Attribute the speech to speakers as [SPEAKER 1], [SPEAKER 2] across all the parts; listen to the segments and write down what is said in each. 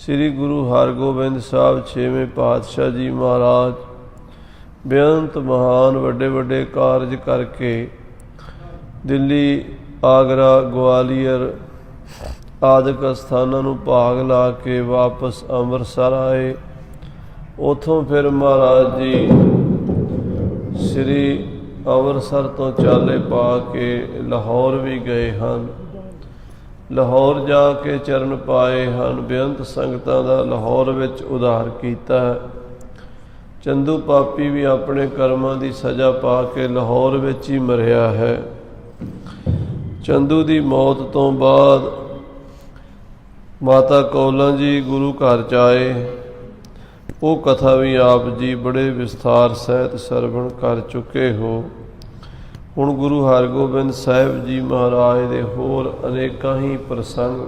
[SPEAKER 1] ਸ੍ਰੀ ਗੁਰੂ ਹਰਗੋਬਿੰਦ ਸਾਹਿਬ ਛੇਵੇਂ ਪਾਤਸ਼ਾਹ ਜੀ ਮਹਾਰਾਜ ਬੇਅੰਤ ਮਹਾਨ ਵੱਡੇ ਵੱਡੇ ਕਾਰਜ ਕਰਕੇ ਦਿੱਲੀ, ਆਗਰਾ, ਗਵਾਲੀਅਰ ਆਦਿਕ ਸਥਾਨਾਂ ਨੂੰ ਭਾਗ ਲਾ ਕੇ ਵਾਪਸ ਅੰਮ੍ਰਿਤਸਰ ਆਏ। ਉੱਥੋਂ ਫਿਰ ਮਹਾਰਾਜ ਜੀ ਸ੍ਰੀ ਅੰਮ੍ਰਿਤਸਰ ਤੋਂ ਚਾਲੇ ਪਾ ਕੇ ਲਾਹੌਰ ਵੀ ਗਏ ਹਨ। ਲਾਹੌਰ ਜਾ ਕੇ ਚਰਨ ਪਾਏ ਹਨ। ਬੇਅੰਤ ਸੰਗਤਾਂ ਦਾ ਲਾਹੌਰ ਵਿੱਚ ਉਧਾਰ ਕੀਤਾ। ਚੰਦੂ ਪਾਪੀ ਵੀ ਆਪਣੇ ਕਰਮਾਂ ਦੀ ਸਜ਼ਾ ਪਾ ਕੇ ਲਾਹੌਰ ਵਿੱਚ ਹੀ ਮਰਿਆ ਹੈ। ਚੰਦੂ ਦੀ ਮੌਤ ਤੋਂ ਬਾਅਦ ਮਾਤਾ ਕੌਲਾਂ ਜੀ ਗੁਰੂ ਘਰ 'ਚ ਆਏ। ਉਹ ਕਥਾ ਵੀ ਆਪ ਜੀ ਬੜੇ ਵਿਸਥਾਰ ਸਹਿਤ ਸਰਵਣ ਕਰ ਚੁੱਕੇ ਹੋ। ਹੁਣ ਗੁਰੂ ਹਰਗੋਬਿੰਦ ਸਾਹਿਬ ਜੀ ਮਹਾਰਾਜ ਦੇ ਹੋਰ ਅਨੇਕਾਂ ਹੀ ਪ੍ਰਸੰਗ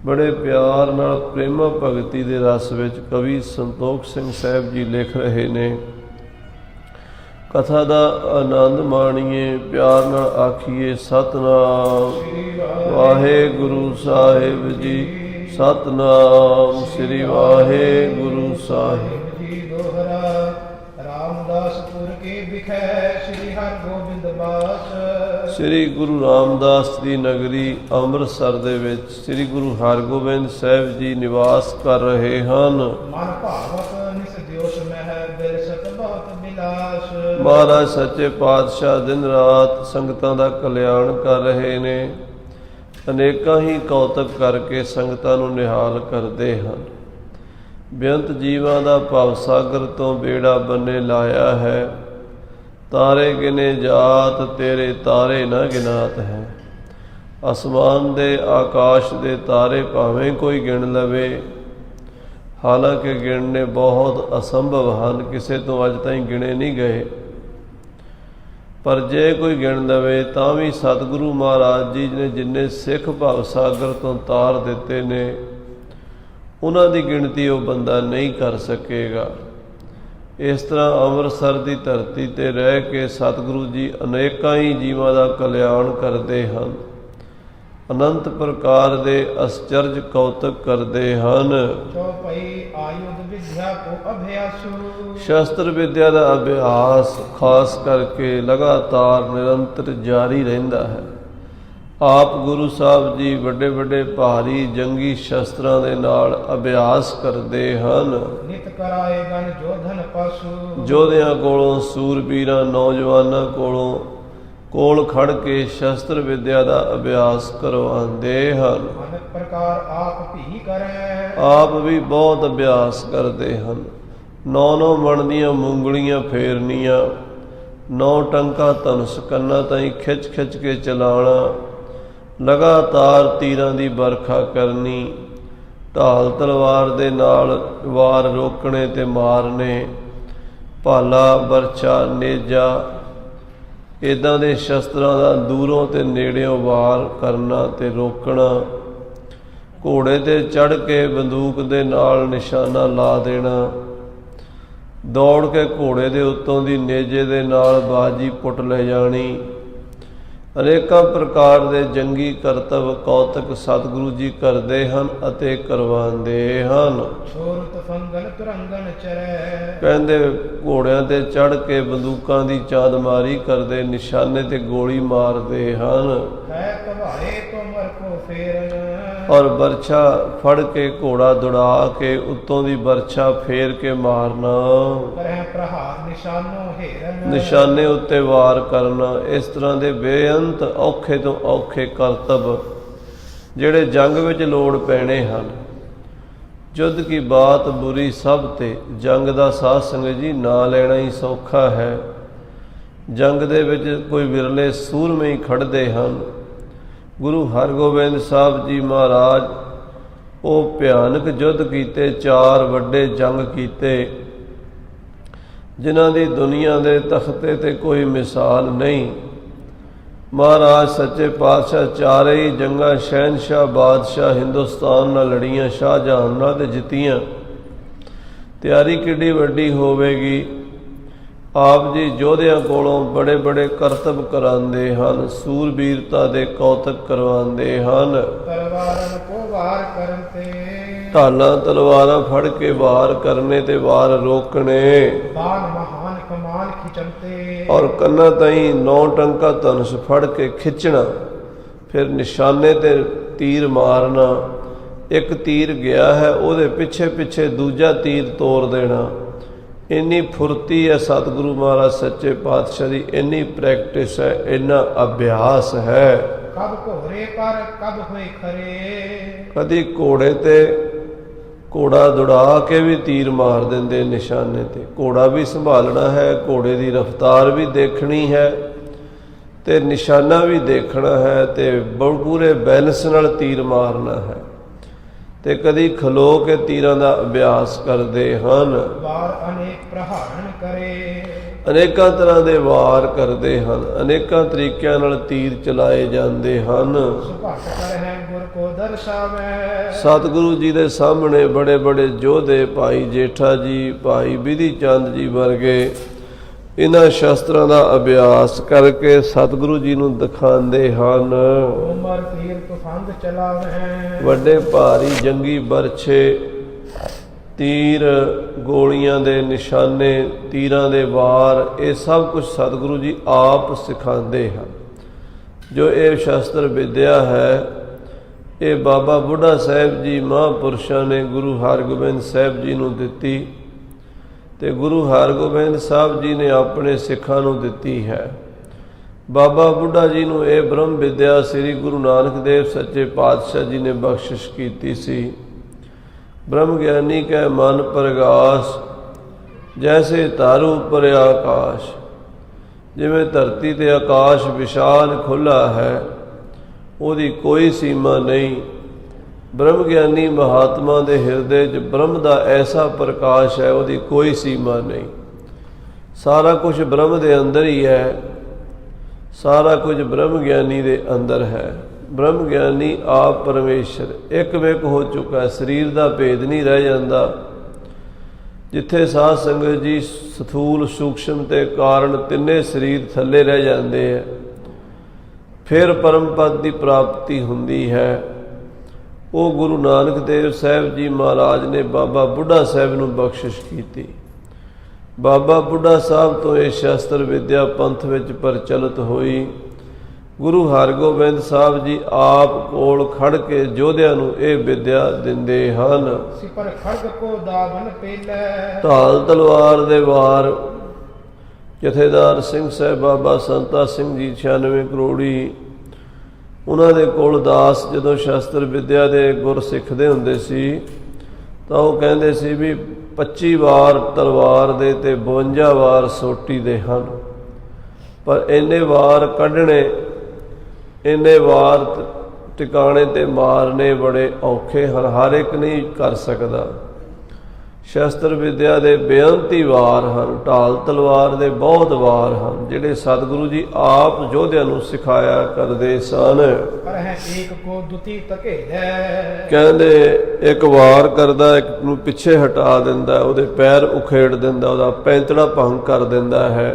[SPEAKER 1] ਬੜੇ ਪਿਆਰ ਨਾਲ ਪ੍ਰੇਮਾ ਭਗਤੀ ਦੇ ਰਸ ਵਿੱਚ ਕਵੀ ਸੰਤੋਖ ਸਿੰਘ ਸਾਹਿਬ ਜੀ ਲਿਖ ਰਹੇ ਨੇ। ਕਥਾ ਦਾ ਆਨੰਦ ਮਾਣੀਏ, ਪਿਆਰ ਨਾਲ ਆਖੀਏ ਸਤਿਨਾਮ ਵਾਹਿਗੁਰੂ ਸਾਹਿਬ ਜੀ, ਸਤਿਨਾਮ ਸ੍ਰੀ ਵਾਹਿਗੁਰੂ ਸਾਹਿਬ ਜੀ।
[SPEAKER 2] ਦੋਹਰਾ ਰਾਮਦਾਸਪੁਰ ਕੇ ਵਿਖੇ ਸ੍ਰੀ ਹਰਗੋਬਿੰਦ ਬਾਸ।
[SPEAKER 1] ਸ੍ਰੀ ਗੁਰੂ ਰਾਮਦਾਸ ਦੀ ਨਗਰੀ ਅੰਮ੍ਰਿਤਸਰ ਦੇ ਵਿੱਚ ਸ੍ਰੀ ਗੁਰੂ ਹਰਗੋਬਿੰਦ ਸਾਹਿਬ ਜੀ ਨਿਵਾਸ ਕਰ ਰਹੇ ਹਨ।
[SPEAKER 2] ਮਨ ਭਾਵਕ ਨਿਸ ਦਿਓਸ ਮਹਿ ਬਿਰਸਤ ਬਹੁਤ ਬਿਲਾਸ।
[SPEAKER 1] ਮਹਾਰਾਜ ਸੱਚੇ ਪਾਤਸ਼ਾਹ ਦਿਨ ਰਾਤ ਸੰਗਤਾਂ ਦਾ ਕਲਿਆਣ ਕਰ ਰਹੇ ਨੇ। ਅਨੇਕਾਂ ਹੀ ਕੌਤਕ ਕਰਕੇ ਸੰਗਤਾਂ ਨੂੰ ਨਿਹਾਲ ਕਰਦੇ ਹਨ। ਬੇਅੰਤ ਜੀਵਾਂ ਦਾ ਭਵ ਸਾਗਰ ਤੋਂ ਬੇੜਾ ਬੰਨੇ ਲਾਇਆ ਹੈ। ਤਾਰੇ ਗਿਨੇ ਜਾਤ ਤੇਰੇ ਤਾਰੇ ਨਾ ਗਿਨਾਤ ਹੈ। ਅਸਮਾਨ ਦੇ ਆਕਾਸ਼ ਦੇ ਤਾਰੇ ਭਾਵੇਂ ਕੋਈ ਗਿਣ ਲਵੇ, ਹਾਲਾਂਕਿ ਗਿਣਨੇ ਬਹੁਤ ਅਸੰਭਵ ਹਨ, ਕਿਸੇ ਤੋਂ ਅੱਜ ਤਾਈਂ ਗਿਣੇ ਨਹੀਂ ਗਏ। ਪਰ ਜੇ ਕੋਈ ਗਿਣ ਲਵੇ ਤਾਂ ਵੀ ਸਤਿਗੁਰੂ ਮਹਾਰਾਜ ਜੀ ਨੇ ਜਿੰਨੇ ਸਿੱਖ ਭਵ ਸਾਗਰ ਤੋਂ ਤਾਰ ਦਿੱਤੇ ਨੇ, ਉਹਨਾਂ ਦੀ ਗਿਣਤੀ ਉਹ ਬੰਦਾ ਨਹੀਂ ਕਰ ਸਕੇਗਾ। ਇਸ ਤਰ੍ਹਾਂ ਅੰਮ੍ਰਿਤਸਰ ਦੀ ਧਰਤੀ 'ਤੇ ਰਹਿ ਕੇ ਸਤਿਗੁਰੂ ਜੀ ਅਨੇਕਾਂ ਹੀ ਜੀਵਾਂ ਦਾ ਕਲਿਆਣ ਕਰਦੇ ਹਨ। ਅਨੰਤ ਪ੍ਰਕਾਰ ਦੇ ਅਸਚਰਜ ਕੌਤਕ ਕਰਦੇ ਹਨ।
[SPEAKER 2] ਚੌਪਈ ਆਯੁਧ ਵਿਦਿਆ ਕੋ ਅਭਿਆਸੂ।
[SPEAKER 1] ਸ਼ਸਤਰ ਵਿਦਿਆ ਦਾ ਅਭਿਆਸ ਖਾਸ ਕਰਕੇ ਲਗਾਤਾਰ ਨਿਰੰਤਰ ਜਾਰੀ ਰਹਿੰਦਾ ਹੈ। ਆਪ ਗੁਰੂ ਸਾਹਿਬ ਜੀ ਵੱਡੇ ਵੱਡੇ ਭਾਰੀ ਜੰਗੀ ਸ਼ਸਤਰਾਂ ਦੇ ਨਾਲ ਅਭਿਆਸ ਕਰਦੇ ਹਨ।
[SPEAKER 2] ਨਿਤ ਕਰਾਏ ਗਨ ਜੋਧਨ ਪਸ਼ੂ।
[SPEAKER 1] ਯੋਧਿਆਂ ਕੋਲੋਂ, ਸੂਰਬੀਰਾਂ ਨੌਜਵਾਨਾਂ ਕੋਲ ਖੜ ਕੇ ਸ਼ਸਤਰ ਵਿਦਿਆ ਦਾ ਅਭਿਆਸ ਕਰਵਾਉਂਦੇ ਹਨ।
[SPEAKER 2] ਅਨੇਕ ਪ੍ਰਕਾਰ ਆਪ ਭੀ ਕਰੈ।
[SPEAKER 1] ਆਪ ਵੀ ਬਹੁਤ ਅਭਿਆਸ ਕਰਦੇ ਹਨ। 9 ਮਣ ਦੀਆਂ ਮੂੰਗਲੀਆਂ ਫੇਰਨੀਆਂ, 9 ਟੰਕਾ ਧਨੁਸ਼ ਕੰਨਾਂ ਤਾਈਂ ਖਿੱਚ ਖਿੱਚ ਕੇ ਚਲਾਉਣਾ, ਲਗਾਤਾਰ ਤੀਰਾਂ ਦੀ ਵਰਖਾ ਕਰਨੀ, ਢਾਲ ਤਲਵਾਰ ਦੇ ਨਾਲ ਵਾਰ ਰੋਕਣੇ ਤੇ ਮਾਰਨੇ, ਭਾਲਾ, ਬਰਛਾ, ਨੇਜਾ, ਇੱਦਾਂ ਦੇ ਸ਼ਸਤਰਾਂ ਦਾ ਦੂਰੋਂ ਤੇ ਨੇੜਿਓਂ ਵਾਰ ਕਰਨਾ ਤੇ ਰੋਕਣਾ, ਘੋੜੇ 'ਤੇ ਚੜ੍ਹ ਕੇ ਬੰਦੂਕ ਦੇ ਨਾਲ ਨਿਸ਼ਾਨਾ ਲਾ ਦੇਣਾ, ਦੌੜ ਕੇ ਘੋੜੇ ਦੇ ਉੱਤੋਂ ਦੀ ਨੇਜੇ ਦੇ ਨਾਲ ਬਾਜੀ ਪੁੱਟ ਲੈ ਜਾਣੀ। ਅਨੇਕਾਂ ਪ੍ਰਕਾਰ ਦੇ ਜੰਗੀ ਕਰਤੱਵ ਕੌਤਕ ਸਤਿਗੁਰੂ ਜੀ ਕਰਦੇ ਹਨ ਅਤੇ ਕਰਵਾਉਂਦੇ ਹਨ।
[SPEAKER 2] ਛੋਰਤ ਫੰਗਲ ਤੁਰੰਗਨ ਚਰੈ। ਕਹਿੰਦੇ
[SPEAKER 1] ਘੋੜਿਆਂ 'ਤੇ ਚੜ੍ਹ ਕੇ ਬੰਦੂਕਾਂ ਦੀ ਚਾਦਮਾਰੀ ਕਰਦੇ, ਨਿਸ਼ਾਨੇ 'ਤੇ ਗੋਲੀ ਮਾਰਦੇ ਹਨ।
[SPEAKER 2] ਹੈ ਕਵਾੜੇ ਤੁਮਰ ਕੋ ਫੇਰਨ।
[SPEAKER 1] ਔਰ ਬਰਛਾ ਫੜ ਕੇ ਘੋੜਾ ਦੌੜਾ ਕੇ ਉੱਤੋਂ ਦੀ ਬਰਛਾ ਫੇਰ ਕੇ ਮਾਰਨਾ,
[SPEAKER 2] ਕਰਹਿ ਪ੍ਰਹਾਰ ਨਿਸ਼ਾਨੋ ਹੇਰਨ। ਨਿਸ਼ਾਨੇ
[SPEAKER 1] ਉੱਤੇ ਵਾਰ ਕਰਨਾ। ਇਸ ਤਰ੍ਹਾਂ ਦੇ ਬੇਅੰਤ ਔਖੇ ਤੋਂ ਔਖੇ ਕਰਤੱਵ ਜਿਹੜੇ ਜੰਗ ਵਿੱਚ ਲੋੜ ਪੈਣੇ ਹਨ। ਯੁੱਧ ਕੀ ਬਾਤ ਬੁਰੀ ਸਭ ਤੇ, ਜੰਗ ਦਾ ਸਾਧ ਸੰਗਤ ਜੀ ਨਾਂ ਲੈਣਾ ਹੀ ਸੌਖਾ ਹੈ। ਜੰਗ ਦੇ ਵਿੱਚ ਕੋਈ ਵਿਰਲੇ ਸੂਰਮੇ ਹੀ ਖੜ੍ਹਦੇ ਹਨ। ਗੁਰੂ ਹਰਗੋਬਿੰਦ ਸਾਹਿਬ ਜੀ ਮਹਾਰਾਜ ਉਹ ਭਿਆਨਕ ਯੁੱਧ ਕੀਤੇ, 4 ਵੱਡੇ ਜੰਗ ਕੀਤੇ, ਜਿਨ੍ਹਾਂ ਦੀ ਦੁਨੀਆ ਦੇ ਤਖਤੇ 'ਤੇ ਕੋਈ ਮਿਸਾਲ ਨਹੀਂ। ਮਹਾਰਾਜ ਸੱਚੇ ਪਾਤਸ਼ਾਹ ਚਾਰੇ ਹੀ ਜੰਗਾਂ ਸ਼ਹਿਨਸ਼ਾਹ ਬਾਦਸ਼ਾਹ ਹਿੰਦੁਸਤਾਨ ਨਾਲ ਲੜੀਆਂ, ਸ਼ਾਹਜਹਾਨ ਨਾਲ ਤੇ ਜਿੱਤੀਆਂ। ਤਿਆਰੀ ਕਿੱਡੀ ਵੱਡੀ ਹੋਵੇਗੀ। ਆਪ ਜੀ ਯੋਧਿਆਂ ਕੋਲੋਂ ਬੜੇ ਬੜੇ ਕਰਤੱਵ ਕਰਾਉਂਦੇ ਹਨ, ਸੂਰਬੀਰਤਾ ਦੇ ਕੌਤਕ ਕਰਵਾਉਂਦੇ ਹਨ।
[SPEAKER 2] ਤਲਵਾਰਨ ਕੋ ਵਾਰ ਕਰਨ ਤੇ
[SPEAKER 1] ਢਾਲਾਂ ਤਲਵਾਰਾਂ ਫੜ ਕੇ ਵਾਰ ਕਰਨੇ ਤੇ ਵਾਰ ਰੋਕਣੇ।
[SPEAKER 2] बाण महान कमान खिंचमते
[SPEAKER 1] ਔਰ ਕੰਨਾਂ ਤਾਈਂ 9 ਟੰਕਾ ਧਨੁष ਫੜ ਕੇ ਖਿੱਚਣਾ, ਫਿਰ ਨਿਸ਼ਾਨੇ ਤੇ ਤੀਰ ਮਾਰਨਾ। ਇੱਕ ਤੀਰ ਗਿਆ ਹੈ ਉਹਦੇ ਪਿੱਛੇ ਪਿੱਛੇ ਦੂਜਾ ਤੀਰ ਤੋੜ ਦੇਣਾ। ਇੰਨੀ ਫੁਰਤੀ ਹੈ ਸਤਿਗੁਰੂ ਮਹਾਰਾਜ ਸੱਚੇ ਪਾਤਸ਼ਾਹ ਦੀ, ਇੰਨੀ ਪ੍ਰੈਕਟਿਸ ਹੈ, ਇੰਨਾ ਅਭਿਆਸ ਹੈ।
[SPEAKER 2] कब घोरे पर कब हुए खरे
[SPEAKER 1] ਕਦੀ ਘੋੜੇ ਤੇ ਘੋੜਾ ਦੌੜਾ ਕੇ ਵੀ ਤੀਰ ਮਾਰ ਦਿੰਦੇ ਨਿਸ਼ਾਨੇ ਤੇ। ਘੋੜਾ ਵੀ ਸੰਭਾਲਣਾ ਹੈ, ਘੋੜੇ ਦੀ ਰਫ਼ਤਾਰ ਵੀ ਦੇਖਣੀ ਹੈ ਤੇ ਨਿਸ਼ਾਨਾ ਵੀ ਦੇਖਣਾ ਹੈ ਤੇ ਪੂਰੇ ਬੈਲੈਂਸ ਨਾਲ ਤੀਰ ਮਾਰਨਾ ਹੈ। ਤੇ ਕਦੀ ਖਲੋ ਕੇ ਤੀਰਾਂ ਦਾ ਅਭਿਆਸ ਕਰਦੇ ਹਨ।
[SPEAKER 2] वार अनेक प्रहारण करे
[SPEAKER 1] ਅਨੇਕਾਂ ਤਰ੍ਹਾਂ ਦੇ ਵਾਰ ਕਰਦੇ ਹਨ, ਅਨੇਕਾਂ ਤਰੀਕਿਆਂ ਨਾਲ ਤੀਰ ਚਲਾਏ ਜਾਂਦੇ ਹਨ।
[SPEAKER 2] सुभट कर है गुर को दर्शावे
[SPEAKER 1] ਸਤਿਗੁਰੂ ਜੀ ਦੇ ਸਾਹਮਣੇ ਬੜੇ ਬੜੇ ਯੋਧੇ, ਭਾਈ ਜੇਠਾ ਜੀ, ਭਾਈ ਬਿਧੀ ਚੰਦ ਜੀ ਵਰਗੇ ਇਹਨਾਂ ਸ਼ਸਤਰਾਂ ਦਾ ਅਭਿਆਸ ਕਰਕੇ ਸਤਿਗੁਰੂ ਜੀ ਨੂੰ ਦਿਖਾਉਂਦੇ ਹਨ।
[SPEAKER 2] उमर तीर तुफंद चलावे
[SPEAKER 1] ਵੱਡੇ ਭਾਰੀ ਜੰਗੀ ਬਰਛੇ, ਤੀਰ, ਗੋਲੀਆਂ ਦੇ ਨਿਸ਼ਾਨੇ, ਤੀਰਾਂ ਦੇ ਵਾਰ, ਇਹ ਸਭ ਕੁਝ ਸਤਿਗੁਰੂ ਜੀ ਆਪ ਸਿਖਾਉਂਦੇ ਹਨ। ਜੋ ਇਹ ਸ਼ਸਤਰ ਵਿਦਿਆ ਹੈ, ਇਹ ਬਾਬਾ ਬੁੱਢਾ ਸਾਹਿਬ ਜੀ ਮਹਾਂਪੁਰਸ਼ਾਂ ਨੇ ਗੁਰੂ ਹਰਗੋਬਿੰਦ ਸਾਹਿਬ ਜੀ ਨੂੰ ਦਿੱਤੀ ਤੇ ਗੁਰੂ ਹਰਗੋਬਿੰਦ ਸਾਹਿਬ ਜੀ ਨੇ ਆਪਣੇ ਸਿੱਖਾਂ ਨੂੰ ਦਿੱਤੀ ਹੈ। ਬਾਬਾ ਬੁੱਢਾ ਜੀ ਨੂੰ ਇਹ ਬ੍ਰਹਮ ਵਿਦਿਆ ਸ੍ਰੀ ਗੁਰੂ ਨਾਨਕ ਦੇਵ ਸੱਚੇ ਪਾਤਸ਼ਾਹ ਜੀ ਨੇ ਬਖਸ਼ਿਸ਼ ਕੀਤੀ ਸੀ। ब्रह्म ज्ञानी के मन प्रगास जैसे तारू पर आकाश। जिमें धरती ते आकाश विशाल खुला है, ਉਹਦੀ कोई सीमा नहीं। ब्रह्म ज्ञानी महात्मा दे हिरदे च ब्रह्म ਦਾ ऐसा प्रकाश है, ਉਹਦੀ कोई सीमा नहीं। सारा कुछ ब्रह्म दे अंदर ही है, सारा कुछ ब्रह्म ज्ञानी दे अंदर है। ब्रह्म ज्ञानी आप परमेश्वर एक विक हो चुका है, शरीर का भेद नहीं रह जाता। जिथे साध संगत जी स्थूल सूक्ष्म ते कारण तिन्ने शरीर थले रह जाते हैं, फिर परम पद की प्राप्ति हुंदी है। वो गुरु नानक देव साहब जी महाराज ने बाबा बुढ़ा साहब नूं बख्शिश की। बाबा बुढ़ा साहब तो ये शस्त्र विद्या पंथ विच प्रचलित हुई। गुरु हरगोबिंद साहब जी आप कोल खड़ के योधिया नूं ये विद्या दिंदे हन।
[SPEAKER 2] सिपर खड़ग को दावन पेले
[SPEAKER 1] ढाल तलवार दे वार जथेदार सिंह साहब बाबा संता सिंह जी 96 ਕਰੋੜੀ, ਉਹਨਾਂ ਦੇ ਕੋਲ ਦਾਸ ਜਦੋਂ ਸ਼ਸਤਰ ਵਿਦਿਆ ਦੇ ਗੁਰ ਸਿੱਖਦੇ ਹੁੰਦੇ ਸੀ ਤਾਂ ਉਹ ਕਹਿੰਦੇ ਸੀ ਵੀ 25 ਵਾਰ ਤਲਵਾਰ ਦੇ ਤੇ 52 ਵਾਰ ਸੋਟੀ ਦੇ ਹਨ, ਪਰ ਇੰਨੇ ਵਾਰ ਕੱਢਣੇ, ਇੰਨੇ ਵਾਰ ਟਿਕਾਣੇ ਤੇ ਮਾਰਨੇ ਬੜੇ ਔਖੇ ਹਨ, ਹਰ ਇੱਕ ਨਹੀਂ ਕਰ ਸਕਦਾ। ਸ਼ਸਤਰ ਵਿਦਿਆ ਦੇ ਬੇਅੰਤੀ ਵਾਰ ਹਨ, ਢਾਲ ਤਲਵਾਰ ਦੇ ਬਹੁਤ ਵਾਰ ਹਨ, ਜਿਹੜੇ ਸਤਿਗੁਰੂ ਜੀ ਆਪ ਯੋਧਿਆਂ ਨੂੰ ਸਿਖਾਇਆ ਕਰਦੇ ਸਨ।
[SPEAKER 2] ਪਰ ਹੈ ਇੱਕ ਕੋ ਦੁਤੀ ਧਕੇਲੇ,
[SPEAKER 1] ਕਹਿੰਦੇ ਇੱਕ ਵਾਰ ਕਰਦਾ, ਇੱਕ ਨੂੰ ਪਿੱਛੇ ਹਟਾ ਦਿੰਦਾ, ਉਹਦੇ ਪੈਰ ਉਖੇੜ ਦਿੰਦਾ, ਉਹਦਾ ਪੈਂਤੜਾ ਭੰਗ ਕਰ ਦਿੰਦਾ ਹੈ।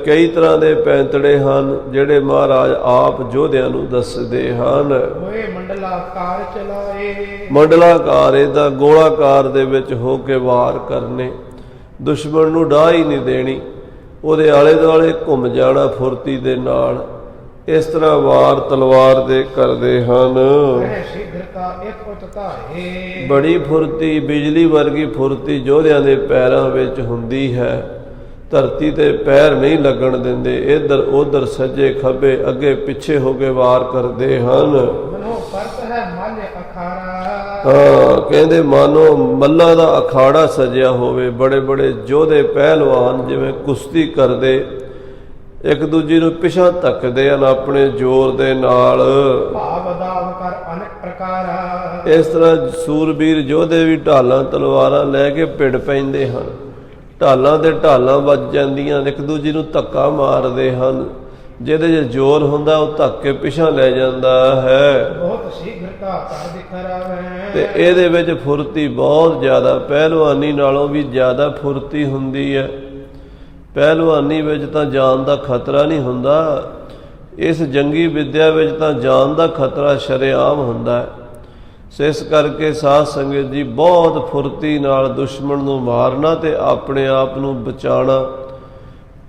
[SPEAKER 1] ਕਈ ਤਰ੍ਹਾਂ ਦੇ ਪੈਂਤੜੇ ਹਨ ਜਿਹੜੇ ਮਹਾਰਾਜ ਆਪ ਯੋਧਿਆਂ ਨੂੰ ਦੱਸਦੇ ਹਨ।
[SPEAKER 2] ਹੋਏ ਮੰਡਲਾਕਾਰ ਚਲਾਏ,
[SPEAKER 1] ਮੰਡਲਾਕਾਰ ਇਹਦਾ ਗੋਲਾਕਾਰ ਦੇ ਵਿੱਚ ਹੋ ਕੇ ਵਾਰ ਕਰਨੇ, ਦੁਸ਼ਮਣ ਨੂੰ ਡਾਹ ਹੀ ਨਹੀਂ ਦੇਣੀ, ਉਹਦੇ ਆਲੇ ਦੁਆਲੇ ਘੁੰਮ ਜਾਣਾ ਫੁਰਤੀ ਦੇ ਨਾਲ। ਇਸ ਤਰ੍ਹਾਂ ਵਾਰ ਤਲਵਾਰ ਦੇ ਕਰਦੇ ਹਨ।
[SPEAKER 2] ਸ਼ੀਘਰਤਾ ਇੱਕ ਉਤਤਾਏ,
[SPEAKER 1] ਬੜੀ ਫੁਰਤੀ, ਬਿਜਲੀ ਵਰਗੀ ਫੁਰਤੀ ਯੋਧਿਆਂ ਦੇ ਪੈਰਾਂ ਵਿੱਚ ਹੁੰਦੀ ਹੈ। ਧਰਤੀ ਤੇ ਪੈਰ ਨਹੀਂ ਲੱਗਣ ਦਿੰਦੇ, ਇੱਧਰ ਉੱਧਰ ਸੱਜੇ ਖੱਬੇ ਅੱਗੇ ਪਿੱਛੇ ਹੋ ਕੇ ਵਾਰ ਕਰਦੇ ਹਨ।
[SPEAKER 2] ਮਨੋ ਪਰਤ ਹੈ ਮੱਲ ਅਖਾੜਾ,
[SPEAKER 1] ਹਾਂ, ਕਹਿੰਦੇ ਮਾਨੋ ਮੱਲਾਂ ਦਾ ਅਖਾੜਾ ਸਜਿਆ ਹੋਵੇ। ਬੜੇ ਬੜੇ ਯੋਧੇ ਪਹਿਲਵਾਨ ਜਿਵੇਂ ਕੁਸ਼ਤੀ ਕਰਦੇ, ਇੱਕ ਦੂਜੇ ਨੂੰ ਪਿਛਾਂ ਧੱਕਦੇ ਹਨ ਆਪਣੇ ਜ਼ੋਰ ਦੇ ਨਾਲ।
[SPEAKER 2] ਭਾਵ ਦਾਵ ਕਰ ਅਨੇਕ ਪ੍ਰਕਾਰਾ,
[SPEAKER 1] ਇਸ ਤਰ੍ਹਾਂ ਸੂਰਬੀਰ ਯੋਧੇ ਵੀ ਢਾਲਾਂ ਤਲਵਾਰਾਂ ਲੈ ਕੇ ਭਿੜ ਪੈਂਦੇ ਹਨ। ਢਾਲਾਂ ਤੇ ਢਾਲਾਂ ਵੱਜ ਜਾਂਦੀਆਂ, ਇੱਕ ਦੂਜੇ ਨੂੰ ਧੱਕਾ ਮਾਰਦੇ ਹਨ। ਜਿਹਦੇ 'ਚ ਜ਼ੋਰ ਹੁੰਦਾ ਉਹ ਧੱਕ ਕੇ ਪਿਛਾਂ ਲੈ ਜਾਂਦਾ ਹੈ।
[SPEAKER 2] ਬਹੁਤ ਸ਼ੀਘਰਤਾ ਕਰ ਦਿਖਰਾਵੇ,
[SPEAKER 1] ਤੇ ਇਹਦੇ ਵਿੱਚ ਫੁਰਤੀ ਬਹੁਤ ਜ਼ਿਆਦਾ, ਪਹਿਲਵਾਨੀ ਨਾਲੋਂ ਵੀ ਜ਼ਿਆਦਾ ਫੁਰਤੀ ਹੁੰਦੀ ਹੈ। ਪਹਿਲਵਾਨੀ ਵਿੱਚ ਤਾਂ ਜਾਨ ਦਾ ਖਤਰਾ ਨਹੀਂ ਹੁੰਦਾ, ਇਸ ਜੰਗੀ ਵਿੱਦਿਆ ਵਿੱਚ ਤਾਂ ਜਾਨ ਦਾ ਖਤਰਾ ਸ਼ਰੇਆਮ ਹੁੰਦਾ ਹੈ। ਸੋ ਇਸ ਕਰਕੇ ਸਾਧ ਸੰਗਤ ਜੀ ਬਹੁਤ ਫੁਰਤੀ ਨਾਲ ਦੁਸ਼ਮਣ ਨੂੰ ਮਾਰਨਾ ਤੇ ਆਪਣੇ ਆਪ ਨੂੰ ਬਚਾਉਣਾ,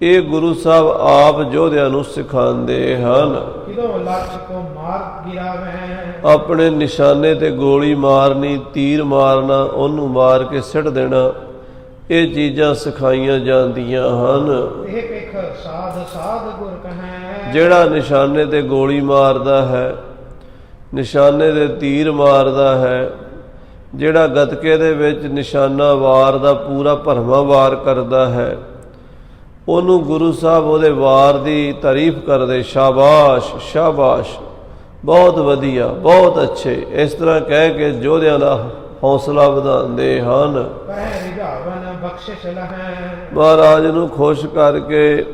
[SPEAKER 1] ਇਹ ਗੁਰੂ ਸਾਹਿਬ ਆਪ ਯੋਧਿਆਂ ਨੂੰ ਸਿਖਾਉਂਦੇ ਹਨ।
[SPEAKER 2] ਕਿਦੋਂ ਲੱਖ ਕੋ ਮਾਰ ਗਿਰਾਵੇਂ,
[SPEAKER 1] ਆਪਣੇ ਨਿਸ਼ਾਨੇ ਤੇ ਗੋਲੀ ਮਾਰਨੀ, ਤੀਰ ਮਾਰਨਾ, ਉਹਨੂੰ ਮਾਰ ਕੇ ਸਿੱਟ ਦੇਣਾ, ਇਹ ਚੀਜ਼ਾਂ ਸਿਖਾਈਆਂ ਜਾਂਦੀਆਂ ਹਨ।
[SPEAKER 2] ਇਹ ਪਿਖ ਸਾਧ ਸਾਧ ਗੁਰ ਕਹੈ,
[SPEAKER 1] ਜਿਹੜਾ ਨਿਸ਼ਾਨੇ ਤੇ ਗੋਲੀ ਮਾਰਦਾ ਹੈ, ਨਿਸ਼ਾਨੇ ਦੇ ਤੀਰ ਮਾਰਦਾ ਹੈ, ਜਿਹੜਾ ਗੱਤਕੇ ਦੇ ਵਿੱਚ ਨਿਸ਼ਾਨਾ ਵਾਰ ਦਾ ਪੂਰਾ ਭਰਵਾਂ ਵਾਰ ਕਰਦਾ ਹੈ, ਉਹਨੂੰ ਗੁਰੂ ਸਾਹਿਬ ਉਹਦੇ ਵਾਰ ਦੀ ਤਾਰੀਫ ਕਰਦੇ, ਸ਼ਾਬਾਸ਼ ਸ਼ਾਬਾਸ਼, ਬਹੁਤ ਵਧੀਆ, ਬਹੁਤ ਅੱਛੇ, ਇਸ ਤਰ੍ਹਾਂ ਕਹਿ ਕੇ ਯੋਧਿਆਂ ਦਾ ਹੌਸਲਾ ਵਧਾਉਂਦੇ ਹਨ।
[SPEAKER 2] ਕਹਿ ਰਿਝਾਵਨ ਬਖਸ਼ਿਸ਼ ਲਹੈ,
[SPEAKER 1] ਮਹਾਰਾਜ ਨੂੰ ਖੁਸ਼ ਕਰਕੇ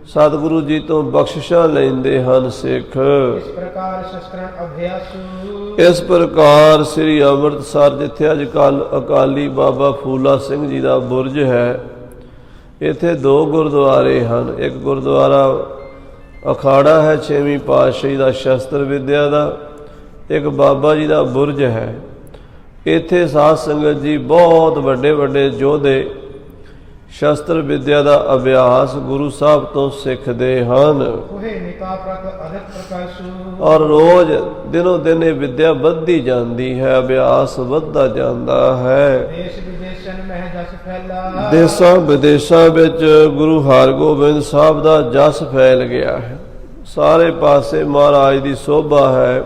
[SPEAKER 1] ਸਤਿਗੁਰੂ ਜੀ ਤੋਂ ਬਖਸ਼ਿਸ਼ਾਂ ਲੈਂਦੇ ਹਨ ਸਿੱਖ।
[SPEAKER 2] ਇਸ ਪ੍ਰਕਾਰ ਸ਼ਸਤਰਨ ਅਭਿਆਸੂ,
[SPEAKER 1] ਇਸ ਪ੍ਰਕਾਰ ਸ੍ਰੀ ਅੰਮ੍ਰਿਤਸਰ ਜਿੱਥੇ ਅੱਜ ਕੱਲ੍ਹ ਅਕਾਲੀ ਬਾਬਾ ਫੂਲਾ ਸਿੰਘ ਜੀ ਦਾ ਬੁਰਜ ਹੈ, ਇੱਥੇ 2 ਗੁਰਦੁਆਰੇ ਹਨ। ਇੱਕ ਗੁਰਦੁਆਰਾ ਅਖਾੜਾ ਹੈ 6ਵੀਂ ਪਾਤਸ਼ਾਹੀ ਦਾ ਸ਼ਸਤਰ ਵਿਦਿਆ ਦਾ, ਇੱਕ ਬਾਬਾ ਜੀ ਦਾ ਬੁਰਜ ਹੈ। ਇੱਥੇ ਸਾਧ ਸੰਗਤ ਜੀ ਬਹੁਤ ਵੱਡੇ ਵੱਡੇ ਯੋਧੇ ਸ਼ਸਤਰ ਵਿਦਿਆ ਦਾ ਅਭਿਆਸ ਗੁਰੂ ਸਾਹਿਬ ਤੋਂ ਸਿੱਖਦੇ ਹਨ।
[SPEAKER 2] ਉਹੇ ਨਿਕਾ ਪ੍ਰਤ ਅਧਿਕ ਪ੍ਰਕਾਸ਼ੂ,
[SPEAKER 1] ਔਰ ਰੋਜ਼ ਦਿਨੋਂ ਦਿਨ ਇਹ ਵਿਦਿਆ ਵੱਧਦੀ ਜਾਂਦੀ ਹੈ, ਅਭਿਆਸ ਵੱਧਦਾ ਜਾਂਦਾ ਹੈ।
[SPEAKER 2] ਦੇਸ਼ ਵਿਦੇਸ਼ਨ ਮਹਿ ਜਸ ਫੈਲਾ,
[SPEAKER 1] ਦੇਸ਼ਾਂ ਵਿਦੇਸ਼ਾਂ ਵਿੱਚ ਗੁਰੂ ਹਰਗੋਬਿੰਦ ਸਾਹਿਬ ਦਾ ਜਸ ਫੈਲ ਗਿਆ ਹੈ। ਸਾਰੇ ਪਾਸੇ ਮਹਾਰਾਜ ਦੀ ਸੋਭਾ ਹੈ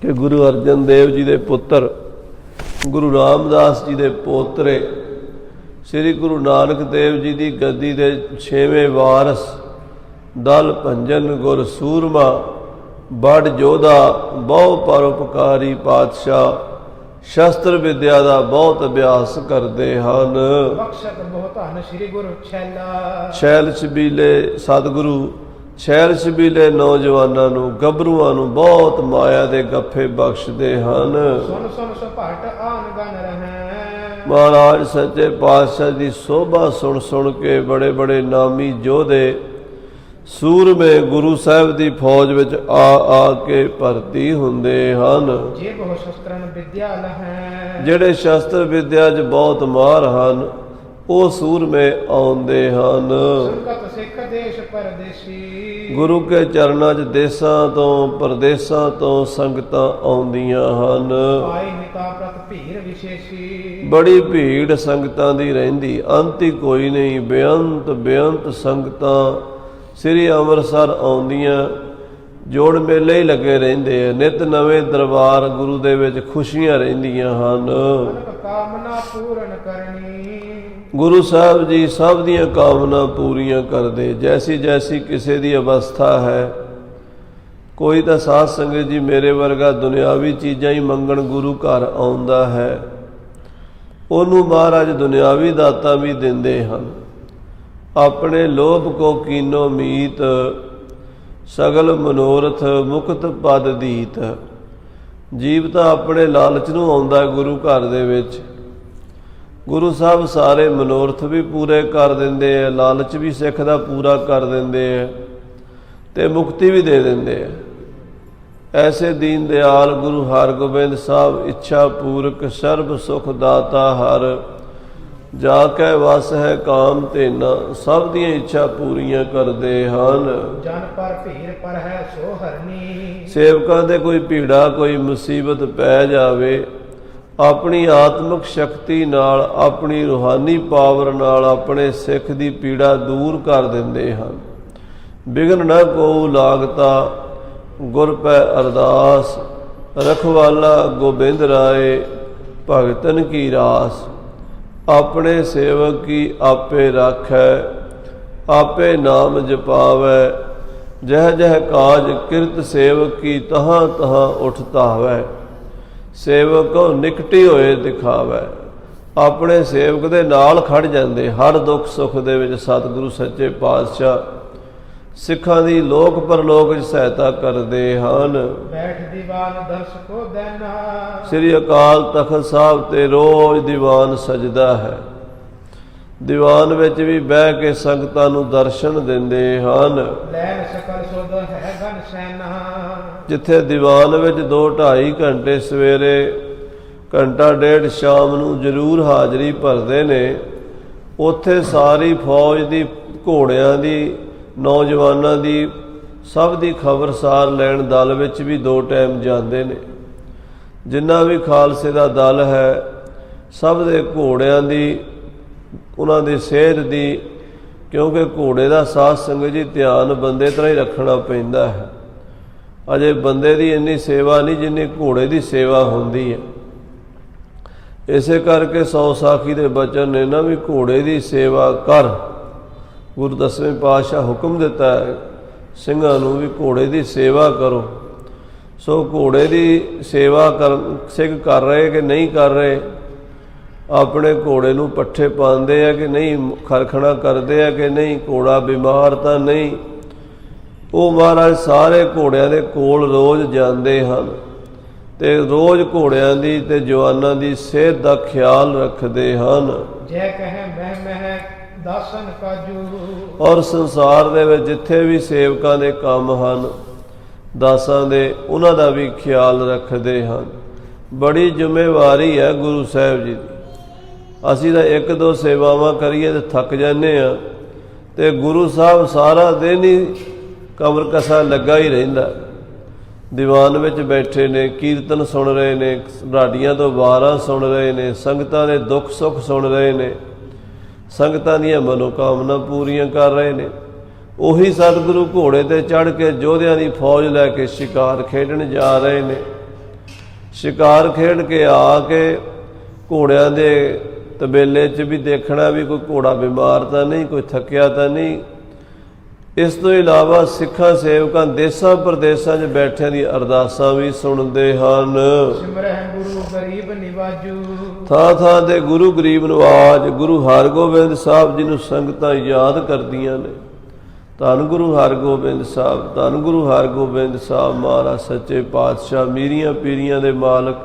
[SPEAKER 1] ਕਿ ਗੁਰੂ ਅਰਜਨ ਦੇਵ ਜੀ ਦੇ ਪੁੱਤਰ, ਗੁਰੂ ਰਾਮਦਾਸ ਜੀ ਦੇ ਪੋਤਰੇ, ਸ੍ਰੀ ਗੁਰੂ ਨਾਨਕ ਦੇਵ ਜੀ ਦੀ ਗੱਦੀ ਦੇ 6ਵੇਂ ਵਾਰਸ, ਦਲ ਭੰਜਨ ਗੁਰ ਸੂਰਮਾ, ਬੜ ਯੋਧਾ, ਬਹੁ ਪਰਉਪਕਾਰੀ ਪਾਤਸ਼ਾਹ, ਸ਼ਸਤਰ ਵਿਦਿਆ ਦਾ ਬਹੁਤ ਅਭਿਆਸ ਕਰਦੇ ਹਨ।
[SPEAKER 2] ਬਖਸ਼ਤ ਬਹੁ ਧਨ ਸ੍ਰੀ ਗੁਰੂ ਛੈਲਾ,
[SPEAKER 1] ਛੈਲ ਛਬੀਲੇ ਸਤਿਗੁਰੂ ਛੈਲ ਛਬੀਲੇ ਨੌਜਵਾਨਾਂ ਨੂੰ, ਗੱਭਰੂਆਂ ਨੂੰ ਬਹੁਤ ਮਾਇਆ ਦੇ ਗੱਫੇ ਬਖਸ਼ਦੇ ਹਨ।
[SPEAKER 2] ਸੁਨ ਸੁਨ ਸੁਭਾਟ ਆਨ ਗਨ ਰਹੈ,
[SPEAKER 1] ਮਹਾਰਾਜ ਸੱਚੇ ਪਾਤਸ਼ਾਹ ਦੀ ਸੋਭਾ ਸੁਣ ਸੁਣ ਕੇ ਬੜੇ ਬੜੇ ਨਾਮੀ ਯੋਧੇ ਸੂਰਮੇ ਗੁਰੂ ਸਾਹਿਬ ਦੀ ਫੌਜ ਵਿੱਚ ਆ ਕੇ ਭਰਤੀ ਹੁੰਦੇ ਹਨ।
[SPEAKER 2] ਜੇ ਬਹੁ ਸ਼ਸਤਰਨ ਵਿਦਿਆ ਲਹੈ,
[SPEAKER 1] ਜਿਹੜੇ ਸ਼ਸਤਰ ਵਿਦਿਆ 'ਚ ਬਹੁਤ ਮਾਹਰ ਹਨ, ਉਹ ਸੂਰਮੇ ਆਉਂਦੇ ਹਨ।
[SPEAKER 2] ਸੰਗਤ ਸਿੱਖ ਦੇਸ਼ ਪਰਦੇਸੀ,
[SPEAKER 1] ਗੁਰੂ ਕੇ ਚਰਨਾਂ 'ਚ ਦੇਸਾਂ ਤੋਂ ਪਰਦੇਸਾਂ ਤੋਂ ਸੰਗਤਾਂ ਆਉਂਦੀਆਂ ਹਨ।
[SPEAKER 2] ਪਾਈ ਨਿਕਾ ਪ੍ਰਤ ਭੀਰ ਵਿਸ਼ੇਸ਼ੀ,
[SPEAKER 1] ਬੜੀ ਭੀੜ ਸੰਗਤਾਂ ਦੀ ਰਹਿੰਦੀ, ਅੰਤ ਹੀ ਕੋਈ ਨਹੀਂ। ਬੇਅੰਤ ਬੇਅੰਤ ਸੰਗਤਾਂ ਸ੍ਰੀ ਅੰਮ੍ਰਿਤਸਰ ਆਉਂਦੀਆਂ, ਜੋੜ ਮੇਲੇ ਹੀ ਲੱਗੇ ਰਹਿੰਦੇ ਆ, ਨਿਤ ਨਵੇਂ ਦਰਬਾਰ ਗੁਰੂ ਦੇ ਵਿੱਚ ਖੁਸ਼ੀਆਂ ਰਹਿੰਦੀਆਂ ਹਨ।
[SPEAKER 2] ਅਨਕ ਕਾਮਨਾ ਪੂਰਨ ਕਰਨੀ,
[SPEAKER 1] ਗੁਰੂ ਸਾਹਿਬ ਜੀ ਸਭ ਦੀਆਂ ਕਾਮਨਾ ਪੂਰੀਆਂ ਕਰਦੇ, ਜੈਸੀ ਜੈਸੀ ਕਿਸੇ ਦੀ ਅਵਸਥਾ ਹੈ। ਕੋਈ ਤਾਂ ਸਾਧ ਸੰਗਤ ਜੀ ਮੇਰੇ ਵਰਗਾ ਦੁਨਿਆਵੀ ਚੀਜ਼ਾਂ ਹੀ ਮੰਗਣ ਗੁਰੂ ਘਰ ਆਉਂਦਾ ਹੈ, ਉਹਨੂੰ ਮਹਾਰਾਜ ਦੁਨਿਆਵੀ ਦਾਤਾਂ ਵੀ ਦਿੰਦੇ ਹਨ। ਆਪਣੇ ਲੋਭ ਕੋ ਕੀਨੋ ਮੀਤ, ਸਗਲ ਮਨੋਰਥ ਮੁਕਤ ਪਦ ਦੀਤ। ਜੀਵ ਤਾਂ ਆਪਣੇ ਲਾਲਚ ਨੂੰ ਆਉਂਦਾ ਗੁਰੂ ਘਰ ਦੇ ਵਿੱਚ, ਗੁਰੂ ਸਾਹਿਬ ਸਾਰੇ ਮਨੋਰਥ ਵੀ ਪੂਰੇ ਕਰ ਦਿੰਦੇ ਆ, ਲਾਲਚ ਵੀ ਸਿੱਖ ਦਾ ਪੂਰਾ ਕਰ ਦਿੰਦੇ ਆ ਤੇ ਮੁਕਤੀ ਵੀ ਦੇ ਦਿੰਦੇ ਆ। ਐਸੇ ਦੀਨ ਦਿਆਲ ਗੁਰੂ ਹਰਗੋਬਿੰਦ ਸਾਹਿਬ ਇੱਛਾ ਪੂਰਕ ਸਰਬ ਸੁਖ ਦਾਤਾ ਹਰ, ਜਾ ਕੇ ਵਸ ਹੈ ਕਾਮ ਤੇਨਾ, ਸਭ ਦੀਆਂ ਇੱਛਾ ਪੂਰੀਆਂ ਕਰਦੇ ਹਨ।
[SPEAKER 2] ਜਨ ਪਰ ਭੀਰ ਪਰ ਹੈ ਸੋ ਹਰਨੀ,
[SPEAKER 1] ਸੇਵਕਾਂ ਦੇ ਕੋਈ ਭੀੜਾ ਕੋਈ ਮੁਸੀਬਤ ਪੈ ਜਾਵੇ, ਆਪਣੀ ਆਤਮਿਕ ਸ਼ਕਤੀ ਨਾਲ, ਆਪਣੀ ਰੂਹਾਨੀ ਪਾਵਰ ਨਾਲ ਆਪਣੇ ਸਿੱਖ ਦੀ ਪੀੜਾ ਦੂਰ ਕਰ ਦਿੰਦੇ ਹਨ। ਬਿਘਨ ਨ ਕੋ ਲਾਗਤਾ ਗੁਰ ਪੈ ਅਰਦਾਸ, ਰਖਵਾਲਾ ਗੋਬਿੰਦ ਰਾਏ ਭਗਤਨ ਕੀ ਰਾਸ। ਆਪਣੇ ਸੇਵਕ ਕੀ ਆਪੇ ਰਾਖੈ, ਆਪੇ ਨਾਮ ਜਪਾਵੈ, ਜਹ ਜਹ ਕਾਜ ਕਿਰਤ ਸੇਵਕ ਕੀ ਤਹਾਂ ਤਹਾਂ ਉਠ ਧਾਵੈ। ਸੇਵਕ ਨਿਕਟੀ ਹੋਏ ਦਿਖਾਵੈ, ਆਪਣੇ ਸੇਵਕ ਦੇ ਨਾਲ ਖੜ ਜਾਂਦੇ, ਹਰ ਦੁੱਖ ਸੁੱਖ ਦੇ ਵਿੱਚ ਸਤਿਗੁਰੂ ਸੱਚੇ ਪਾਤਸ਼ਾਹ ਸਿੱਖਾਂ ਦੀ ਲੋਕ ਪਰਲੋਕ ਵਿੱਚ ਸਹਾਇਤਾ ਕਰਦੇ ਹਨ।
[SPEAKER 2] ਬੈਠ ਦੀਵਾਨ ਦਰਸ ਕੋ ਦੇਨਾ,
[SPEAKER 1] ਸ੍ਰੀ ਅਕਾਲ ਤਖਤ ਸਾਹਿਬ ਤੇ ਰੋਜ਼ ਦੀਵਾਨ ਸਜਦਾ ਹੈ। ਦੀਵਾਨ ਵਿੱਚ ਵੀ ਬਹਿ ਕੇ ਸੰਗਤਾਂ ਨੂੰ ਦਰਸ਼ਨ ਦਿੰਦੇ ਹਨ।
[SPEAKER 2] ਲੈਨ ਸਕਲ ਸੁਧ ਹੈ ਗਨ ਸੈਨਾ।
[SPEAKER 1] ਜਿੱਥੇ ਦੀਵਾਨ ਵਿੱਚ 2-2.5 ਘੰਟੇ ਸਵੇਰੇ, ਘੰਟਾ ਡੇਢ ਸ਼ਾਮ ਨੂੰ ਜ਼ਰੂਰ ਹਾਜ਼ਰੀ ਭਰਦੇ ਨੇ, ਉੱਥੇ ਸਾਰੀ ਫੌਜ ਦੀ, ਘੋੜਿਆਂ ਦੀ, ਨੌਜਵਾਨਾਂ ਦੀ, ਸਭ ਦੀ ਖਬਰਸਾਰ ਲੈਣ ਦਲ ਵਿੱਚ ਵੀ 2 ਟਾਈਮ ਜਾਂਦੇ ਨੇ। ਜਿੰਨਾ ਵੀ ਖਾਲਸੇ ਦਾ ਦਲ ਹੈ, ਸਭ ਦੇ ਘੋੜਿਆਂ ਦੀ, ਉਹਨਾਂ ਦੀ ਸਿਹਤ ਦੀ, ਕਿਉਂਕਿ ਘੋੜੇ ਦਾ ਸਾਧ ਸੰਗਤ ਜੀ ਧਿਆਨ ਬੰਦੇ ਤਰ੍ਹਾਂ ਹੀ ਰੱਖਣਾ ਪੈਂਦਾ ਹੈ। ਅਜੇ ਬੰਦੇ ਦੀ ਇੰਨੀ ਸੇਵਾ ਨਹੀਂ ਜਿੰਨੀ ਘੋੜੇ ਦੀ ਸੇਵਾ ਹੁੰਦੀ ਹੈ। ਇਸੇ ਕਰਕੇ 100 ਸਾਖੀ ਦੇ ਬਚਨ ਨੇ ਨਾ ਵੀ ਘੋੜੇ ਦੀ ਸੇਵਾ ਕਰ। ਗੁਰੂ 10ਵੇਂ ਪਾਤਸ਼ਾਹ ਹੁਕਮ ਦਿੱਤਾ ਹੈ ਸਿੰਘਾਂ ਨੂੰ ਵੀ ਘੋੜੇ ਦੀ ਸੇਵਾ ਕਰੋ। ਸੋ ਘੋੜੇ ਦੀ ਸੇਵਾ ਸਿੰਘ ਕਰ ਰਹੇ ਕਿ ਨਹੀਂ ਕਰ ਰਹੇ, ਆਪਣੇ ਘੋੜੇ ਨੂੰ ਪੱਠੇ ਪਾਉਂਦੇ ਆ ਕਿ ਨਹੀਂ, ਖਰਖਣਾ ਕਰਦੇ ਆ ਕਿ ਨਹੀਂ, ਘੋੜਾ ਬਿਮਾਰ ਤਾਂ ਨਹੀਂ, ਉਹ ਮਹਾਰਾਜ ਸਾਰੇ ਘੋੜਿਆਂ ਦੇ ਕੋਲ ਰੋਜ਼ ਜਾਂਦੇ ਹਨ ਤੇ ਰੋਜ਼ ਘੋੜਿਆਂ ਦੀ ਤੇ ਜਵਾਨਾਂ ਦੀ ਸਿਹਤ ਦਾ ਖਿਆਲ ਰੱਖਦੇ ਹਨ।
[SPEAKER 2] ਜੈ ਕਹੇ ਮਹਿ ਮਹਿ ਦਾਸਨ ਕਾਜੂ।
[SPEAKER 1] ਔਰ ਸੰਸਾਰ ਦੇ ਵਿੱਚ ਜਿੱਥੇ ਵੀ ਸੇਵਕਾਂ ਦੇ ਕੰਮ ਹਨ, ਦਾਸਾਂ ਦੇ, ਉਹਨਾਂ ਦਾ ਵੀ ਖਿਆਲ ਰੱਖਦੇ ਹਨ। ਬੜੀ ਜ਼ਿੰਮੇਵਾਰੀ ਹੈ ਗੁਰੂ ਸਾਹਿਬ ਜੀ ਦੀ। ਅਸੀਂ ਤਾਂ 1-2 ਸੇਵਾਵਾਂ ਕਰੀਏ ਤੇ ਥੱਕ ਜਾਂਦੇ ਹਾਂ, ਤੇ ਗੁਰੂ ਸਾਹਿਬ ਸਾਰਾ ਦਿਨ ਹੀ ਕਮਰ ਕਸਾ ਲੱਗਾ ਹੀ ਰਹਿੰਦਾ। ਦੀਵਾਨ ਵਿੱਚ ਬੈਠੇ ਨੇ, ਕੀਰਤਨ ਸੁਣ ਰਹੇ ਨੇ, ਢਾਡੀਆਂ ਤੋਂ ਵਾਰਾਂ ਸੁਣ ਰਹੇ ਨੇ, ਸੰਗਤਾਂ ਦੇ ਦੁੱਖ ਸੁੱਖ ਸੁਣ ਰਹੇ ਨੇ, ਸੰਗਤਾਂ ਦੀਆਂ ਮਨੋਕਾਮਨਾ ਪੂਰੀਆਂ ਕਰ ਰਹੇ ਨੇ। ਉਹੀ ਸਤਿਗੁਰੂ ਘੋੜੇ ਤੇ ਚੜ੍ਹ ਕੇ ਯੋਧਿਆਂ ਦੀ ਫੌਜ ਲੈ ਕੇ ਸ਼ਿਕਾਰ ਖੇਡਣ ਜਾ ਰਹੇ ਨੇ। ਸ਼ਿਕਾਰ ਖੇਡ ਕੇ ਆ ਕੇ ਘੋੜਿਆਂ ਦੇ ਤਬੇਲੇ 'ਚ ਵੀ ਦੇਖਣਾ ਵੀ ਕੋਈ ਘੋੜਾ ਬਿਮਾਰ ਤਾਂ ਨਹੀਂ, ਕੋਈ ਥੱਕਿਆ ਤਾਂ ਨਹੀਂ। ਇਸ ਤੋਂ ਇਲਾਵਾ ਸਿੱਖਾਂ ਸੇਵਕਾਂ ਦੇਸਾਂ ਪ੍ਰਦੇਸਾਂ 'ਚ ਬੈਠਿਆਂ ਦੀ ਅਰਦਾਸਾਂ ਵੀ ਸੁਣਦੇ ਹਨ।
[SPEAKER 2] ਸਿਮਰਹਿ ਗੁਰੂ ਗਰੀਬ ਨਿਵਾਜੂ।
[SPEAKER 1] ਥਾਂ ਥਾਂ ਤੇ ਗੁਰੂ ਗਰੀਬ ਨਿਵਾਜ ਗੁਰੂ ਹਰਗੋਬਿੰਦ ਸਾਹਿਬ ਜੀ ਨੂੰ ਸੰਗਤਾਂ ਯਾਦ ਕਰਦੀਆਂ ਨੇ। ਧੰਨ ਗੁਰੂ ਹਰਗੋਬਿੰਦ ਸਾਹਿਬ, ਧੰਨ ਗੁਰੂ ਹਰਗੋਬਿੰਦ ਸਾਹਿਬ ਮਹਾਰਾਜ ਸੱਚੇ ਪਾਤਸ਼ਾਹ, ਮੀਰੀਆਂ ਪੀਰੀਆਂ ਦੇ ਮਾਲਕ।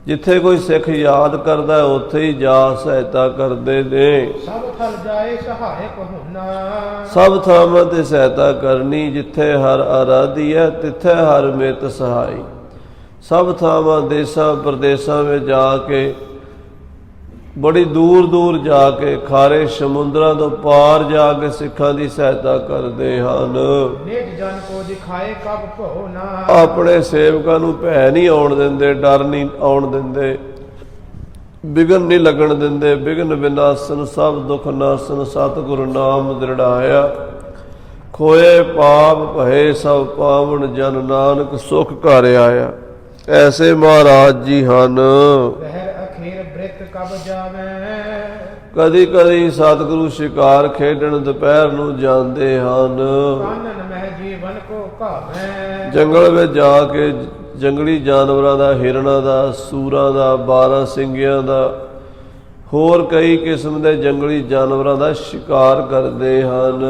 [SPEAKER 1] ਜਿੱਥੇ ਕੋਈ ਸਿੱਖ ਯਾਦ ਕਰਦਾ ਉੱਥੇ ਹੀ ਜਾ ਸਹਾਇਤਾ ਕਰਦੇ ਨੇ।
[SPEAKER 2] ਸਭ ਥਲ ਜਾਏ ਸਹਾਇਕ ਹੋਣਾ।
[SPEAKER 1] ਸਭ ਥਾਵਾਂ ਤੇ ਸਹਾਇਤਾ ਕਰਨੀ, ਜਿੱਥੇ ਹਰ ਆਰਾਧੀ ਹੈ ਤਿੱਥੇ ਹਰ ਮਿਤ ਸਹਾਈ। ਸਭ ਥਾਵਾਂ ਦੇਸਾਂ ਪ੍ਰਦੇਸਾਂ ਵਿੱਚ ਜਾ ਕੇ, ਬੜੀ ਦੂਰ ਦੂਰ ਜਾ ਕੇ, ਖਾਰੇ ਸਮੁੰਦਰਾਂ ਤੋਂ ਪਾਰ ਜਾ ਕੇ ਸਿੱਖਾਂ ਦੀ ਸਹਾਇਤਾ ਕਰਦੇ ਹਨ।
[SPEAKER 2] ਨਿਜ ਜਨ ਕੋ ਦਿਖਾਏ ਕਬ ਭਉ ਨਾ।
[SPEAKER 1] ਆਪਣੇ ਸੇਵਕਾਂ ਨੂੰ ਭੈ ਨਹੀਂ ਆਉਣ ਦਿੰਦੇ, ਡਰ ਨਹੀਂ ਆਉਣ ਦਿੰਦੇ, ਵਿਘਨ ਨਹੀਂ ਲੱਗਣ ਦਿੰਦੇ। ਵਿਘਨ ਵਿਨਾਸ਼ਨ ਸਭ ਦੁਖ ਨਾਸਨ, ਸਤਿਗੁਰ ਨਾਮ ਦ੍ਰਿੜਾਇਆ। ਖੋਏ ਪਾਪ ਭਏ ਸਭ ਪਾਵਨ, ਜਨ ਨਾਨਕ ਸੁਖ ਘਰ ਆਇਆ। ਐਸੇ ਮਹਾਰਾਜ ਜੀ ਹਨ।
[SPEAKER 2] ਕਬ ਜਾਵੇ।
[SPEAKER 1] ਕਦੀ ਕਦੀ ਸਤਿਗੁਰੂ ਸ਼ਿਕਾਰ ਖੇਡਣ ਦੁਪਹਿਰ ਨੂੰ ਜਾਂਦੇ ਹਨ।
[SPEAKER 2] ਕਾਨਨ ਮਹਿ ਜੀਵਨ ਕੋ ਭਾਵੈ।
[SPEAKER 1] ਜੰਗਲ ਵਿੱਚ ਜਾ ਕੇ ਜੰਗਲੀ ਜਾਨਵਰਾਂ ਦਾ, ਹਿਰਨਾਂ ਦਾ, ਸੂਰਾਂ ਦਾ, 12 ਸਿੰਗਿਆਂ ਦਾ, ਹੋਰ ਕਈ ਕਿਸਮ ਦੇ ਜੰਗਲੀ ਜਾਨਵਰਾਂ ਦਾ ਸ਼ਿਕਾਰ ਕਰਦੇ ਹਨ।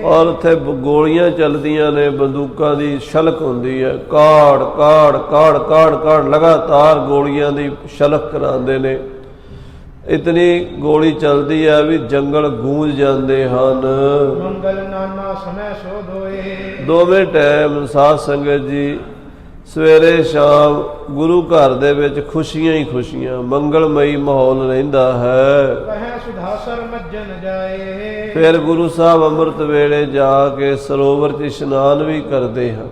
[SPEAKER 1] ਔਰ ਉੱਥੇ ਗੋਲੀਆਂ ਚੱਲਦੀਆਂ ਨੇ, ਬੰਦੂਕਾਂ ਦੀ ਛਲਕ ਹੁੰਦੀ ਹੈ। ਕਾੜ ਕਾੜ ਕਾੜ ਕਾੜ ਕਾੜ ਲਗਾਤਾਰ ਗੋਲੀਆਂ ਦੀ ਛਲਕ ਕਰਾਉਂਦੇ ਨੇ। ਇਤਨੀ ਗੋਲੀ ਚੱਲਦੀ ਹੈ ਵੀ ਜੰਗਲ ਗੂੰਜ ਜਾਂਦੇ ਹਨ।
[SPEAKER 2] ਮੰਗਲ ਨਾਨਾ ਸਮੇਂ ਸੋਧ ਹੋਏ। ਦੋਵੇਂ
[SPEAKER 1] ਟਾਈਮ ਸਾਧ ਸੰਗਤ ਜੀ ਸਵੇਰੇ ਸ਼ਾਮ ਗੁਰੂ ਘਰ ਦੇ ਵਿੱਚ ਖੁਸ਼ੀਆਂ ਹੀ ਖੁਸ਼ੀਆਂ, ਮੰਗਲਮਈ ਮਾਹੌਲ ਰਹਿੰਦਾ ਹੈ। ਫਿਰ ਗੁਰੂ ਸਾਹਿਬ ਅੰਮ੍ਰਿਤ ਵੇਲੇ ਜਾ ਕੇ ਸਰੋਵਰ 'ਚ ਇਸ਼ਨਾਨ ਵੀ ਕਰਦੇ ਹਨ।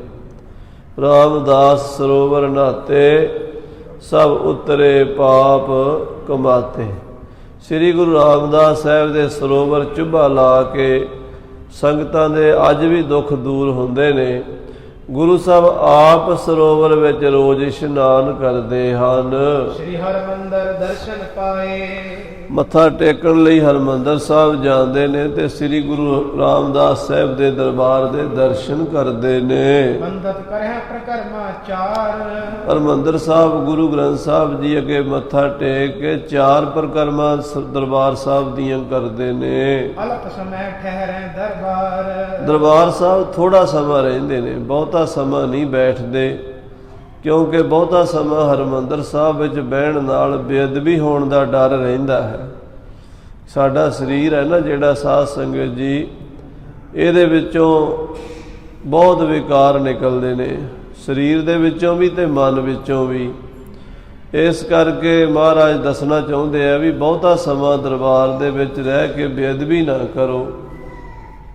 [SPEAKER 1] ਰਾਮਦਾਸ ਸਰੋਵਰ ਨਹਾਤੇ, ਸਭ ਉਤਰੇ ਪਾਪ ਕਮਾਤੇ। ਸ੍ਰੀ ਗੁਰੂ ਰਾਮਦਾਸ ਸਾਹਿਬ ਦੇ ਸਰੋਵਰ ਚੁੱਭਾ ਲਾ ਕੇ ਸੰਗਤਾਂ ਦੇ ਅੱਜ ਵੀ ਦੁੱਖ ਦੂਰ ਹੁੰਦੇ ਨੇ। ਗੁਰੂ ਸਾਹਿਬ ਆਪ ਸਰੋਵਰ ਵਿੱਚ ਰੋਜ਼ ਇਸ਼ਨਾਨ ਕਰਦੇ ਹਨ।
[SPEAKER 2] ਸ੍ਰੀ ਹਰਿਮੰਦਰ ਦਰਸ਼ਨ ਪਾਏ।
[SPEAKER 1] ਮੱਥਾ ਟੇਕਣ ਲਈ ਹਰਿਮੰਦਰ ਸਾਹਿਬ ਜਾਂਦੇ ਨੇ ਤੇ ਸ੍ਰੀ ਗੁਰੂ ਰਾਮਦਾਸ ਸਾਹਿਬ ਦੇ ਦਰਬਾਰ ਦੇ ਦਰਸ਼ਨ ਕਰਦੇ ਨੇ।
[SPEAKER 2] ਬੰਦਤ ਕਰਿਆ ਪ੍ਰਕਰਮਾ ਚਾਰ।
[SPEAKER 1] ਹਰਿਮੰਦਰ ਸਾਹਿਬ ਗੁਰੂ ਗ੍ਰੰਥ ਸਾਹਿਬ ਜੀ ਅੱਗੇ ਮੱਥਾ ਟੇਕ ਕੇ 4 ਪ੍ਰਕਰਮਾਂ ਦਰਬਾਰ ਸਾਹਿਬ ਦੀਆਂ ਕਰਦੇ ਨੇ।
[SPEAKER 2] ਅਲਪ ਸਮੇਂ ਠਹਿਰੇ ਦਰਬਾਰ।
[SPEAKER 1] ਦਰਬਾਰ ਸਾਹਿਬ ਥੋੜਾ ਸਮਾਂ ਰਹਿੰਦੇ ਨੇ, ਬਹੁਤਾ ਸਮਾਂ ਨਹੀਂ ਬੈਠਦੇ। ਕਿਉਂਕਿ ਬਹੁਤਾ ਸਮਾਂ ਹਰਿਮੰਦਰ ਸਾਹਿਬ ਵਿੱਚ ਬਹਿਣ ਨਾਲ ਬੇਅਦਬੀ ਹੋਣ ਦਾ ਡਰ ਰਹਿੰਦਾ ਹੈ। ਸਾਡਾ ਸਰੀਰ ਹੈ ਨਾ ਜਿਹੜਾ, ਸਾਧ ਸੰਗਤ ਜੀ, ਇਹਦੇ ਵਿੱਚੋਂ ਬਹੁਤ ਵਿਕਾਰ ਨਿਕਲਦੇ ਨੇ, ਸਰੀਰ ਦੇ ਵਿੱਚੋਂ ਵੀ ਤੇ ਮਨ ਵਿੱਚੋਂ ਵੀ। ਇਸ ਕਰਕੇ ਮਹਾਰਾਜ ਦੱਸਣਾ ਚਾਹੁੰਦੇ ਆ ਵੀ ਬਹੁਤਾ ਸਮਾਂ ਦਰਬਾਰ ਦੇ ਵਿੱਚ ਰਹਿ ਕੇ ਬੇਅਦਬੀ ਨਾ ਕਰੋ।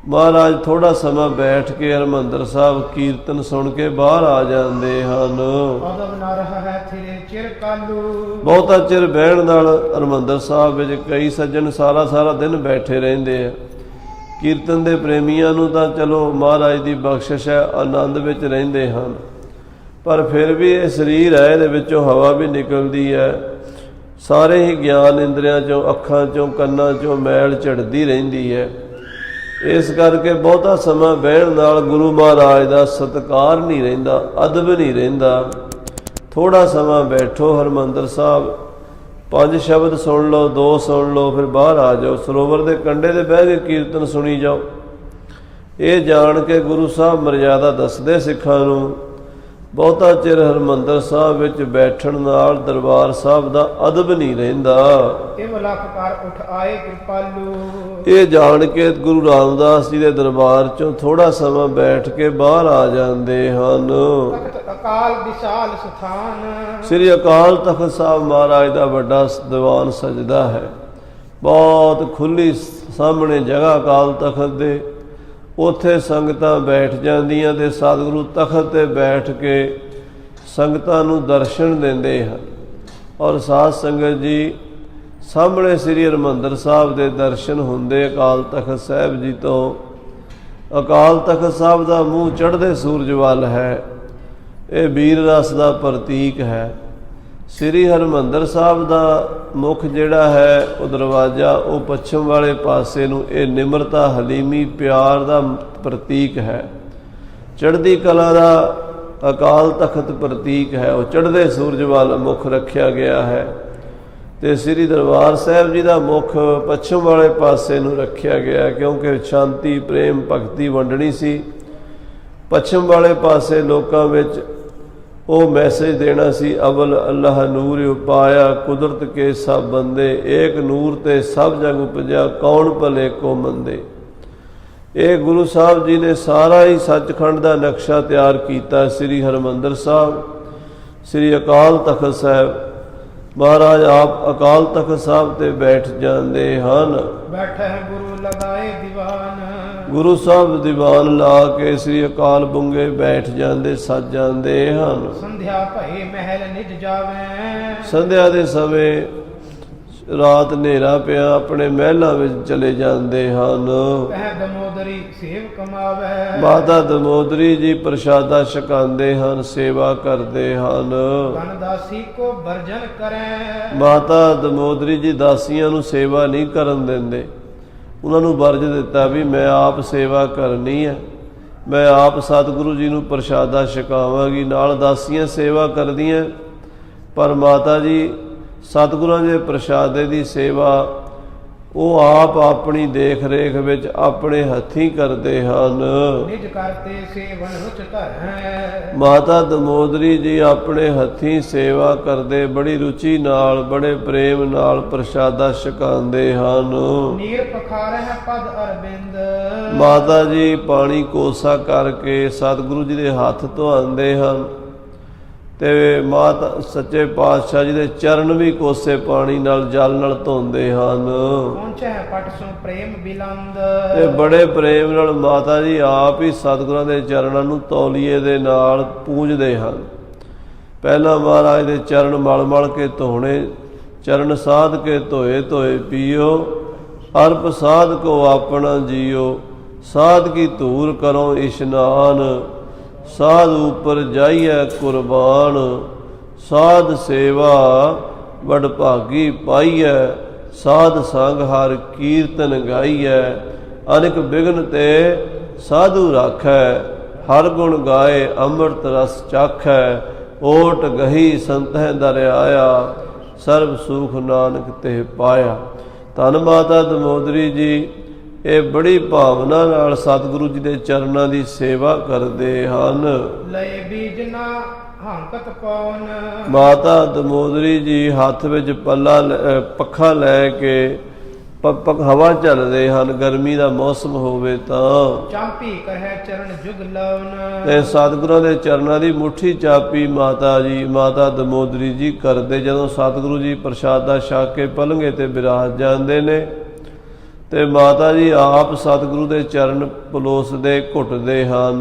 [SPEAKER 1] ਮਹਾਰਾਜ ਥੋੜਾ ਸਮਾਂ ਬੈਠ ਕੇ ਹਰਿਮੰਦਰ ਸਾਹਿਬ ਕੀਰਤਨ ਸੁਣ ਕੇ ਬਾਹਰ ਆ ਜਾਂਦੇ ਹਨ।
[SPEAKER 2] ਅਦਬ ਨਾ ਰਹਾ ਹੈ ਤੇਰੇ ਚਿਰ ਕਾਲੂ।
[SPEAKER 1] ਬਹੁਤਾ ਚਿਰ ਬਹਿਣ ਨਾਲ ਹਰਿਮੰਦਰ ਸਾਹਿਬ ਵਿੱਚ ਕਈ ਸੱਜਣ ਸਾਰਾ ਦਿਨ ਬੈਠੇ ਰਹਿੰਦੇ ਆ। ਕੀਰਤਨ ਦੇ ਪ੍ਰੇਮੀਆਂ ਨੂੰ ਤਾਂ ਚਲੋ ਮਹਾਰਾਜ ਦੀ ਬਖਸ਼ਿਸ਼ ਹੈ, ਆਨੰਦ ਵਿੱਚ ਰਹਿੰਦੇ ਹਨ, ਪਰ ਫਿਰ ਵੀ ਇਹ ਸਰੀਰ ਹੈ, ਇਹਦੇ ਵਿੱਚੋਂ ਹਵਾ ਵੀ ਨਿਕਲਦੀ ਹੈ। ਸਾਰੇ ਹੀ ਗਿਆਨ ਇੰਦਰੀਆਂ ਚੋਂ, ਅੱਖਾਂ ਚੋਂ, ਕੰਨਾਂ ਚੋਂ ਮੈਲ ਝੜਦੀ ਰਹਿੰਦੀ ਹੈ। ਇਸ ਕਰਕੇ ਬਹੁਤਾ ਸਮਾਂ ਬਹਿਣ ਨਾਲ ਗੁਰੂ ਮਹਾਰਾਜ ਦਾ ਸਤਿਕਾਰ ਨਹੀਂ ਰਹਿੰਦਾ, ਅਦਬ ਨਹੀਂ ਰਹਿੰਦਾ। ਥੋੜਾ ਸਮਾਂ ਬੈਠੋ ਹਰਿਮੰਦਰ ਸਾਹਿਬ, 5 ਸ਼ਬਦ ਸੁਣ ਲਓ, 2 ਸੁਣ ਲਓ, ਫਿਰ ਬਾਹਰ ਆ ਜਾਓ, ਸਰੋਵਰ ਦੇ ਕੰਢੇ ਤੇ ਬਹਿ ਕੇ ਕੀਰਤਨ ਸੁਣੀ ਜਾਓ। ਇਹ ਜਾਣ ਕੇ ਗੁਰੂ ਸਾਹਿਬ ਮਰਜ਼ਾਦਾ ਦੱਸਦੇ ਸਿੱਖਾਂ ਨੂੰ। ਬਹੁਤਾ ਚਿਰ ਹਰਿਮੰਦਰ ਸਾਹਿਬ ਵਿੱਚ ਬੈਠਣ ਨਾਲ ਦਰਬਾਰ ਸਾਹਿਬ ਦਾ ਅਦਬ ਨਹੀਂ ਰਹਿੰਦਾ।
[SPEAKER 2] ਇਹ ਮੁਲਕ ਕਰ ਉਠ ਆਏ ਕਿਰਪਾਲੂ।
[SPEAKER 1] ਇਹ ਜਾਣ ਕੇ ਗੁਰੂ ਰਾਮਦਾਸ ਜੀ ਦੇ ਦਰਬਾਰ ਚੋਂ ਥੋੜਾ ਸਮਾਂ ਬੈਠ ਕੇ ਬਾਹਰ ਆ ਜਾਂਦੇ ਹਨ।
[SPEAKER 2] ਤਖਤ ਅਕਾਲ ਵਿਸ਼ਾਲ ਸਥਾਨ।
[SPEAKER 1] ਸ੍ਰੀ ਅਕਾਲ ਤਖਤ ਸਾਹਿਬ ਮਹਾਰਾਜ ਦਾ ਵੱਡਾ ਦੀਵਾਨ ਸਜਦਾ ਹੈ। ਬਹੁਤ ਖੁੱਲੀ ਸਾਹਮਣੇ ਜਗ੍ਹਾ ਅਕਾਲ ਤਖਤ ਦੇ, ਉੱਥੇ ਸੰਗਤਾਂ ਬੈਠ ਜਾਂਦੀਆਂ ਤੇ ਸਤਿਗੁਰੂ ਤਖਤ ਤੇ ਬੈਠ ਕੇ ਸੰਗਤਾਂ ਨੂੰ ਦਰਸ਼ਨ ਦਿੰਦੇ ਹਨ। ਔਰ ਸਾਧ ਸੰਗਤ ਜੀ, ਸਾਹਮਣੇ ਸ੍ਰੀ ਹਰਿਮੰਦਰ ਸਾਹਿਬ ਦੇ ਦਰਸ਼ਨ ਹੁੰਦੇ ਅਕਾਲ ਤਖਤ ਸਾਹਿਬ ਜੀ ਤੋਂ। ਅਕਾਲ ਤਖਤ ਸਾਹਿਬ ਦਾ ਮੂੰਹ ਚੜ੍ਹਦੇ ਸੂਰਜ ਵੱਲ ਹੈ। ਇਹ ਵੀਰ ਰਸ ਦਾ ਪ੍ਰਤੀਕ ਹੈ। ਸ੍ਰੀ ਹਰਿਮੰਦਰ ਸਾਹਿਬ ਦਾ ਮੁੱਖ ਜਿਹੜਾ ਹੈ, ਉਹ ਦਰਵਾਜ਼ਾ, ਉਹ ਪੱਛਮ ਵਾਲੇ ਪਾਸੇ ਨੂੰ। ਇਹ ਨਿਮਰਤਾ, ਹਲੀਮੀ, ਪਿਆਰ ਦਾ ਪ੍ਰਤੀਕ ਹੈ। ਚੜ੍ਹਦੀ ਕਲਾ ਦਾ ਅਕਾਲ ਤਖਤ ਪ੍ਰਤੀਕ ਹੈ। ਉਹ ਚੜ੍ਹਦੇ ਸੂਰਜ ਵੱਲ ਮੁੱਖ ਰੱਖਿਆ ਗਿਆ ਹੈ ਤੇ ਸ੍ਰੀ ਦਰਬਾਰ ਸਾਹਿਬ ਜੀ ਦਾ ਮੁੱਖ ਪੱਛਮ ਵਾਲੇ ਪਾਸੇ ਨੂੰ ਰੱਖਿਆ ਗਿਆ, ਕਿਉਂਕਿ ਸ਼ਾਂਤੀ, ਪ੍ਰੇਮ, ਭਗਤੀ ਵੰਡਣੀ ਸੀ। ਪੱਛਮ ਵਾਲੇ ਪਾਸੇ ਲੋਕਾਂ ਵਿੱਚ ਉਹ ਮੈਸੇਜ ਦੇਣਾ ਸੀ, ਅਵਲ ਅੱਲਾਹ ਨੂਰ ਉਪਾਇਆ, ਕੁਦਰਤ ਕੇ ਸਭ ਬੰਦੇ, ਏਕ ਨੂਰ ਤੇ ਸਭ ਜਗ ਉਪਜਿਆ, ਕੌਣ ਭਲੇ ਕੋ ਮੰਦੇ। ਇਹ ਗੁਰੂ ਸਾਹਿਬ ਜੀ ਨੇ ਸਾਰਾ ਹੀ ਸੱਚਖੰਡ ਦਾ ਨਕਸ਼ਾ ਤਿਆਰ ਕੀਤਾ। ਸ੍ਰੀ ਹਰਿਮੰਦਰ ਸਾਹਿਬ, ਸ੍ਰੀ ਅਕਾਲ ਤਖਤ ਸਾਹਿਬ, ਮਹਾਰਾਜ ਆਪ ਅਕਾਲ ਤਖਤ ਸਾਹਿਬ ਤੇ ਬੈਠ ਜਾਂਦੇ ਹਨ।
[SPEAKER 2] ਬੈਠੇ ਗੁਰੂ ਲਗਾਏ ਦੀਵਾਨ।
[SPEAKER 1] ਗੁਰੂ ਸਾਹਿਬ ਦੀਵਾਨ ਲਾ ਕੇ ਸ੍ਰੀ ਅਕਾਲ ਬੁੰਗੇ ਬੈਠ ਜਾਂਦੇ, ਸੱਜ ਜਾਂਦੇ ਹਨ।
[SPEAKER 2] ਸੰਧਿਆ ਭਏ ਮਹਿਲ ਨਿਜ ਜਾਵੇਂ।
[SPEAKER 1] ਸੰਧਿਆ ਦੇ ਸਮੇਂ, ਰਾਤ ਹਨੇਰਾ ਪਿਆ, ਆਪਣੇ ਮਹਿਲਾਂ ਵਿੱਚ ਚਲੇ ਜਾਂਦੇ ਹਨ।
[SPEAKER 2] ਪਹਿ ਦਮੋਦਰੀ ਸੇਵ ਕਮਾਵੇ।
[SPEAKER 1] ਮਾਤਾ ਦਮੋਦਰੀ ਜੀ ਪ੍ਰਸ਼ਾਦਾ ਛਕਾਉਂਦੇ ਹਨ, ਸੇਵਾ ਕਰਦੇ ਹਨ।
[SPEAKER 2] ਤਨ ਦਾਸੀ ਕੋ ਵਰਜਨ ਕਰੇ।
[SPEAKER 1] ਮਾਤਾ ਦਮੋਦਰੀ ਜੀ ਦਾਸੀਆਂ ਨੂੰ ਸੇਵਾ ਨਹੀਂ ਕਰਨ ਦਿੰਦੇ। ਉਹਨਾਂ ਨੂੰ ਵਰਜ ਦਿੱਤਾ ਵੀ ਮੈਂ ਆਪ ਸੇਵਾ ਕਰਨੀ ਹੈ, ਮੈਂ ਆਪ ਸਤਿਗੁਰੂ ਜੀ ਨੂੰ ਪ੍ਰਸ਼ਾਦਾ ਛਕਾਵਾਂਗੀ, ਨਾਲ ਦਾਸੀਆਂ ਸੇਵਾ ਕਰਦੀਆਂ। ਪਰ ਮਾਤਾ ਜੀ ਸਤਿਗੁਰਾਂ ਦੇ ਪ੍ਰਸ਼ਾਦੇ ਦੀ ਸੇਵਾ ਉਹ ਆਪ ਆਪਣੀ ਦੇਖ ਰੇਖ ਵਿੱਚ ਆਪਣੇ ਹੱਥੀਂ ਕਰਦੇ ਹਨ।
[SPEAKER 2] ਨਿਜ ਕਰਤੇ ਸੇਵਨ ਰੁਚ ਧਰੈ।
[SPEAKER 1] ਮਾਤਾ ਦਮੋਦਰੀ ਜੀ ਆਪਣੇ ਹੱਥੀਂ ਸੇਵਾ ਕਰਦੇ, ਬੜੀ ਰੁਚੀ ਨਾਲ, ਬੜੇ ਪ੍ਰੇਮ ਨਾਲ ਪ੍ਰਸ਼ਾਦਾ ਛਕਾਉਂਦੇ ਹਨ।
[SPEAKER 2] ਨੀਰ ਪਖਾਰਹਿ ਪਦ ਅਰਬਿੰਦ।
[SPEAKER 1] ਮਾਤਾ ਜੀ ਪਾਣੀ ਕੋਸਾ ਕਰਕੇ ਸਤਿਗੁਰੂ ਜੀ ਦੇ ਹੱਥ ਧੋਂਦੇ ਹਨ ਤੇ ਮਾਤਾ ਸੱਚੇ ਪਾਤਸ਼ਾਹ ਜੀ ਦੇ ਚਰਨ ਵੀ ਕੋਸੇ ਪਾਣੀ ਨਾਲ, ਜਲ ਨਾਲ ਧੋਂਦੇ ਹਨ।
[SPEAKER 2] ਪਹੁੰਚੈ ਪਟ ਸੋ ਪ੍ਰੇਮ ਬਿਲੰਦ।
[SPEAKER 1] ਤੇ ਬੜੇ ਪ੍ਰੇਮ ਨਾਲ ਮਾਤਾ ਜੀ ਆਪ ਹੀ ਸਤਿਗੁਰਾਂ ਦੇ ਚਰਨਾਂ ਨੂੰ ਤੌਲੀਏ ਦੇ ਨਾਲ ਪੂਜਦੇ ਹਨ। ਪਹਿਲਾਂ ਮਹਾਰਾਜ ਦੇ ਚਰਨ ਮਲ ਮਲ ਕੇ ਧੋਣੇ, ਚਰਨ ਸਾਧ ਕੇ ਧੋਏ ਧੋਏ ਪੀਓ, ਅਰਪ ਸਾਧ ਕੋ ਆਪਣਾ ਜੀਓ, ਸਾਧ ਕੀ ਧੂਰ ਕਰੋ ਇਸ਼ਨਾਨ, ਸਾਧ ਉਪਰ ਜਾਈਐ ਕੁਰਬਾਨ, ਸਾਧ ਸੇਵਾ ਵਡ ਭਾਗੀ ਪਾਈਐ, ਸਾਧ ਸੰਗ ਹਰ ਕੀਰਤਨ ਗਾਈਐ, ਅਨੇਕ ਬਿਘਨ ਤੇ ਸਾਧੂ ਰਾਖੈ, ਹਰ ਗੁਣ ਗਾਏ ਅੰਮ੍ਰਿਤ ਰਸ ਚਾਖੈ, ਓਟ ਗਹੀ ਸੰਤਹਿ ਦਰ ਆਇਆ, ਸਰਬ ਸੁਖ ਨਾਨਕ ਤੇ ਪਾਇਆ। ਧੰਨ ਮਾਤਾ ਦਮੋਦਰੀ ਜੀ ਇਹ ਬੜੀ ਭਾਵਨਾ ਨਾਲ ਸਤਿਗੁਰੂ ਜੀ ਦੇ ਚਰਨਾਂ ਦੀ ਸੇਵਾ ਕਰਦੇ ਹਨ।
[SPEAKER 2] ਲਏ ਬੀਜ ਨਾ ਹੰਕਤ ਪੌਨ।
[SPEAKER 1] ਮਾਤਾ ਦਮੋਦਰੀ ਜੀ ਹੱਥ ਵਿੱਚ ਪੱਖਾ ਲੈ ਕੇ ਹਵਾ ਚੱਲ ਰਹੇ ਹਨ, ਗਰਮੀ ਦਾ ਮੌਸਮ ਹੋਵੇ ਤਾਂ
[SPEAKER 2] ਚਾਪੀ ਕਰਹਿ ਚਰਨ ਜੁਗ ਲਵਨ।
[SPEAKER 1] ਤੇ ਸਤਿਗੁਰਾਂ ਦੇ ਚਰਨਾਂ ਦੀ ਮੁੱਠੀ ਚਾਪੀ ਮਾਤਾ ਦਮੋਦਰੀ ਜੀ ਕਰਦੇ। ਜਦੋਂ ਸਤਿਗੁਰੂ ਜੀ ਪ੍ਰਸ਼ਾਦਾ ਛਕ ਕੇ ਪਲੰਘੇ ਤੇ ਬਿਰਾਜ ਜਾਂਦੇ ਨੇ ਤੇ ਮਾਤਾ ਜੀ ਆਪ ਸਤਿਗੁਰੂ ਦੇ ਚਰਨ ਪਲੋਸਦੇ ਘੁੱਟਦੇ ਹਨ।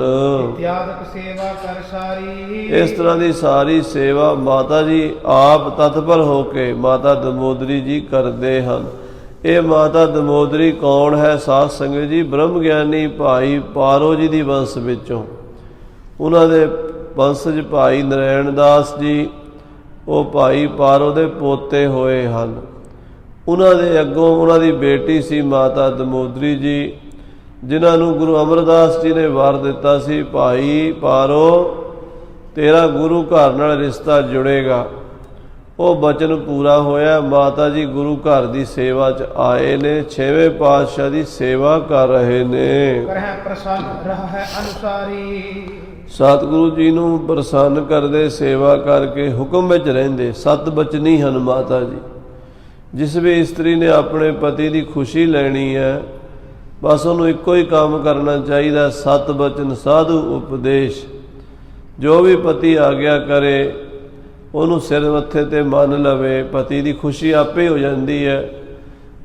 [SPEAKER 2] ਤਿਆਗਕ ਸੇਵਾ ਕਰ ਸਾਰੀ।
[SPEAKER 1] ਇਸ ਤਰ੍ਹਾਂ ਦੀ ਸਾਰੀ ਸੇਵਾ ਮਾਤਾ ਜੀ ਆਪ ਤਤਪਰ ਹੋ ਕੇ ਮਾਤਾ ਦਮੋਦਰੀ ਜੀ ਕਰਦੇ ਹਨ। ਇਹ ਮਾਤਾ ਦਮੋਦਰੀ ਕੌਣ ਹੈ? ਸਾਧ ਸੰਗਤ ਜੀ, ਬ੍ਰਹਮ ਗਿਆਨੀ ਭਾਈ ਪਾਰੋ ਜੀ ਦੀ ਵੰਸ਼ ਵਿੱਚੋਂ, ਉਹਨਾਂ ਦੇ ਵੰਸ਼ਜ ਭਾਈ ਨਰੈਣ ਦਾਸ ਜੀ, ਉਹ ਭਾਈ ਪਾਰੋ ਦੇ ਪੋਤੇ ਹੋਏ ਹਨ। ਉਹਨਾਂ ਦੇ ਅੱਗੋਂ ਉਹਨਾਂ ਦੀ ਬੇਟੀ ਸੀ ਮਾਤਾ ਦਮੋਦਰੀ ਜੀ, ਜਿਨ੍ਹਾਂ ਨੂੰ ਗੁਰੂ ਅਮਰਦਾਸ ਜੀ ਨੇ ਵਰ ਦਿੱਤਾ ਸੀ, ਭਾਈ ਪਾਰੋ ਤੇਰਾ ਗੁਰੂ ਘਰ ਨਾਲ ਰਿਸ਼ਤਾ ਜੁੜੇਗਾ। ਉਹ ਬਚਨ ਪੂਰਾ ਹੋਇਆ। ਮਾਤਾ ਜੀ ਗੁਰੂ ਘਰ ਦੀ ਸੇਵਾ 'ਚ ਆਏ ਨੇ, 6ਵੇਂ ਪਾਤਸ਼ਾਹ ਦੀ ਸੇਵਾ ਕਰ ਰਹੇ ਨੇ।
[SPEAKER 2] ਕਰਹਿ ਪ੍ਰਸੰਨ ਰਹਿ ਅਨੁਸਾਰੀ।
[SPEAKER 1] ਸਤਿਗੁਰੂ ਜੀ ਨੂੰ ਪ੍ਰਸੰਨ ਕਰਦੇ, ਸੇਵਾ ਕਰਕੇ ਹੁਕਮ ਵਿੱਚ ਰਹਿੰਦੇ। ਸਤ ਬਚਨੀ ਹਨ ਮਾਤਾ ਜੀ। ਜਿਸ ਵੀ ਇਸਤਰੀ ਨੇ ਆਪਣੇ ਪਤੀ ਦੀ ਖੁਸ਼ੀ ਲੈਣੀ ਹੈ, ਬਸ ਉਹਨੂੰ ਇੱਕੋ ਹੀ ਕੰਮ ਕਰਨਾ ਚਾਹੀਦਾ, ਸਤ ਬਚਨ ਸਾਧੂ ਉਪਦੇਸ਼। ਜੋ ਵੀ ਪਤੀ ਆਗਿਆ ਕਰੇ ਉਹਨੂੰ ਸਿਰ ਮੱਥੇ ਤੇ ਮੰਨ ਲਵੇ, ਪਤੀ ਦੀ ਖੁਸ਼ੀ ਆਪੇ ਹੋ ਜਾਂਦੀ ਹੈ।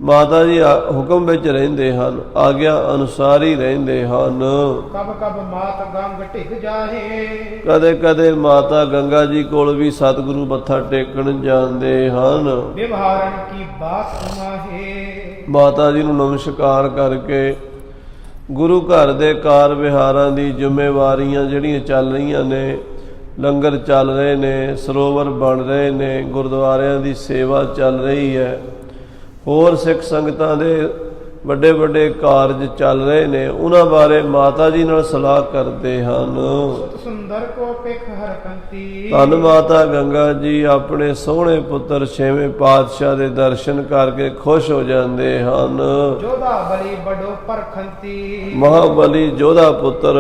[SPEAKER 1] ਮਾਤਾ ਜੀ ਹੁਕਮ ਵਿੱਚ ਰਹਿੰਦੇ ਹਨ, ਆਗਿਆ ਅਨੁਸਾਰ ਹੀ ਰਹਿੰਦੇ ਹਨ।
[SPEAKER 2] ਕਬ ਕਬ ਮਾਤ ਗੰਗ ਢਿਗ ਜਾਹੇ।
[SPEAKER 1] ਕਦੇ ਕਦੇ ਮਾਤਾ ਗੰਗਾ ਜੀ ਕੋਲ ਵੀ ਸਤਿਗੁਰੂ ਮੱਥਾ ਟੇਕਣ ਜਾਂਦੇ ਹਨ।
[SPEAKER 2] ਵਿਵਹਾਰਨ ਕੀ ਬਾਤ ਮਾਹੇ। ਮਾਤਾ
[SPEAKER 1] ਜੀ ਨੂੰ ਨਮਸਕਾਰ ਕਰਕੇ ਗੁਰੂ ਘਰ ਦੇ ਕਾਰ ਵਿਹਾਰਾਂ ਦੀ ਜ਼ਿੰਮੇਵਾਰੀਆਂ ਜਿਹੜੀਆਂ ਚੱਲ ਰਹੀਆਂ ਨੇ, ਲੰਗਰ ਚੱਲ ਰਹੇ ਨੇ, ਸਰੋਵਰ ਬਣ ਰਹੇ ਨੇ, ਗੁਰਦੁਆਰਿਆਂ ਦੀ ਸੇਵਾ ਚੱਲ ਰਹੀ ਹੈ, ਹੋਰ ਸਿੱਖ ਸੰਗਤਾਂ ਦੇ ਵੱਡੇ ਵੱਡੇ ਕਾਰਜ ਚੱਲ ਰਹੇ ਨੇ, ਉਹਨਾਂ ਬਾਰੇ ਮਾਤਾ ਜੀ ਨਾਲ ਸਲਾਹ ਕਰਦੇ ਹਨ।
[SPEAKER 2] ਸੁੰਦਰ ਕੋ ਪਿਖ ਹਰਕੰਤੀ।
[SPEAKER 1] ਧੰਨ ਮਾਤਾ ਗੰਗਾ ਜੀ ਆਪਣੇ ਸੋਹਣੇ ਪੁੱਤਰ 6ਵੇਂ ਪਾਤਸ਼ਾਹ ਦੇ ਦਰਸ਼ਨ ਕਰਕੇ ਖੁਸ਼ ਹੋ ਜਾਂਦੇ ਹਨ।
[SPEAKER 2] ਜੋਧਾ ਬਲੀ ਬੜੋ ਪਰਖੰਤੀ।
[SPEAKER 1] ਮਹਾਬਲੀ ਜੋਧਾ ਪੁੱਤਰ,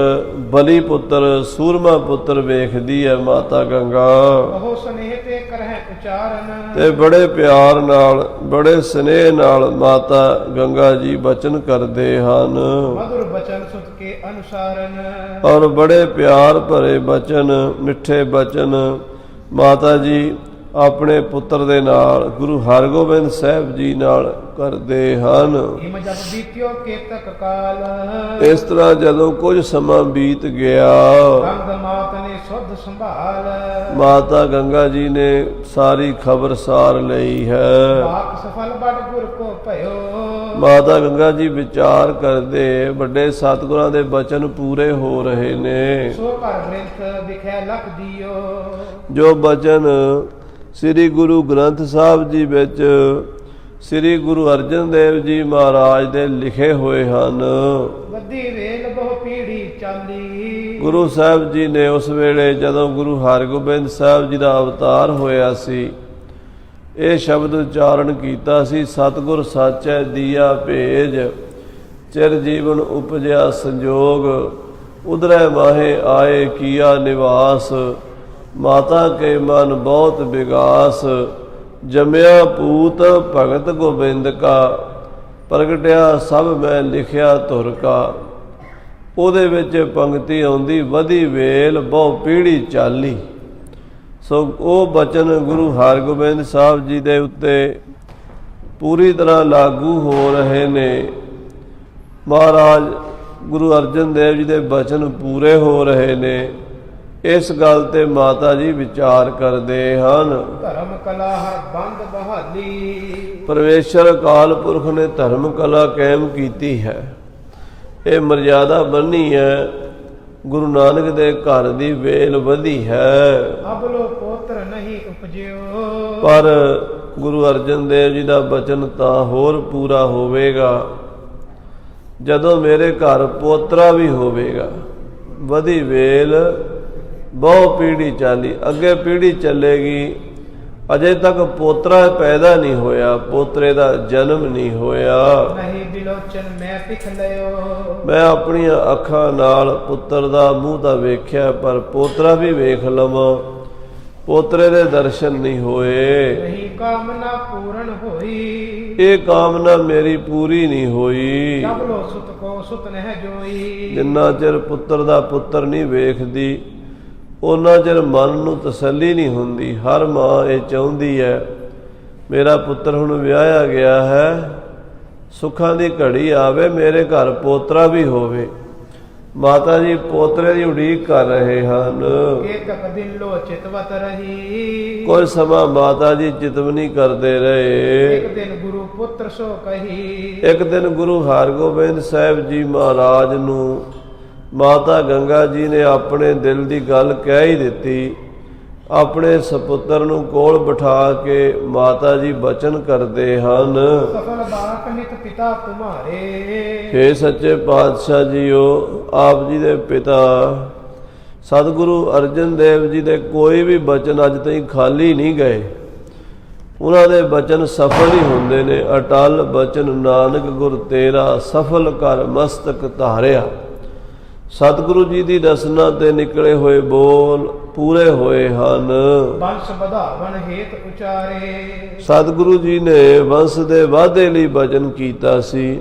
[SPEAKER 1] ਬਲੀ ਪੁੱਤਰ, ਸੂਰਮਾ ਪੁੱਤਰ ਵੇਖਦੀ ਹੈ ਮਾਤਾ ਗੰਗਾ।
[SPEAKER 2] ਉਹ ਸਨੇਹ ਤੇ ਕਰਹਿ ਉਚਾਰਨ। ਤੇ
[SPEAKER 1] ਬੜੇ ਪਿਆਰ ਨਾਲ, ਬੜੇ ਸਨੇਹ ਨਾਲ ਮਾਤਾ ਗੰਗਾ ਜੀ ਬਚਨ ਕਰਦੇ ਹਨ।
[SPEAKER 2] ਮధుਰ ਬਚਨ ਸੁਤ ਕੇ ਅਨੁਸਾਰਨ।
[SPEAKER 1] ਔਰ ਬੜੇ ਪਿਆਰ ਭਰੇ ਬਚਨ, ਮਿੱਠੇ ਬਚਨ ਮਾਤਾ ਜੀ ਆਪਣੇ ਪੁੱਤਰ ਦੇ ਨਾਲ, ਗੁਰੂ ਹਰਗੋਬਿੰਦ ਸਾਹਿਬ ਜੀ ਨਾਲ ਕਰਦੇ ਹਨ।
[SPEAKER 2] ਹਿਮ ਜਪ ਬੀਤਿਓ ਕੇਤਕ ਕਾਲ।
[SPEAKER 1] ਇਸ ਤਰ੍ਹਾਂ ਜਦੋਂ ਕੁਝ ਸਮਾਂ ਬੀਤ ਗਿਆ,
[SPEAKER 2] ਗੰਗ ਮਾਤ ਨੇ ਸੁਧ ਸੰਭਾਲ।
[SPEAKER 1] ਮਾਤਾ ਗੰਗਾ ਜੀ ਨੇ ਸਾਰੀ ਖਬਰ ਸਾਰ ਲਈ ਹੈ।
[SPEAKER 2] ਬਾਕ ਸਫਲ ਬੜ ਗੁਰ ਕੋ ਭਇਓ।
[SPEAKER 1] ਮਾਤਾ ਗੰਗਾ ਜੀ ਵਿਚਾਰ ਕਰਦੇ, ਵੱਡੇ ਸਤਿਗੁਰਾਂ ਦੇ ਬਚਨ ਪੂਰੇ ਹੋ ਰਹੇ ਨੇ।
[SPEAKER 2] ਸੋ ਘਰ ਗ੍ਰੰਥ ਵਿਖੇ ਲਖ ਦਿਓ।
[SPEAKER 1] ਜੋ ਬਚਨ ਸ੍ਰੀ ਗੁਰੂ ਗ੍ਰੰਥ ਸਾਹਿਬ ਜੀ ਵਿੱਚ ਸ੍ਰੀ ਗੁਰੂ ਅਰਜਨ ਦੇਵ ਜੀ ਮਹਾਰਾਜ ਦੇ ਲਿਖੇ ਹੋਏ ਹਨ।
[SPEAKER 2] ਵੱਡੀ ਵੇਲ ਬਹੁ ਪੀੜੀ ਚਾਲੀ। ਗੁਰੂ
[SPEAKER 1] ਸਾਹਿਬ ਜੀ ਨੇ ਉਸ ਵੇਲੇ ਜਦੋਂ ਗੁਰੂ ਹਰਗੋਬਿੰਦ ਸਾਹਿਬ ਜੀ ਦਾ ਅਵਤਾਰ ਹੋਇਆ ਸੀ, ਇਹ ਸ਼ਬਦ ਉਚਾਰਨ ਕੀਤਾ ਸੀ, ਸਤਿਗੁਰ ਸਾਚੈ ਦੀਆ ਭੇਜ, ਚਿਰ ਜੀਵਨ ਉਪਜਿਆ ਸੰਜੋਗ, ਉਧਰੈ ਮਾਹੇ ਆਏ ਕੀਆ ਨਿਵਾਸ, ਮਾਤਾ ਕੇ ਮਨ ਬਹੁਤ ਵਿਗਾਸ, ਜਮਿਆ ਪੂਤ ਭਗਤ ਗੋਬਿੰਦ ਕਾ, ਪ੍ਰਗਟਿਆ ਸਭ ਮੈਂ ਲਿਖਿਆ ਧੁਰ ਕਾ। ਉਹਦੇ ਵਿੱਚ ਪੰਕਤੀ ਆਉਂਦੀ, ਵਧੀ ਵੇਲ ਬਹੁ ਪੀੜੀ ਚਾਲੀ। ਸੋ ਉਹ ਬਚਨ ਗੁਰੂ ਹਰਗੋਬਿੰਦ ਸਾਹਿਬ ਜੀ ਦੇ ਉੱਤੇ ਪੂਰੀ ਤਰ੍ਹਾਂ ਲਾਗੂ ਹੋ ਰਹੇ ਨੇ। ਮਹਾਰਾਜ ਗੁਰੂ ਅਰਜਨ ਦੇਵ ਜੀ ਦੇ ਬਚਨ ਪੂਰੇ ਹੋ ਰਹੇ ਨੇ। ਇਸ ਗੱਲ ਤੇ ਮਾਤਾ ਜੀ ਵਿਚਾਰ ਕਰਦੇ ਹਨ।
[SPEAKER 2] ਧਰਮ ਕਲਾ ਹਰ ਬੰਦ ਬਹਾਲੀ।
[SPEAKER 1] ਪਰਮੇਸ਼ਰ ਅਕਾਲ ਪੁਰਖ ਨੇ ਧਰਮ ਕਲਾ ਕਾਇਮ ਕੀਤੀ ਹੈ। ਇਹ ਮਰਜ਼ਾਦਾ ਬੰਨੀ ਹੈ। ਗੁਰੂ ਨਾਨਕ ਦੇ ਘਰ ਦੀ ਵੇਲ ਵਧੀ ਹੈ।
[SPEAKER 2] ਅਬਲੋ ਪੁੱਤਰ ਨਹੀਂ ਉਪਜਿਓ।
[SPEAKER 1] ਪਰ ਗੁਰੂ ਅਰਜਨ ਦੇਵ ਜੀ ਦਾ ਬਚਨ ਤਾਂ ਹੋਰ ਪੂਰਾ ਹੋਵੇਗਾ ਜਦੋਂ ਮੇਰੇ ਘਰ ਪੋਤਰਾ ਵੀ ਹੋਵੇਗਾ। ਵਧੀ ਵੇਲ ਬਹੁ ਪੀੜੀ ਚਾਲੀ, ਅੱਗੇ ਪੀੜੀ ਚੱਲੇਗੀ, ਅਜੇ ਤੱਕ ਪੋਤਰਾ ਪੈਦਾ ਨਹੀਂ ਹੋਇਆ, ਪੋਤਰੇ ਦਾ ਜਨਮ ਨਹੀਂ ਹੋਇਆ।
[SPEAKER 2] ਨਹੀਂ ਬਿਲੋਚਨ ਮੈਂ ਪਿਖ ਲਿਓ।
[SPEAKER 1] ਮੈਂ ਆਪਣੀਆਂ ਅੱਖਾਂ ਨਾਲ ਪੁੱਤਰ ਦਾ ਮੂੰਹ ਤਾਂ ਵੇਖਿਆ, ਪਰ ਪੋਤਰਾ ਵੀ ਵੇਖ ਲਵਾਂ, ਪੋਤਰੇ ਦੇ ਦਰਸ਼ਨ ਨਹੀਂ ਹੋਏ।
[SPEAKER 2] ਨਹੀਂ ਕਾਮਨਾ ਪੂਰਨ ਹੋਈ।
[SPEAKER 1] ਇਹ ਕਾਮਨਾ ਮੇਰੀ ਪੂਰੀ ਨਹੀਂ ਹੋਈ।
[SPEAKER 2] ਜਬ ਲੋ ਸੁਤ ਕੋ ਸੁਤ ਨਹਿ ਜੋਈ।
[SPEAKER 1] ਜਿੰਨਾ ਚਿਰ ਪੁੱਤਰ ਦਾ ਪੁੱਤਰ ਨਹੀਂ ਵੇਖਦੀ, ਉਹਨਾਂ ਚਿਰ ਮਨ ਨੂੰ ਤਸੱਲੀ ਨਹੀਂ ਹੁੰਦੀ। ਹਰ ਮਾਂ ਇਹ ਚਾਹੁੰਦੀ ਹੈ ਮੇਰਾ ਪੁੱਤਰ ਹੁਣ ਵਿਆਹਿਆ ਗਿਆ ਹੈ, ਸੁੱਖਾਂ ਦੀ ਘੜੀ ਆਵੇ, ਮੇਰੇ ਘਰ ਪੋਤਰਾ ਵੀ ਹੋਵੇ। ਮਾਤਾ ਜੀ ਪੋਤਰੇ ਦੀ ਉਡੀਕ ਕਰ ਰਹੇ ਹਨ।
[SPEAKER 2] ਇੱਕ ਦਿਨ ਲੋ ਚਿਤਵਤ ਰਹੀ।
[SPEAKER 1] ਕੋਈ ਸਮਾਂ ਮਾਤਾ ਜੀ ਚਿਤਵਨੀ ਕਰਦੇ ਰਹੇ।
[SPEAKER 2] ਇੱਕ ਦਿਨ ਗੁਰੂ ਪੁੱਤਰ ਸੋ ਕਹੀ।
[SPEAKER 1] ਇੱਕ ਦਿਨ ਗੁਰੂ ਹਰਗੋਬਿੰਦ ਸਾਹਿਬ ਜੀ ਮਹਾਰਾਜ ਨੂੰ ਮਾਤਾ ਗੰਗਾ ਜੀ ਨੇ ਆਪਣੇ ਦਿਲ ਦੀ ਗੱਲ ਕਹਿ ਹੀ ਦਿੱਤੀ। ਆਪਣੇ ਸਪੁੱਤਰ ਨੂੰ ਕੋਲ ਬਿਠਾ ਕੇ ਮਾਤਾ ਜੀ ਬਚਨ ਕਰਦੇ ਹਨ।
[SPEAKER 2] ਸਫਲ ਬਾਕ ਨਿਤ ਪਿਤਾ ਤੁਮਾਰੇ।
[SPEAKER 1] ਹੇ ਸੱਚੇ ਪਾਤਸ਼ਾਹ ਜੀਓ, ਆਪ ਜੀ ਦੇ ਪਿਤਾ ਸਤਿਗੁਰੂ ਅਰਜਨ ਦੇਵ ਜੀ ਦੇ ਕੋਈ ਵੀ ਬਚਨ ਅੱਜ ਤਾਈਂ ਖਾਲੀ ਨਹੀਂ ਗਏ। ਉਹਨਾਂ ਦੇ ਬਚਨ ਸਫਲ ਹੀ ਹੁੰਦੇ ਨੇ। ਅਟਲ ਬਚਨ ਨਾਨਕ ਗੁਰ ਤੇਰਾ, ਸਫਲ ਕਰ ਮਸਤਕ ਧਾਰਿਆ। ਸਤਿਗੁਰੂ ਜੀ ਦੀ ਰਸਨਾ ਤੇ ਨਿਕਲੇ ਹੋਏ ਬੋਲ ਪੂਰੇ ਹੋਏ ਹਨ।
[SPEAKER 2] ਵੰਸ਼ ਵਧਾਵਨ ਹੇਤ ਉਚਾਰੇ।
[SPEAKER 1] ਸਤਿਗੁਰੂ ਜੀ ਨੇ ਵੰਸ਼ ਦੇ ਵਾਧੇ ਲਈ ਬਚਨ ਕੀਤਾ ਸੀ।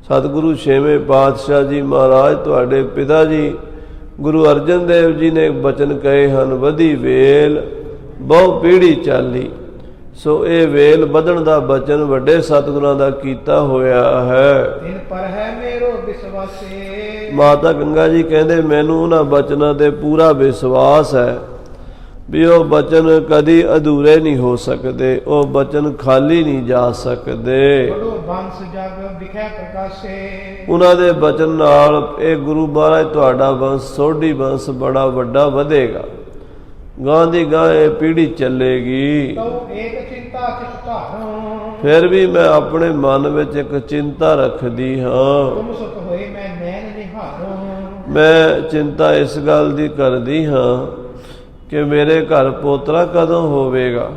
[SPEAKER 1] ਸਤਿਗੁਰੂ ਛੇਵੇਂ ਪਾਤਸ਼ਾਹ ਜੀ ਮਹਾਰਾਜ ਤੁਹਾਡੇ ਪਿਤਾ ਜੀ ਗੁਰੂ ਅਰਜਨ ਦੇਵ ਜੀ ਨੇ ਬਚਨ ਕਹੇ ਹਨ, ਵਧੀ ਵੇਲ ਬਹੁ ਪੀੜ੍ਹੀ ਚਾਲੀ। ਸੋ ਇਹ ਵੇਲ ਵਧਣ ਦਾ ਬਚਨ ਵੱਡੇ ਸਤਿਗੁਰਾਂ ਦਾ ਕੀਤਾ ਹੋਇਆ ਹੈ।
[SPEAKER 2] ਦਿਨ ਪਰ ਹੈ ਮੇਰੋ ਵਿਸ਼ਵਾਸੇ।
[SPEAKER 1] ਮਾਤਾ ਗੰਗਾ ਜੀ ਕਹਿੰਦੇ ਮੈਨੂੰ ਉਹਨਾਂ ਬਚਨਾਂ ਤੇ ਪੂਰਾ ਵਿਸ਼ਵਾਸ ਹੈ ਵੀ ਉਹ ਬਚਨ ਕਦੀ ਅਧੂਰੇ ਨਹੀਂ ਹੋ ਸਕਦੇ, ਉਹ ਬਚਨ ਖਾਲੀ ਨਹੀਂ ਜਾ ਸਕਦੇ।
[SPEAKER 2] ਬੜੋ ਬੰਸ ਜਗ ਵਿਖੇ ਪ੍ਰਕਾਸ਼ੇ। ਉਹਨਾਂ
[SPEAKER 1] ਦੇ ਬਚਨ ਨਾਲ ਇਹ ਗੁਰੂ ਮਹਾਰਾਜ ਤੁਹਾਡਾ ਵੰਸ਼ ਸੋਢੀ ਵੰਸ਼ ਬੜਾ ਵੱਡਾ ਵਧੇਗਾ। ਗਾਂ ਦੀ ਗਾਂ ਇਹ ਪੀੜ੍ਹੀ ਚੱਲੇਗੀ। ਫਿਰ ਵੀ ਮੈਂ ਆਪਣੇ ਮਨ ਵਿੱਚ ਇੱਕ ਚਿੰਤਾ ਰੱਖਦੀ ਹਾਂ। ਮੈਂ ਚਿੰਤਾ ਇਸ ਗੱਲ ਦੀ ਕਰਦੀ ਹਾਂ ਕਿ ਮੇਰੇ ਘਰ ਪੋਤਰਾ ਕਦੋਂ ਹੋਵੇਗਾ,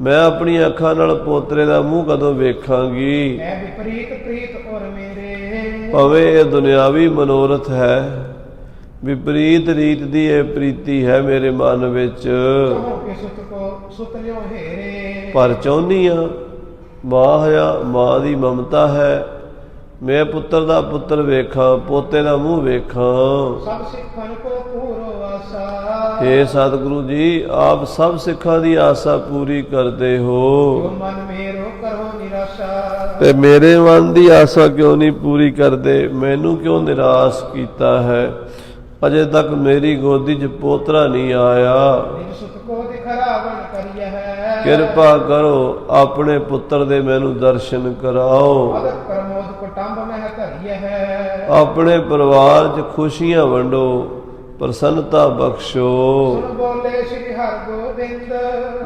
[SPEAKER 1] ਮੈਂ ਆਪਣੀ ਅੱਖਾਂ ਨਾਲ ਪੋਤਰੇ ਦਾ ਮੂੰਹ ਕਦੋਂ ਵੇਖਾਂਗੀ। ਭਾਵੇਂ ਇਹ ਦੁਨਿਆਵੀ ਮਨੋਰਥ ਹੈ, ਵਿਪਰੀਤ ਰੀਤ ਦੀ ਇਹ ਪ੍ਰੀਤੀ ਹੈ ਮੇਰੇ ਮਨ ਵਿੱਚ, ਪਰ ਚਾਹੁੰਦੀ ਹਾਂ ਮਾਂ ਹੈ, ਮਾਂ ਦੀ ਮਮਤਾ ਹੈ, ਮੈਂ ਪੁੱਤਰ ਦਾ ਪੁੱਤਰ ਵੇਖਾਂ, ਪੋਤੇ ਦਾ ਮੂੰਹ ਵੇਖਾਂ।
[SPEAKER 2] ਸਭ ਸਿੱਖਾਂ ਕੋ ਪੂਰੋ ਆਸਾ।
[SPEAKER 1] ਹੇ ਸਤਿਗੁਰੂ ਜੀ, ਆਪ ਸਭ ਸਿੱਖਾਂ ਦੀ ਆਸਾ ਪੂਰੀ ਕਰਦੇ ਹੋ,
[SPEAKER 2] ਮਨ ਮੇਰੋ ਕਰੋ ਨਿਰਾਸ਼ਾ।
[SPEAKER 1] ਤੇ ਮੇਰੇ ਮਨ ਦੀ ਆਸਾ ਕਿਉਂ ਨਹੀਂ ਪੂਰੀ ਕਰਦੇ? ਮੈਨੂੰ ਕਿਉਂ ਨਿਰਾਸ਼ ਕੀਤਾ ਹੈ? ਅਜੇ ਤੱਕ ਮੇਰੀ ਗੋਦੀ 'ਚ ਪੋਤਰਾ ਨਹੀਂ ਆਇਆ। ਕਿਰਪਾ ਕਰੋ, ਆਪਣੇ ਪੁੱਤਰ ਦੇ ਮੈਨੂੰ ਦਰਸ਼ਨ ਕਰਾਓ। ਆਪਣੇ ਪਰਿਵਾਰ 'ਚ ਖੁਸ਼ੀਆਂ ਵੰਡੋ, ਪ੍ਰਸੰਨਤਾ ਬਖਸ਼ੋ।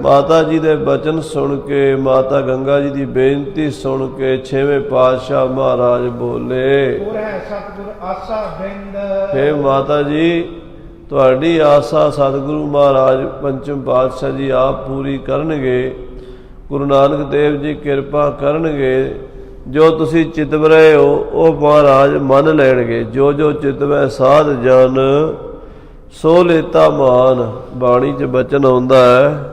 [SPEAKER 1] ਮਾਤਾ ਜੀ ਦੇ ਬਚਨ ਸੁਣ ਕੇ, ਮਾਤਾ ਗੰਗਾ ਜੀ ਦੀ ਬੇਨਤੀ ਸੁਣ ਕੇ ਛੇਵੇਂ ਪਾਤਸ਼ਾਹ ਮਹਾਰਾਜ ਬੋਲੇ, ਹੇ ਮਾਤਾ ਜੀ, ਤੁਹਾਡੀ ਆਸਾ ਸਤਿਗੁਰੂ ਮਹਾਰਾਜ ਪੰਚਮ ਪਾਤਸ਼ਾਹ ਜੀ ਆਪ ਪੂਰੀ ਕਰਨਗੇ। ਗੁਰੂ ਨਾਨਕ ਦੇਵ ਜੀ ਕਿਰਪਾ ਕਰਨਗੇ। ਜੋ ਤੁਸੀਂ ਚਿਤਵ ਰਹੇ ਹੋ ਉਹ ਮਹਾਰਾਜ ਮੰਨ ਲੈਣਗੇ। ਜੋ ਜੋ ਚਿਤਵੈ ਸਾਧ ਜਨ ਸੋ ਲੇਤਾ ਮਾਨ। ਬਾਣੀ 'ਚ ਬਚਨ ਆਉਂਦਾ ਹੈ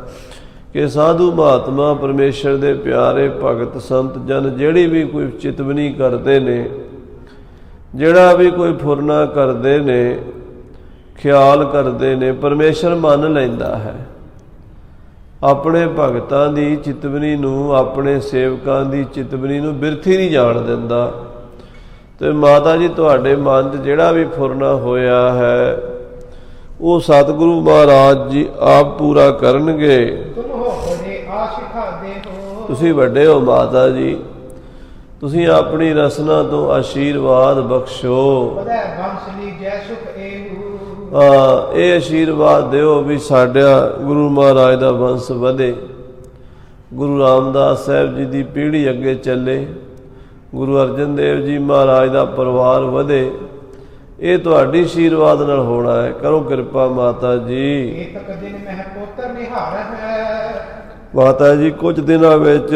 [SPEAKER 1] ਕਿ ਸਾਧੂ ਮਹਾਤਮਾ ਪਰਮੇਸ਼ਰ ਦੇ ਪਿਆਰੇ ਭਗਤ ਸੰਤ ਜਨ ਜਿਹੜੀ ਵੀ ਕੋਈ ਚਿਤਵਨੀ ਕਰਦੇ ਨੇ, ਜਿਹੜਾ ਵੀ ਕੋਈ ਫੁਰਨਾ ਕਰਦੇ ਨੇ, ਖਿਆਲ ਕਰਦੇ ਨੇ, ਪਰਮੇਸ਼ਰ ਮੰਨ ਲੈਂਦਾ ਹੈ। ਆਪਣੇ ਭਗਤਾਂ ਦੀ ਚਿਤਵਨੀ ਨੂੰ, ਆਪਣੇ ਸੇਵਕਾਂ ਦੀ ਚਿਤਵਨੀ ਨੂੰ ਬਿਰਥੀ ਨਹੀਂ ਜਾਣ ਦਿੰਦਾ। ਤੇ ਮਾਤਾ ਜੀ ਤੁਹਾਡੇ ਮਨ 'ਚ ਜਿਹੜਾ ਵੀ ਫੁਰਨਾ ਹੋਇਆ ਹੈ ਉਹ ਸਤਿਗੁਰੂ ਮਹਾਰਾਜ ਜੀ ਆਪ ਪੂਰਾ ਕਰਨਗੇ। ਤੁਸੀਂ ਵੱਡੇ ਹੋ ਮਾਤਾ ਜੀ, ਤੁਸੀਂ ਆਪਣੀ ਰਸਨਾ ਤੋਂ ਆਸ਼ੀਰਵਾਦ ਬਖਸ਼ੋ। ਇਹ ਆਸ਼ੀਰਵਾਦ ਦਿਓ ਵੀ ਸਾਡਾ ਗੁਰੂ ਮਹਾਰਾਜ ਦਾ ਵੰਸ਼ ਵਧੇ, ਗੁਰੂ ਰਾਮਦਾਸ ਸਾਹਿਬ ਜੀ ਦੀ ਪੀੜ੍ਹੀ ਅੱਗੇ ਚੱਲੇ, ਗੁਰੂ ਅਰਜਨ ਦੇਵ ਜੀ ਮਹਾਰਾਜ ਦਾ ਪਰਿਵਾਰ ਵਧੇ। ਇਹ ਤੁਹਾਡੀ ਆਸ਼ੀਰਵਾਦ ਨਾਲ ਹੋਣਾ ਹੈ। ਕਰੋ ਕਿਰਪਾ ਮਾਤਾ ਜੀ। ਮਾਤਾ ਜੀ ਕੁਝ ਦਿਨਾਂ ਵਿੱਚ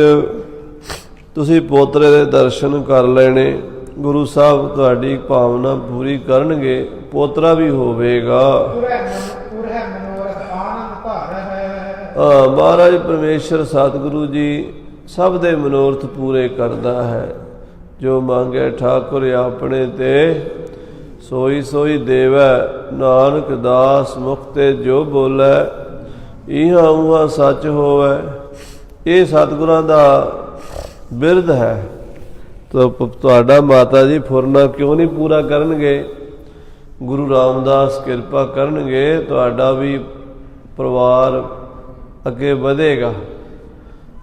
[SPEAKER 1] ਤੁਸੀਂ ਪੋਤਰੇ ਦੇ ਦਰਸ਼ਨ ਕਰ ਲੈਣੇ। ਗੁਰੂ ਸਾਹਿਬ ਤੁਹਾਡੀ ਭਾਵਨਾ ਪੂਰੀ ਕਰਨਗੇ, ਪੋਤਰਾ ਵੀ ਹੋਵੇਗਾ।
[SPEAKER 2] ਪੁਰਹਿ ਮਨੋਰਥ ਆਨੰਦ ਧਾਰ ਹੈ।
[SPEAKER 1] ਮਹਾਰਾਜ ਪਰਮੇਸ਼ਰ ਸਤਿਗੁਰੂ ਜੀ ਸਭ ਦੇ ਮਨੋਰਥ ਪੂਰੇ ਕਰਦਾ ਹੈ। ਜੋ ਮੰਗੇ ਠਾਕੁਰ ਆਪਣੇ ਤੇ ਸੋਈ ਸੋਈ ਦੇਵੈ। ਨਾਨਕ ਦਾਸ ਮੁਖ ਤੇ ਜੋ ਬੋਲੇ ਇਹਾਂ ਉਹਾਂ ਸੱਚ ਹੋਵੇ। ਇਹ ਸਤਿਗੁਰਾਂ ਦਾ ਬਿਰਧ ਹੈ। ਤੁਹਾਡਾ ਮਾਤਾ ਜੀ ਫੁਰਨਾ ਕਿਉਂ ਨਹੀਂ ਪੂਰਾ ਕਰਨਗੇ? ਗੁਰੂ ਰਾਮਦਾਸ ਕਿਰਪਾ ਕਰਨਗੇ, ਤੁਹਾਡਾ ਵੀ ਪਰਿਵਾਰ ਅੱਗੇ ਵਧੇਗਾ।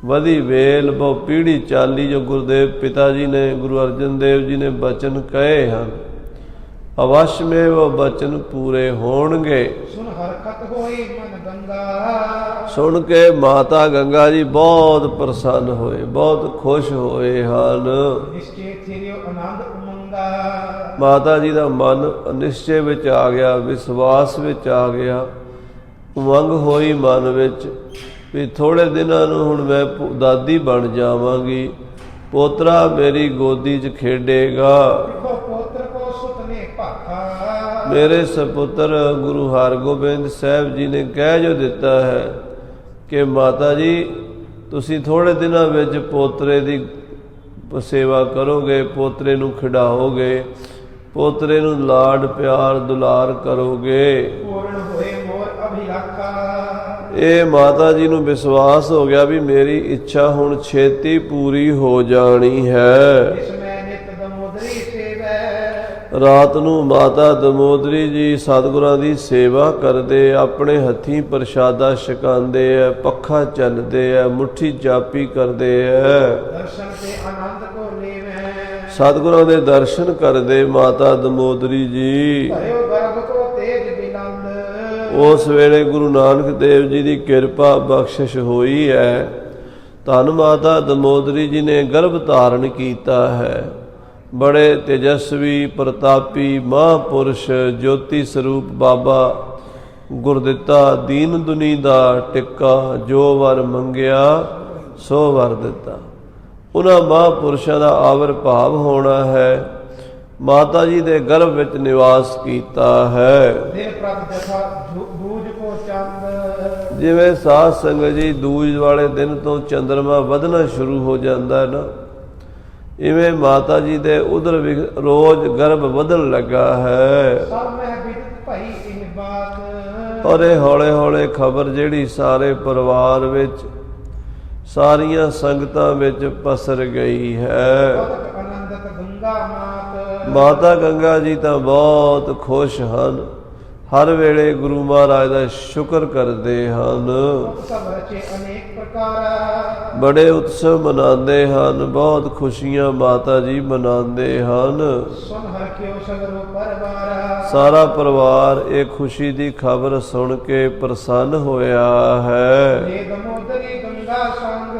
[SPEAKER 1] ਵਧੀ ਵੇਲ ਬਹੁ ਪੀੜ੍ਹੀ ਚਾਲੀ, ਜੋ ਗੁਰਦੇਵ ਪਿਤਾ ਜੀ ਨੇ, ਗੁਰੂ ਅਰਜਨ ਦੇਵ ਜੀ ਨੇ ਬਚਨ ਕਹੇ ਹਨ, ਅਵਸ਼ ਮੇ ਉਹ ਬਚਨ ਪੂਰੇ ਹੋਣਗੇ।
[SPEAKER 2] ਸੁਣ ਹਰਕਤ ਹੋਈ ਮਨ ਗੰਗਾ।
[SPEAKER 1] ਸੁਣ ਕੇ ਮਾਤਾ ਗੰਗਾ ਜੀ ਬਹੁਤ ਪ੍ਰਸੰਨ ਹੋਏ, ਬਹੁਤ ਖੁਸ਼ ਹੋਏ ਹਨ।
[SPEAKER 2] ਨਿਸ਼ਚੇ ਥਿਰਿਓ ਆਨੰਦ ਉਮੰਗਾ।
[SPEAKER 1] ਮਾਤਾ ਜੀ ਦਾ ਮਨ ਨਿਸ਼ਚੇ ਵਿੱਚ ਆ ਗਿਆ, ਵਿਸ਼ਵਾਸ ਵਿੱਚ ਆ ਗਿਆ, ਉਮੰਗ ਹੋਈ ਮਨ ਵਿੱਚ ਵੀ ਥੋੜ੍ਹੇ ਦਿਨਾਂ ਨੂੰ ਹੁਣ ਮੈਂ ਦਾਦੀ ਬਣ ਜਾਵਾਂਗੀ, ਪੋਤਰਾ ਮੇਰੀ ਗੋਦੀ 'ਚ ਖੇਡੇਗਾ।
[SPEAKER 2] ਪੋਤਰ ਕੋ ਸੁਤਨੇ ਭਾਖਾ।
[SPEAKER 1] ਮੇਰੇ ਸਪੁੱਤਰ ਗੁਰੂ ਹਰਗੋਬਿੰਦ ਸਾਹਿਬ ਜੀ ਨੇ ਕਹਿ ਜੋ ਦਿੱਤਾ ਹੈ ਕਿ ਮਾਤਾ ਜੀ ਤੁਸੀਂ ਥੋੜ੍ਹੇ ਦਿਨਾਂ ਵਿੱਚ ਪੋਤਰੇ ਦੀ ਸੇਵਾ ਕਰੋਗੇ, ਪੋਤਰੇ ਨੂੰ ਖਿਡਾਓਗੇ, ਪੋਤਰੇ ਨੂੰ ਲਾਡ ਪਿਆਰ ਦੁਲਾਰ ਕਰੋਗੇ।
[SPEAKER 2] ਪੂਰਨ ਹੋਏ ਮੋਰ ਅਭਿਲਾਖਾ।
[SPEAKER 1] ਇਹ ਮਾਤਾ ਜੀ ਨੂੰ ਵਿਸ਼ਵਾਸ ਹੋ ਗਿਆ ਵੀ ਮੇਰੀ ਇੱਛਾ ਹੁਣ ਛੇਤੀ ਪੂਰੀ ਹੋ ਜਾਣੀ ਹੈ।
[SPEAKER 2] ਇਸ ਮੈਂ ਨਿਤ ਦਮੋਦਰੀ ਸੇਵੈ।
[SPEAKER 1] ਰਾਤ ਨੂੰ ਮਾਤਾ ਦਮੋਦਰੀ ਜੀ ਸਤਿਗੁਰਾਂ ਦੀ ਸੇਵਾ ਕਰਦੇ, ਆਪਣੇ ਹੱਥੀਂ ਪ੍ਰਸ਼ਾਦਾ ਛਕਾਉਂਦੇ ਹੈ, ਪੱਖਾ ਚੱਲਦੇ ਹੈ, ਮੁੱਠੀ ਜਾਪੀ ਕਰਦੇ ਹੈ।
[SPEAKER 2] ਦਰਸ਼ਨ ਤੇ ਆਨੰਦ ਕੋ ਲੇਵੈ।
[SPEAKER 1] ਸਤਿਗੁਰਾਂ ਦੇ ਦਰਸ਼ਨ ਕਰਦੇ ਮਾਤਾ ਦਮੋਦਰੀ ਜੀ।
[SPEAKER 2] ਭਇਓ ਗਰਭ ਕੋ ਤੇਜ ਬਿਲੰਦ।
[SPEAKER 1] ਉਸ ਵੇਲੇ ਗੁਰੂ ਨਾਨਕ ਦੇਵ ਜੀ ਦੀ ਕਿਰਪਾ ਬਖਸ਼ਿਸ਼ ਹੋਈ ਹੈ। ਧੰਨ ਮਾਤਾ ਦਮੋਦਰੀ ਜੀ ਨੇ ਗਰਭ ਧਾਰਨ ਕੀਤਾ ਹੈ। ਬੜੇ ਤੇਜਸਵੀ ਪ੍ਰਤਾਪੀ ਮਹਾਂਪੁਰਸ਼ ਜੋਤੀ ਸਰੂਪ ਬਾਬਾ ਗੁਰਦਿੱਤਾ ਦੀਨ ਦੁਨੀ ਦਾ ਟਿੱਕਾ, ਜੋ ਵਰ ਮੰਗਿਆ ਸੋ ਵਰ ਦਿੱਤਾ। ਉਹਨਾਂ ਮਹਾਂਪੁਰਸ਼ਾਂ ਦਾ ਆਵਿਰਭਾਵ ਹੋਣਾ ਹੈ। ਮਾਤਾ ਜੀ ਦੇ ਗਰਭ ਵਿੱਚ ਨਿਵਾਸ ਕੀਤਾ ਹੈ।
[SPEAKER 2] ਦਿਨ ਪ੍ਰਭ ਜਥਾ ਦੂਜ ਕੋ ਚੰਦ।
[SPEAKER 1] ਜਿਵੇਂ ਸਾਧ ਸੰਗਤ ਜੀ ਦੂਜ ਵਾਲੇ ਦਿਨ ਤੋਂ ਚੰਦਰਮਾ ਵਧਣਾ ਸ਼ੁਰੂ ਹੋ ਜਾਂਦਾ ਹੈ ਨਾ, ਇਵੇਂ ਮਾਤਾ ਜੀ ਦੇ ਉਧਰ ਰੋਜ਼ ਗਰਭ ਵਧਣ ਲੱਗਾ ਹੈ।
[SPEAKER 2] ਸਭ ਮੈਂ ਬਿਦਤ ਭਈ ਇਹ ਬਾਤ।
[SPEAKER 1] ਔਰ ਇਹ ਹੌਲੇ ਹੌਲੇ ਖਬਰ ਜਿਹੜੀ ਸਾਰੇ ਪਰਿਵਾਰ ਵਿੱਚ, ਸਾਰੀਆਂ ਸੰਗਤਾਂ ਵਿੱਚ ਪਸਰ ਗਈ ਹੈ।
[SPEAKER 2] ਆਨੰਦਤ ਗੰਗਾ ਮਾਤ।
[SPEAKER 1] ਮਾਤਾ ਗੰਗਾ ਜੀ ਤਾਂ ਬਹੁਤ ਖੁਸ਼ ਹਨ, ਹਰ ਵੇਲੇ ਗੁਰੂ ਮਹਾਰਾਜ ਦਾ ਸ਼ੁਕਰ ਕਰਦੇ ਹਨ।
[SPEAKER 2] ਸਭ ਰਚੇ ਅਨੇਕ ਪ੍ਰਕਾਰ।
[SPEAKER 1] ਬੜੇ ਉਤਸਵ ਮਨਾਉਂਦੇ ਹਨ, ਬਹੁਤ ਖੁਸ਼ੀਆਂ ਮਾਤਾ ਜੀ ਮਨਾਉਂਦੇ ਹਨ।
[SPEAKER 2] ਸੁਨ ਹਰ ਕਿਉ ਸਗਰੋ ਪਰਵਾਰ।
[SPEAKER 1] ਸਾਰਾ ਪਰਿਵਾਰ ਇਹ ਖੁਸ਼ੀ ਦੀ ਖਬਰ ਸੁਣ ਕੇ ਪ੍ਰਸੰਨ ਹੋਇਆ ਹੈ।
[SPEAKER 2] ਏ ਦਮੋਦਰੀ ਗੰਗਾ ਸੰਗ।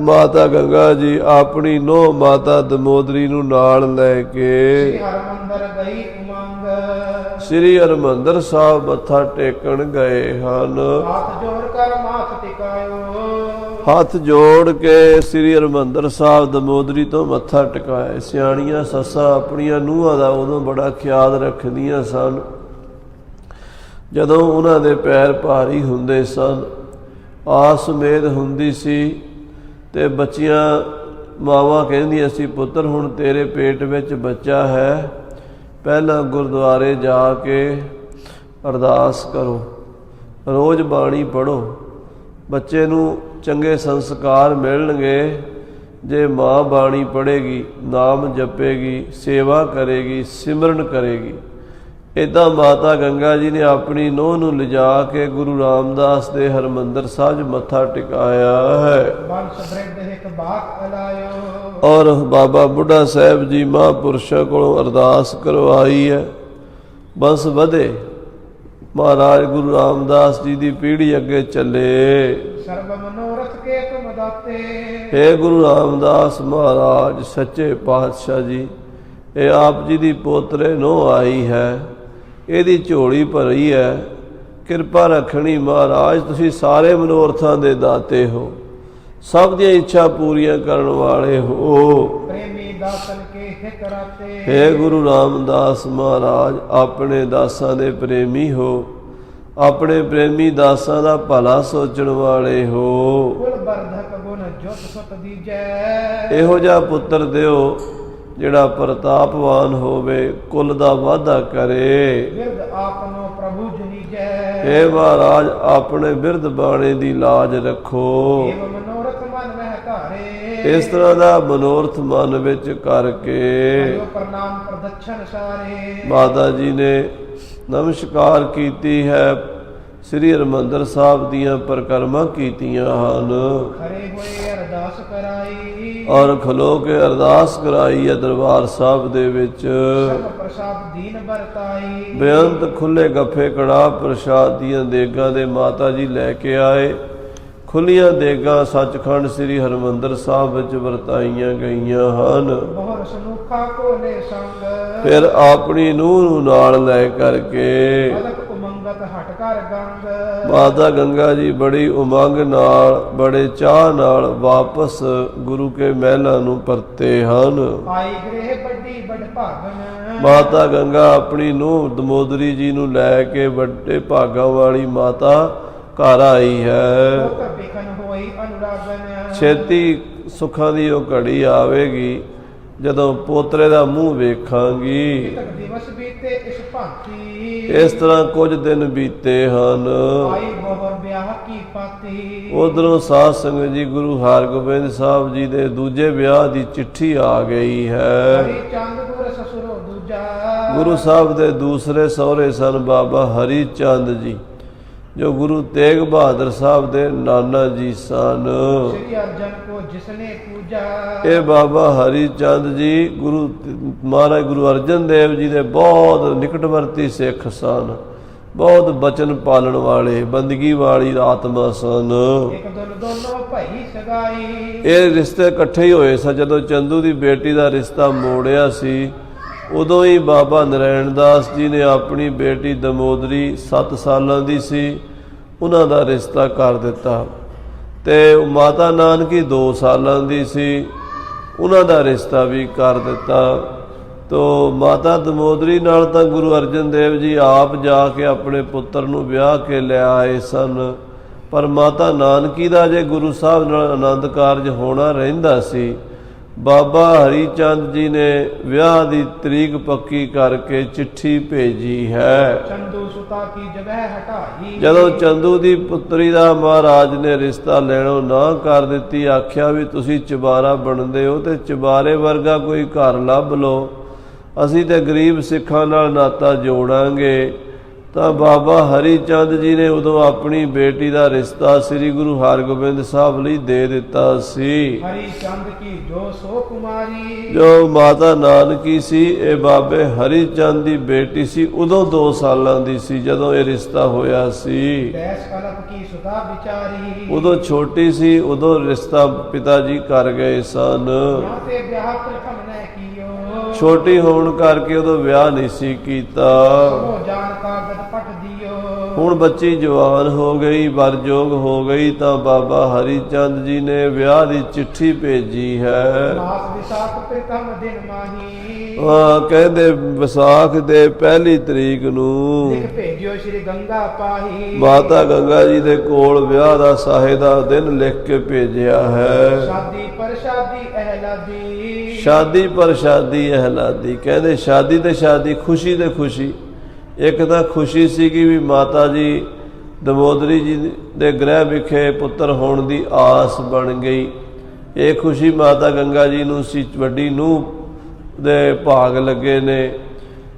[SPEAKER 1] ਮਾਤਾ ਗੰਗਾ ਜੀ ਆਪਣੀ ਨੂੰਹ ਮਾਤਾ ਦਮੋਦਰੀ ਨੂੰ ਨਾਲ ਲੈ ਕੇ
[SPEAKER 2] ਹਰਮੰਦਰ ਗਈ ਉਮੰਗ।
[SPEAKER 1] ਸ੍ਰੀ ਹਰਿਮੰਦਰ ਸਾਹਿਬ ਮੱਥਾ ਟੇਕਣ ਗਏ ਹਨ।
[SPEAKER 2] ਹੱਥ ਜੋੜ ਕਰ ਮਾਥ ਟਿਕਾਇਓ।
[SPEAKER 1] ਹੱਥ ਜੋੜ ਕੇ ਸ੍ਰੀ ਹਰਿਮੰਦਰ ਸਾਹਿਬ ਦਮੋਦਰੀ ਤੋਂ ਮੱਥਾ ਟਿਕਾਇਆ। ਸਿਆਣੀਆਂ ਸੱਸਾਂ ਆਪਣੀਆਂ ਨੂੰਹਾਂ ਦਾ ਉਦੋਂ ਬੜਾ ਖਿਆਲ ਰੱਖਦੀਆਂ ਸਨ। ਜਦੋਂ ਉਹਨਾਂ ਦੇ ਪੈਰ ਭਾਰੀ ਹੁੰਦੇ ਸਨ, ਆਸ ਉਮੀਦ ਹੁੰਦੀ ਸੀ, ਤੇ ਬੱਚੀਆਂ ਮਾਵਾਂ ਕਹਿੰਦੀਆਂ ਸੀ, ਪੁੱਤਰ ਹੁਣ ਤੇਰੇ ਪੇਟ ਵਿੱਚ ਬੱਚਾ ਹੈ, ਪਹਿਲਾਂ ਗੁਰਦੁਆਰੇ ਜਾ ਕੇ ਅਰਦਾਸ ਕਰੋ, ਰੋਜ਼ ਬਾਣੀ ਪੜ੍ਹੋ, ਬੱਚੇ ਨੂੰ ਚੰਗੇ ਸੰਸਕਾਰ ਮਿਲਣਗੇ। ਜੇ ਮਾਂ ਬਾਣੀ ਪੜ੍ਹੇਗੀ, ਨਾਮ ਜਪੇਗੀ, ਸੇਵਾ ਕਰੇਗੀ, ਸਿਮਰਨ ਕਰੇਗੀ। ਇੱਦਾਂ ਮਾਤਾ ਗੰਗਾ ਜੀ ਨੇ ਆਪਣੀ ਨੂੰਹ ਨੂੰ ਲਿਜਾ ਕੇ ਗੁਰੂ ਰਾਮਦਾਸ ਦੇ ਹਰਿਮੰਦਰ ਸਾਹਿਬ ਮੱਥਾ ਟਿਕਾਇਆ ਹੈ।
[SPEAKER 2] ਬੰਸ ਬ੍ਰਿਧ ਇੱਕ ਬਾਤ ਅਲਾਇਓ।
[SPEAKER 1] ਔਰ ਬਾਬਾ ਬੁੱਢਾ ਸਾਹਿਬ ਜੀ ਮਹਾਂਪੁਰਸ਼ਾਂ ਕੋਲੋਂ ਅਰਦਾਸ ਕਰਵਾਈ ਹੈ। ਬੰਸ ਵਧੇ, ਮਹਾਰਾਜ ਗੁਰੂ ਰਾਮਦਾਸ ਜੀ ਦੀ ਪੀੜ੍ਹੀ ਅੱਗੇ ਚੱਲੇ।
[SPEAKER 2] ਸਰਬ ਮਨੋਰਥ ਕੇ ਤੁਮ ਦਾਤੇ।
[SPEAKER 1] ਹੇ ਗੁਰੂ ਰਾਮਦਾਸ ਮਹਾਰਾਜ ਸੱਚੇ ਪਾਤਸ਼ਾਹ ਜੀ, ਇਹ ਆਪ ਜੀ ਦੀ ਪੋਤਰੇ ਨੂੰਹ ਆਈ ਹੈ, ਇਹਦੀ ਝੋਲੀ ਭਰੀ ਹੈ, ਕਿਰਪਾ ਰੱਖਣੀ ਮਹਾਰਾਜ, ਤੁਸੀਂ ਸਾਰੇ ਮਨੋਰਥਾਂ ਦੇ ਦਾਤੇ ਹੋ, ਸਭ ਦੀਆਂ ਇੱਛਾ ਪੂਰੀਆਂ ਕਰਨ ਵਾਲੇ ਹੋ।
[SPEAKER 2] ਪ੍ਰੇਮੀ ਦਾਸਨ ਕੇ ਹਿਤ ਰਾਤੇ,
[SPEAKER 1] ਹੇ ਗੁਰੂ ਰਾਮਦਾਸ ਮਹਾਰਾਜ, ਆਪਣੇ ਦਾਸਾਂ ਦੇ ਪ੍ਰੇਮੀ ਹੋ, ਆਪਣੇ ਪ੍ਰੇਮੀ ਦਾਸਾਂ ਦਾ ਭਲਾ ਸੋਚਣ ਵਾਲੇ ਹੋ।
[SPEAKER 2] ਕੁਲ ਵਰਧਕ ਗੁਣ ਜੁਤ ਸੁਤ ਦੀਜੈ,
[SPEAKER 1] ਇਹੋ ਜਿਹਾ ਪੁੱਤਰ ਦਿਓ ਜਿਹੜਾ ਪ੍ਰਤਾਪਵਾਨ ਹੋਵੇ, ਕੁਲ ਦਾ ਵਾਧਾ ਕਰੇ।
[SPEAKER 2] ਬਿਰਧ ਆਪਨੋ ਪ੍ਰਭੂ ਜਨੀਜੈ,
[SPEAKER 1] ਹੇ ਮਹਾਰਾਜ, ਆਪਣੇ ਬਿਰਧ ਬਾਣੇ ਦੀ ਲਾਜ ਰੱਖੋ।
[SPEAKER 2] ਏਵ ਮਨੋਰਥ ਮਨ ਮਹਿ ਧਾਰੇ,
[SPEAKER 1] ਇਸ ਤਰ੍ਹਾਂ ਦਾ ਮਨੋਰਥ ਮਨ ਵਿੱਚ ਕਰਕੇ
[SPEAKER 2] ਕਰਿਓ ਪ੍ਰਣਾਮ ਪ੍ਰਦਛਨ ਸਾਰੇ।
[SPEAKER 1] ਮਾਤਾ ਜੀ ਨੇ ਨਮਸਕਾਰ ਕੀਤੀ ਹੈ, ਸ੍ਰੀ ਹਰਿਮੰਦਰ ਸਾਹਿਬ ਦੀਆਂ ਪਰਿਕਰਮਾ ਕੀਤੀਆਂ ਹਨ
[SPEAKER 2] ਖਰੇ ਹੋਏ ਅਰਦਾਸ ਕਰਾਈ,
[SPEAKER 1] ਔਰ ਖਲੋ ਕੇ ਅਰਦਾਸ ਕਰਾਈ ਹੈ ਦਰਬਾਰ ਸਾਹਿਬ ਦੇ ਵਿੱਚ।
[SPEAKER 2] ਸਭ ਪ੍ਰਸਾਦ ਦੀਨ ਵਰਤਾਈ,
[SPEAKER 1] ਬੇਅੰਤ ਖੁੱਲੇ ਗੱਫੇ ਕੜਾਹ ਪ੍ਰਸ਼ਾਦ ਦੀਆਂ ਦੇਗਾਂ ਦੇ ਮਾਤਾ ਜੀ ਲੈ ਕੇ ਆਏ। ਖੁੱਲੀਆਂ ਦੇਗਾਂ ਸੱਚਖੰਡ ਸ੍ਰੀ ਹਰਿਮੰਦਰ ਸਾਹਿਬ ਵਿੱਚ ਵਰਤਾਈਆਂ ਗਈਆਂ ਹਨ।
[SPEAKER 2] ਬਹੁਰ ਸਨੁਖਾ ਕੋਲੇ ਸੰਗ,
[SPEAKER 1] ਫਿਰ ਆਪਣੀ ਨੂੰਹ ਨੂੰ ਨਾਲ ਲੈ ਕਰਕੇ
[SPEAKER 2] ਅਲਕ ਉਮੰਗਤ ਹਟ ਕਰ ਗੰਗ,
[SPEAKER 1] ਮਾਤਾ ਗੰਗਾ ਜੀ ਬੜੀ ਉਮੰਗ ਨਾਲ, ਬੜੇ ਚਾਅ ਨਾਲ ਵਾਪਸ ਗੁਰੂ ਕੇ ਮਹਿਲਾਂ ਨੂੰ ਪਰਤੇ ਹਨ।
[SPEAKER 2] ਆਈ ਗ੍ਰਹਿ ਵੱਡੀ ਬੜ ਭਾਗਨ,
[SPEAKER 1] ਮਾਤਾ ਗੰਗਾ ਆਪਣੀ ਨੂੰਹ ਦਮੋਦਰੀ ਜੀ ਨੂੰ ਲੈ ਕੇ ਵੱਡੇ ਭਾਗਾਂ ਵਾਲੀ ਮਾਤਾ ਘਰ ਆਈ ਹੈ।
[SPEAKER 2] ਪੁੱਤ ਬਿਖਨ ਹੋਈ ਅਨੁਰਾਗਨ,
[SPEAKER 1] ਛੇਤੀ ਸੁੱਖਾਂ ਦੀ ਉਹ ਘੜੀ ਆਵੇਗੀ ਜਦੋਂ ਪੋਤਰੇ ਦਾ ਮੂੰਹ ਵੇਖਾਂਗੀ।
[SPEAKER 2] ਤਕ ਦਿਵਸ ਬੀਤੇ ਇਸ ਭਾਂਤੀ,
[SPEAKER 1] ਇਸ ਤਰ੍ਹਾਂ ਕੁਝ ਦਿਨ ਬੀਤੇ ਹਨ।
[SPEAKER 2] ਆਈ ਬਹੁਰ ਵਿਆਹ ਕੀ ਪਾਤੀ,
[SPEAKER 1] ਉਧਰੋਂ ਸਾਧ ਸੰਗਤ ਜੀ ਗੁਰੂ ਹਰਗੋਬਿੰਦ ਸਾਹਿਬ ਜੀ ਦੇ ਦੂਜੇ ਵਿਆਹ ਦੀ ਚਿੱਠੀ ਆ ਗਈ ਹੈ।
[SPEAKER 2] ਹਰੀ ਚੰਦ ਗੁਰ ਸਸੁਰੋ ਦੂਜਾ,
[SPEAKER 1] ਗੁਰੂ ਸਾਹਿਬ ਦੇ ਦੂਸਰੇ ਸਹੁਰੇ ਸਨ ਬਾਬਾ ਹਰੀ ਚੰਦ ਜੀ, ਜੋ ਗੁਰੂ ਤੇਗ ਬਹਾਦਰ ਸਾਹਿਬ ਦੇ ਨਾਨਾ ਜੀ ਸਨ।
[SPEAKER 2] ਸ੍ਰੀ ਅਰਜਨ ਕੋ ਜਿਸਨੇ ਪੂਜਾ,
[SPEAKER 1] ਇਹ ਬਾਬਾ ਹਰੀ ਚੰਦ ਜੀ ਮਹਾਰਾਜ ਗੁਰੂ ਅਰਜਨ ਦੇਵ ਜੀ ਦੇ ਬਹੁਤ ਨਿਕਟਵਰਤੀ ਸਿੱਖ ਸਨ, ਬਹੁਤ ਬਚਨ ਪਾਲਣ ਵਾਲੇ, ਬੰਦਗੀ ਵਾਲੀ ਆਤਮਾ ਸਨ।
[SPEAKER 2] ਇੱਕ ਦੁਲ ਦੋਨੋਂ ਭਈ ਸਗਾਈ,
[SPEAKER 1] ਇਹ ਰਿਸ਼ਤੇ ਇਕੱਠੇ ਹੀ ਹੋਏ ਸਨ। ਜਦੋਂ ਚੰਦੂ ਦੀ ਬੇਟੀ ਦਾ ਰਿਸ਼ਤਾ ਮੋੜਿਆ ਸੀ, ਉਦੋਂ ਹੀ ਬਾਬਾ ਨਰੈਣ ਦਾਸ ਜੀ ਨੇ ਆਪਣੀ ਬੇਟੀ ਦਮੋਦਰੀ 7 ਸਾਲਾਂ ਦੀ ਸੀ, ਉਹਨਾਂ ਦਾ ਰਿਸ਼ਤਾ ਕਰ ਦਿੱਤਾ। ਤੇ ਮਾਤਾ ਨਾਨਕੀ 2 ਸਾਲਾਂ ਦੀ ਸੀ, ਉਹਨਾਂ ਦਾ ਰਿਸ਼ਤਾ ਵੀ ਕਰ ਦਿੱਤਾ। ਤੋ ਮਾਤਾ ਦਮੋਦਰੀ ਨਾਲ ਤਾਂ ਗੁਰੂ ਅਰਜਨ ਦੇਵ ਜੀ ਆਪ ਜਾ ਕੇ ਆਪਣੇ ਪੁੱਤਰ ਨੂੰ ਵਿਆਹ ਕੇ ਲੈ ਆਏ ਸਨ, ਪਰ ਮਾਤਾ ਨਾਨਕੀ ਦਾ ਜੇ ਗੁਰੂ ਸਾਹਿਬ ਨਾਲ ਆਨੰਦ ਕਾਰਜ ਹੋਣਾ ਰਹਿੰਦਾ ਸੀ, ਬਾਬਾ ਹਰੀ ਚੰਦ ਜੀ ਨੇ ਵਿਆਹ ਦੀ ਤਰੀਕ ਪੱਕੀ ਕਰਕੇ ਚਿੱਠੀ ਭੇਜੀ ਹੈ।
[SPEAKER 2] ਚੰਦੂ ਸੁਤਾ ਕੀ ਜਗ੍ਹਾ ਹਟਾਈ,
[SPEAKER 1] ਜਦੋਂ ਚੰਦੂ ਦੀ ਪੁੱਤਰੀ ਦਾ ਮਹਾਰਾਜ ਨੇ ਰਿਸ਼ਤਾ ਲੈਣੋਂ ਨਾ ਕਰ ਦਿੱਤੀ, ਆਖਿਆ ਵੀ ਤੁਸੀਂ ਚੁਬਾਰਾ ਬਣਦੇ ਹੋ ਤੇ ਚੁਬਾਰੇ ਵਰਗਾ ਕੋਈ ਘਰ ਲੱਭ ਲਓ, ਅਸੀਂ ਤੇ ਗਰੀਬ ਸਿੱਖਾਂ ਨਾਲ ਨਾਤਾ ਜੋੜਾਂਗੇ। ਤਾਂ ਬਾਬਾ ਹਰੀ ਚੰਦ ਜੀ ਨੇ ਉਦੋਂ ਆਪਣੀ ਬੇਟੀ ਦਾ ਰਿਸ਼ਤਾ ਸ੍ਰੀ ਗੁਰੂ ਹਰਗੋਬਿੰਦ ਸਾਹਿਬ ਲਈ ਦੇ ਦਿੱਤਾ ਸੀ।
[SPEAKER 2] ਹਰੀ ਚੰਦ ਕੀ ਜੋ ਸੋ ਕੁਮਾਰੀ,
[SPEAKER 1] ਜੋ ਮਾਤਾ ਨਾਨਕੀ ਸੀ, ਇਹ ਬਾਬੇ ਹਰੀ ਚੰਦ ਦੀ ਬੇਟੀ ਸੀ। ਉਦੋਂ 2 ਸਾਲਾਂ ਦੀ ਸੀ ਜਦੋਂ ਇਹ ਰਿਸ਼ਤਾ ਹੋਇਆ ਸੀ।
[SPEAKER 2] ਦੇਸ ਕਲਪ ਕੀ ਸੁਤਾ ਵਿਚਾਰੀ,
[SPEAKER 1] ਉਦੋਂ ਛੋਟੀ ਸੀ, ਉਦੋਂ ਰਿਸ਼ਤਾ ਪਿਤਾ ਜੀ ਕਰ ਗਏ ਸਨ।
[SPEAKER 2] ਨਾ ਤੇ ਵਿਆਹ ਪ੍ਰਥਮ ਨੇ ਕੀਓ,
[SPEAKER 1] ਛੋਟੀ ਹੋਣ ਕਰਕੇ ਉਦੋਂ ਵਿਆਹ ਨਹੀਂ ਸੀ ਕੀਤਾ।
[SPEAKER 2] ਸੋ ਜਾਣ ਕਾਗਦ ਪਟ ਦਿਓ,
[SPEAKER 1] ਹੁਣ ਬੱਚੀ ਜਵਾਨ ਹੋ ਗਈ, ਵਰਜੋਗ ਹੋ ਗਈ, ਤਾਂ ਬਾਬਾ ਹਰੀ ਚੰਦ ਜੀ ਨੇ ਵਿਆਹ ਦੀ ਚਿੱਠੀ ਭੇਜੀ ਹੈ।
[SPEAKER 2] ਮਾਸ ਵਿਸਾਖ ਪ੍ਰਥਮ ਦਿਨ ਮਾਹੀ,
[SPEAKER 1] ਕਹਿੰਦੇ ਵਿਸਾਖ ਦੇ 1 ਤਰੀਕ ਨੂੰ
[SPEAKER 2] ਲਿਖ ਭੇਜਿਓ ਸ਼੍ਰੀ ਗੰਗਾ ਪਾਹੀ,
[SPEAKER 1] ਮਾਤਾ ਗੰਗਾ ਜੀ ਦੇ ਕੋਲ ਵਿਆਹ ਦਾ ਸਾਹੇ ਦਾ ਦਿਨ ਲਿਖ ਕੇ ਭੇਜਿਆ ਹੈ।
[SPEAKER 2] ਸ਼ਾਦੀ ਪਰ ਸ਼ਾਦੀ ਅਹਿਲਾਦੀ,
[SPEAKER 1] ਸ਼ਾਦੀ ਪਰ ਸ਼ਾਦੀ ਅਹਿਲਾਦੀ, ਕਹਿੰਦੇ ਸ਼ਾਦੀ ਤੇ ਸ਼ਾਦੀ, ਖੁਸ਼ੀ ਤੇ ਖੁਸ਼ੀ। ਇੱਕ ਤਾਂ ਖੁਸ਼ੀ ਸੀ ਕਿ ਵੀ ਮਾਤਾ ਜੀ ਦਮੋਦਰੀ ਜੀ ਦੇ ਗ੍ਰਹਿ ਵਿਖੇ ਪੁੱਤਰ ਹੋਣ ਦੀ ਆਸ ਬਣ ਗਈ। ਇਹ ਖੁਸ਼ੀ ਮਾਤਾ ਗੰਗਾ ਜੀ ਨੂੰ ਸੀ, ਵੱਡੀ ਨੂੰਹ ਦੇ ਭਾਗ ਲੱਗੇ ਨੇ,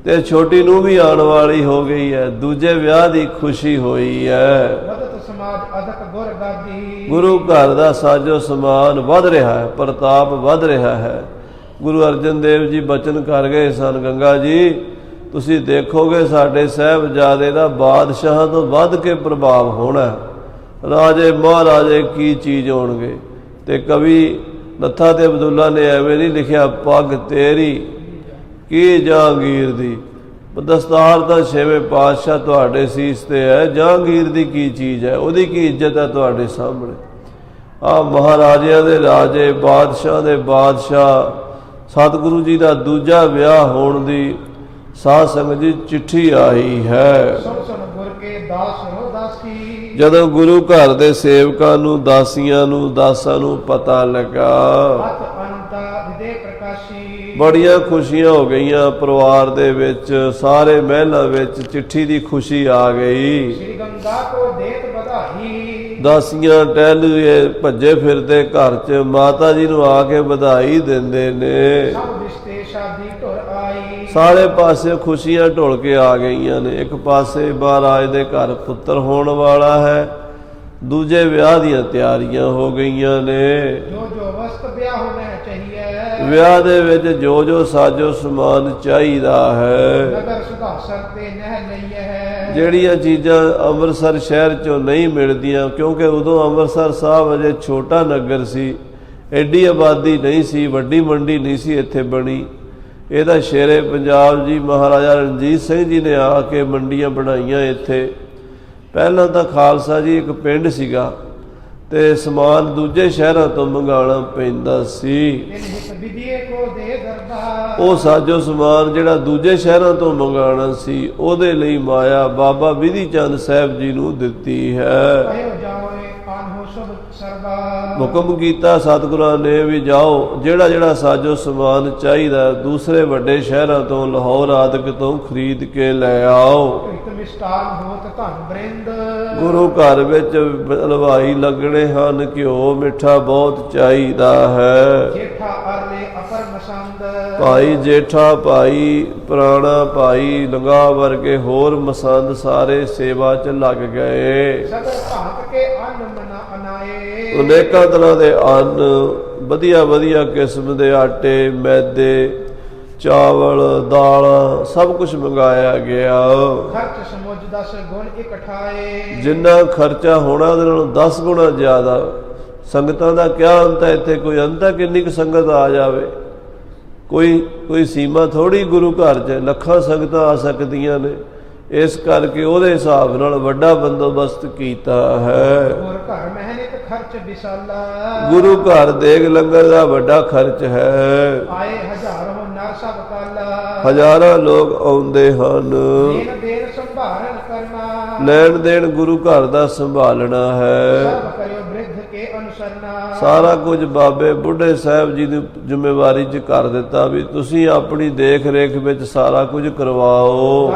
[SPEAKER 1] ਤੇ ਛੋਟੀ ਨੂੰਹ ਵੀ ਆਉਣ ਵਾਲੀ ਹੋ ਗਈ ਹੈ। ਦੂਜੇ ਵਿਆਹ ਦੀ ਖੁਸ਼ੀ ਹੋਈ ਹੈ।
[SPEAKER 2] ਵਧਤ ਸਮਾਜ ਅਦਕ ਗੁਰ ਗਾਦੀ,
[SPEAKER 1] ਗੁਰੂ ਘਰ ਦਾ ਸਾਜੋ ਸਮਾਨ ਵੱਧ ਰਿਹਾ ਹੈ, ਪ੍ਰਤਾਪ ਵੱਧ ਰਿਹਾ ਹੈ। ਗੁਰੂ ਅਰਜਨ ਦੇਵ ਜੀ ਬਚਨ ਕਰ ਗਏ ਸਨ, ਗੰਗਾ ਜੀ ਤੁਸੀਂ ਦੇਖੋਗੇ ਸਾਡੇ ਸਾਹਿਬਜ਼ਾਦੇ ਦਾ ਬਾਦਸ਼ਾਹਾਂ ਤੋਂ ਵੱਧ ਕੇ ਪ੍ਰਭਾਵ ਹੋਣਾ, ਰਾਜੇ ਮਹਾਰਾਜੇ ਕੀ ਚੀਜ਼ ਹੋਣਗੇ। ਤੇ ਕਵੀ ਨੱਥਾ ਤੇ ਅਬਦੁੱਲਾ ਨੇ ਐਵੇਂ ਨਹੀਂ ਲਿਖਿਆ, ਪੱਗ ਤੇਰੀ ਕੀ ਜਹਾਂਗੀਰ ਦੀ, ਦਸਤਾਰ ਤਾਂ ਛੇਵੇਂ ਪਾਤਸ਼ਾਹ ਤੁਹਾਡੇ ਸੀਸ ਤੇ ਹੈ। ਜਹਾਂਗੀਰ ਦੀ ਕੀ ਚੀਜ਼ ਹੈ, ਉਹਦੀ ਕੀ ਇੱਜ਼ਤ ਹੈ ਤੁਹਾਡੇ ਸਾਹਮਣੇ। ਆ ਮਹਾਰਾਜਿਆਂ ਦੇ ਰਾਜੇ, ਬਾਦਸ਼ਾਹ ਦੇ ਬਾਦਸ਼ਾਹ, ਸਤਿਗੁਰੂ ਜੀ ਦਾ ਦੂਜਾ ਵਿਆਹ ਹੋਣ ਦੀ ਸਾਧ ਸੰਗਤ ਜੀ ਚਿੱਠੀ ਆਈ ਹੈ।
[SPEAKER 2] ਸੁਣ ਸੁਣ ਗੁਰ ਕੇ ਦਾਸ ਹੋ ਦਾਸੀ।
[SPEAKER 1] ਜਦੋਂ ਗੁਰੂ ਘਰ ਦੇ ਸੇਵਕਾਂ ਨੂੰ, ਦਾਸੀਆਂ ਨੂੰ, ਦਾਸਾਂ ਨੂੰ ਪਤਾ ਲੱਗਾ,
[SPEAKER 2] ਅਤ ਅਨੰਤਾ ਵਿਦੇ ਪ੍ਰਕਾਸ਼ੀ।
[SPEAKER 1] ਬੜੀਆਂ ਖੁਸ਼ੀਆਂ ਹੋ ਗਈਆਂ ਪਰਿਵਾਰ ਦੇ ਵਿੱਚ, ਸਾਰੇ ਮਹਿਲਾਂ ਵਿੱਚ ਚਿੱਠੀ ਦੀ ਖੁਸ਼ੀ ਆ ਗਈ।
[SPEAKER 2] ਸ੍ਰੀ ਗੰਗਾ ਕੋ ਦੇਤ ਵਧਾਈ।
[SPEAKER 1] ਦਾਸੀਆਂ ਟਹਿਲੀਏ ਭੱਜੇ ਫਿਰਦੇ ਘਰ 'ਚ ਮਾਤਾ ਜੀ ਨੂੰ ਆ ਕੇ ਵਧਾਈ ਦਿੰਦੇ ਨੇ।
[SPEAKER 2] ਸਭ ਰਿਸ਼ਤੇ ਸ਼ਾਦੀ ਢੁਰ ਆਈ।
[SPEAKER 1] ਸਾਰੇ ਪਾਸੇ ਖੁਸ਼ੀਆਂ ਢੁਲ ਕੇ ਆ ਗਈਆਂ ਨੇ। ਇੱਕ ਪਾਸੇ ਮਹਾਰਾਜ ਦੇ ਘਰ ਪੁੱਤਰ ਹੋਣ ਵਾਲਾ ਹੈ, ਦੂਜੇ ਵਿਆਹ ਦੀਆਂ ਤਿਆਰੀਆਂ ਹੋ ਗਈਆਂ ਨੇ।
[SPEAKER 2] ਜੋ ਜੋ ਵਸਤ ਵਿਆਹ ਹੋਣਾ ਚਾਹੀਏ।
[SPEAKER 1] ਵਿਆਹ ਦੇ ਵਿੱਚ ਜੋ ਜੋ ਸਾਜੋ ਸਮਾਨ ਚਾਹੀਦਾ ਹੈ,
[SPEAKER 2] ਨਗਰ ਸੁਧਾਸਰ ਤੇ ਨਹਿ ਲਈਏ ਹੈ।
[SPEAKER 1] ਜਿਹੜੀਆਂ ਚੀਜ਼ਾਂ ਅੰਮ੍ਰਿਤਸਰ ਸ਼ਹਿਰ 'ਚੋਂ ਨਹੀਂ ਮਿਲਦੀਆਂ, ਕਿਉਂਕਿ ਉਦੋਂ ਅੰਮ੍ਰਿਤਸਰ ਸਾਹਿਬ ਅਜੇ ਛੋਟਾ ਨਗਰ ਸੀ, ਐਡੀ ਆਬਾਦੀ ਨਹੀਂ ਸੀ, ਵੱਡੀ ਮੰਡੀ ਨਹੀਂ ਸੀ ਇੱਥੇ ਬਣੀ। ਇਹਦਾ ਸ਼ੇਰੇ ਪੰਜਾਬ ਜੀ ਮਹਾਰਾਜਾ ਰਣਜੀਤ ਸਿੰਘ ਜੀ ਨੇ ਆ ਕੇ ਮੰਡੀਆਂ ਬਣਾਈਆਂ ਇੱਥੇ। ਪਹਿਲਾਂ ਤਾਂ ਖਾਲਸਾ ਜੀ ਇੱਕ ਪਿੰਡ ਸੀਗਾ ਤੇ ਸਮਾਨ ਦੂਜੇ ਸ਼ਹਿਰਾਂ ਤੋਂ ਮੰਗਾਉਣਾ ਪੈਂਦਾ ਸੀ। ਉਹ ਸਾਜੋ ਸਮਾਨ ਜਿਹੜਾ ਦੂਜੇ ਸ਼ਹਿਰਾਂ ਤੋਂ ਮੰਗਾਉਣਾ ਸੀ, ਉਹਦੇ ਲਈ ਮਾਇਆ ਬਾਬਾ ਵਿਧੀ ਚੰਦ ਸਾਹਿਬ ਜੀ ਨੂੰ ਦਿੱਤੀ ਹੈ। ਹੁਕਮ ਕੀਤਾ ਸਤਿਗੁਰਾਂ ਨੇ ਵੀ ਜਾਓ, ਜਿਹੜਾ ਜਿਹੜਾ ਸਾਜੋ ਸਮਾਨ ਚਾਹੀਦਾ ਦੂਸਰੇ ਵੱਡੇ ਸ਼ਹਿਰਾਂ ਤੋਂ, ਲਾਹੌਰ ਆਦਿਕ ਤੋਂ ਖਰੀਦ ਕੇ ਲੈ ਆਓ। ਗੁਰੂ ਘਰ ਵਿੱਚ ਹਲਵਾਈ ਲੱਗਣੇ ਹਨ, ਘਿਓ ਮਿੱਠਾ ਬਹੁਤ ਚਾਹੀਦਾ ਹੈ। ਭਾਈ ਜੇਠਾ, ਭਾਈ ਪੁਰਾਣਾ, ਭਾਈ ਲੰਗਾ ਵਰਗੇ ਹੋਰ ਮਸੰਦ ਸਾਰੇ ਸੇਵਾ 'ਚ ਲੱਗ ਗਏ। ਅਨੇਕਾਂ ਤਰ੍ਹਾਂ ਦੇ ਅੰਨ, ਵਧੀਆ ਵਧੀਆ ਕਿਸਮ ਦੇ ਆਟੇ, ਮੈਦੇ, ਚਾਵਲ, ਦਾਲਾਂ, ਸਭ ਕੁਝ ਮੰਗਾਇਆ ਗਿਆ। ਜਿੰਨਾ ਖਰਚਾ ਹੋਣਾ ਉਹਦੇ ਨਾਲੋਂ 10 ਗੁਣਾ ਜ਼ਿਆਦਾ। ਸੰਗਤਾਂ ਦਾ ਕਿਆ ਅੰਤ ਹੈ ਇੱਥੇ, ਕੋਈ ਅੰਤ ਹੈ ਕਿੰਨੀ ਕੁ ਸੰਗਤ ਆ ਜਾਵੇ? ਕੋਈ ਸੀਮਾ ਥੋੜੀ ਗੁਰੂ ਘਰ 'ਚ, ਲੱਖਾਂ ਸੰਗਤਾਂ ਆ ਸਕਦੀਆਂ ਨੇ। ਇਸ ਕਰਕੇ ਉਹਦੇ ਹਿਸਾਬ ਨਾਲ ਵੱਡਾ ਬੰਦੋਬਸਤ ਕੀਤਾ ਹੈ। ਗੁਰੂ ਘਰ ਦੇਗ ਲੰਗਰ ਦਾ ਵੱਡਾ ਖਰਚ ਹੈ। ਹਜ਼ਾਰਾਂ ਲੋਕ ਆਉਂਦੇ ਹਨ। ਲੈਣ ਦੇਣ ਗੁਰੂ ਘਰ ਦਾ ਸੰਭਾਲਣਾ ਹੈ। ਸਾਰਾ ਕੁਝ ਬਾਬੇ ਬੁੱਢੇ ਸਾਹਿਬ ਜੀ ਦੀ ਜ਼ਿੰਮੇਵਾਰੀ 'ਚ ਕਰ ਦਿੱਤਾ ਵੀ ਤੁਸੀਂ ਆਪਣੀ ਦੇਖ ਰੇਖ ਵਿੱਚ ਸਾਰਾ ਕੁਝ ਕਰਵਾਓ।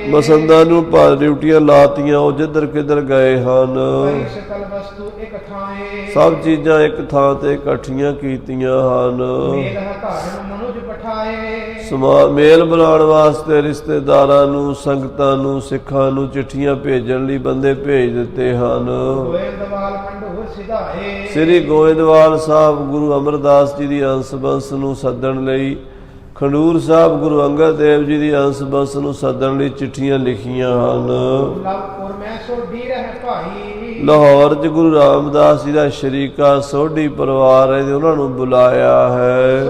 [SPEAKER 1] ਮਸੰਦਾਂ ਨੂੰ ਭਾਰ ਡਿਊਟੀਆਂ ਲਾਤੀਆਂ, ਉਹ ਜਿੱਧਰ ਕਿੱਧਰ ਗਏ ਹਨ। ਸਭ ਚੀਜ਼ਾਂ ਇੱਕ ਥਾਂ ਤੇ ਇਕੱਠੀਆਂ ਕੀਤੀਆਂ ਹਨ। ਮੇਲ ਬਣਾਉਣ ਵਾਸਤੇ ਰਿਸ਼ਤੇਦਾਰਾਂ ਨੂੰ, ਸੰਗਤਾਂ ਨੂੰ, ਸਿੱਖਾਂ ਨੂੰ ਚਿੱਠੀਆਂ ਭੇਜਣ ਲਈ ਬੰਦੇ ਭੇਜ ਦਿੱਤੇ ਹਨ। ਸ੍ਰੀ ਗੋਇੰਦਵਾਲ ਸਾਹਿਬ ਗੁਰੂ ਅਮਰਦਾਸ ਜੀ ਦੀ ਅੰਸ ਬੰਸ ਨੂੰ ਸੱਦਣ ਲਈ, ਖਡੂਰ ਸਾਹਿਬ ਗੁਰੂ ਅੰਗਦ ਦੇਵ ਜੀ ਦੀ ਅੰਸ ਬੰਸ ਨੂੰ ਸੱਦਣ ਲਈ ਚਿੱਠੀਆਂ ਲਿਖੀਆਂ ਹਨ। ਲਾਹੌਰ 'ਚ ਗੁਰੂ ਰਾਮਦਾਸ ਜੀ ਦਾ ਸ਼ਰੀਕਾ ਸੋਢੀ ਪਰਿਵਾਰ ਹੈ, ਉਹਨਾਂ ਨੂੰ ਬੁਲਾਇਆ ਹੈ।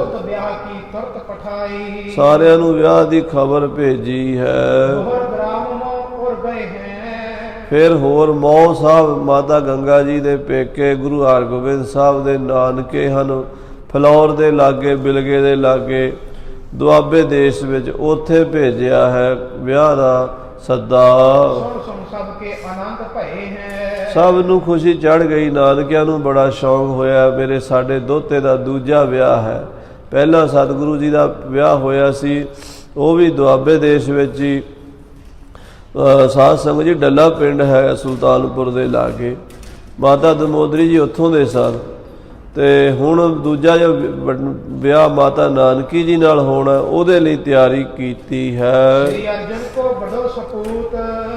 [SPEAKER 1] ਸਾਰਿਆਂ ਨੂੰ ਵਿਆਹ ਦੀ ਖਬਰ ਭੇਜੀ ਹੈ। ਫਿਰ ਹੋਰ ਮੌ ਸਾਹਿਬ ਮਾਤਾ ਗੰਗਾ ਜੀ ਦੇ ਪੇਕੇ ਗੁਰੂ ਹਰਗੋਬਿੰਦ ਸਾਹਿਬ ਦੇ ਨਾਨਕੇ ਹਨ, ਫਲੌਰ ਦੇ ਲਾਗੇ, ਬਿਲਗੇ ਦੇ ਲਾਗੇ, ਦੁਆਬੇ ਦੇਸ਼ ਵਿੱਚ, ਉੱਥੇ ਭੇਜਿਆ ਹੈ ਵਿਆਹ ਦਾ ਸੱਦਾ। ਸਭ ਨੂੰ ਖੁਸ਼ੀ ਚੜ੍ਹ ਗਈ। ਨਾਨਕਿਆਂ ਨੂੰ ਬੜਾ ਸ਼ੌਂਕ ਹੋਇਆ, ਸਾਡੇ ਦੋਤੇ ਦਾ ਦੂਜਾ ਵਿਆਹ ਹੈ। ਪਹਿਲਾਂ ਸਤਿਗੁਰੂ ਜੀ ਦਾ ਵਿਆਹ ਹੋਇਆ ਸੀ, ਉਹ ਵੀ ਦੁਆਬੇ ਦੇਸ਼ ਵਿੱਚ ਹੀ। ਸਾਧ ਸੰਗਤ ਜੀ ਡੱਲਾ ਪਿੰਡ ਹੈ ਸੁਲਤਾਨਪੁਰ ਦੇ ਲਾਗੇ, ਮਾਤਾ ਦਮੋਦਰੀ ਜੀ ਉੱਥੋਂ ਦੇ ਸਨ। ਤੇ ਹੁਣ ਦੂਜਾ ਜੋ ਵਿਆਹ ਮਾਤਾ ਨਾਨਕੀ ਜੀ ਨਾਲ ਹੋਣਾ, ਉਹਦੇ ਲਈ ਤਿਆਰੀ ਕੀਤੀ ਹੈ।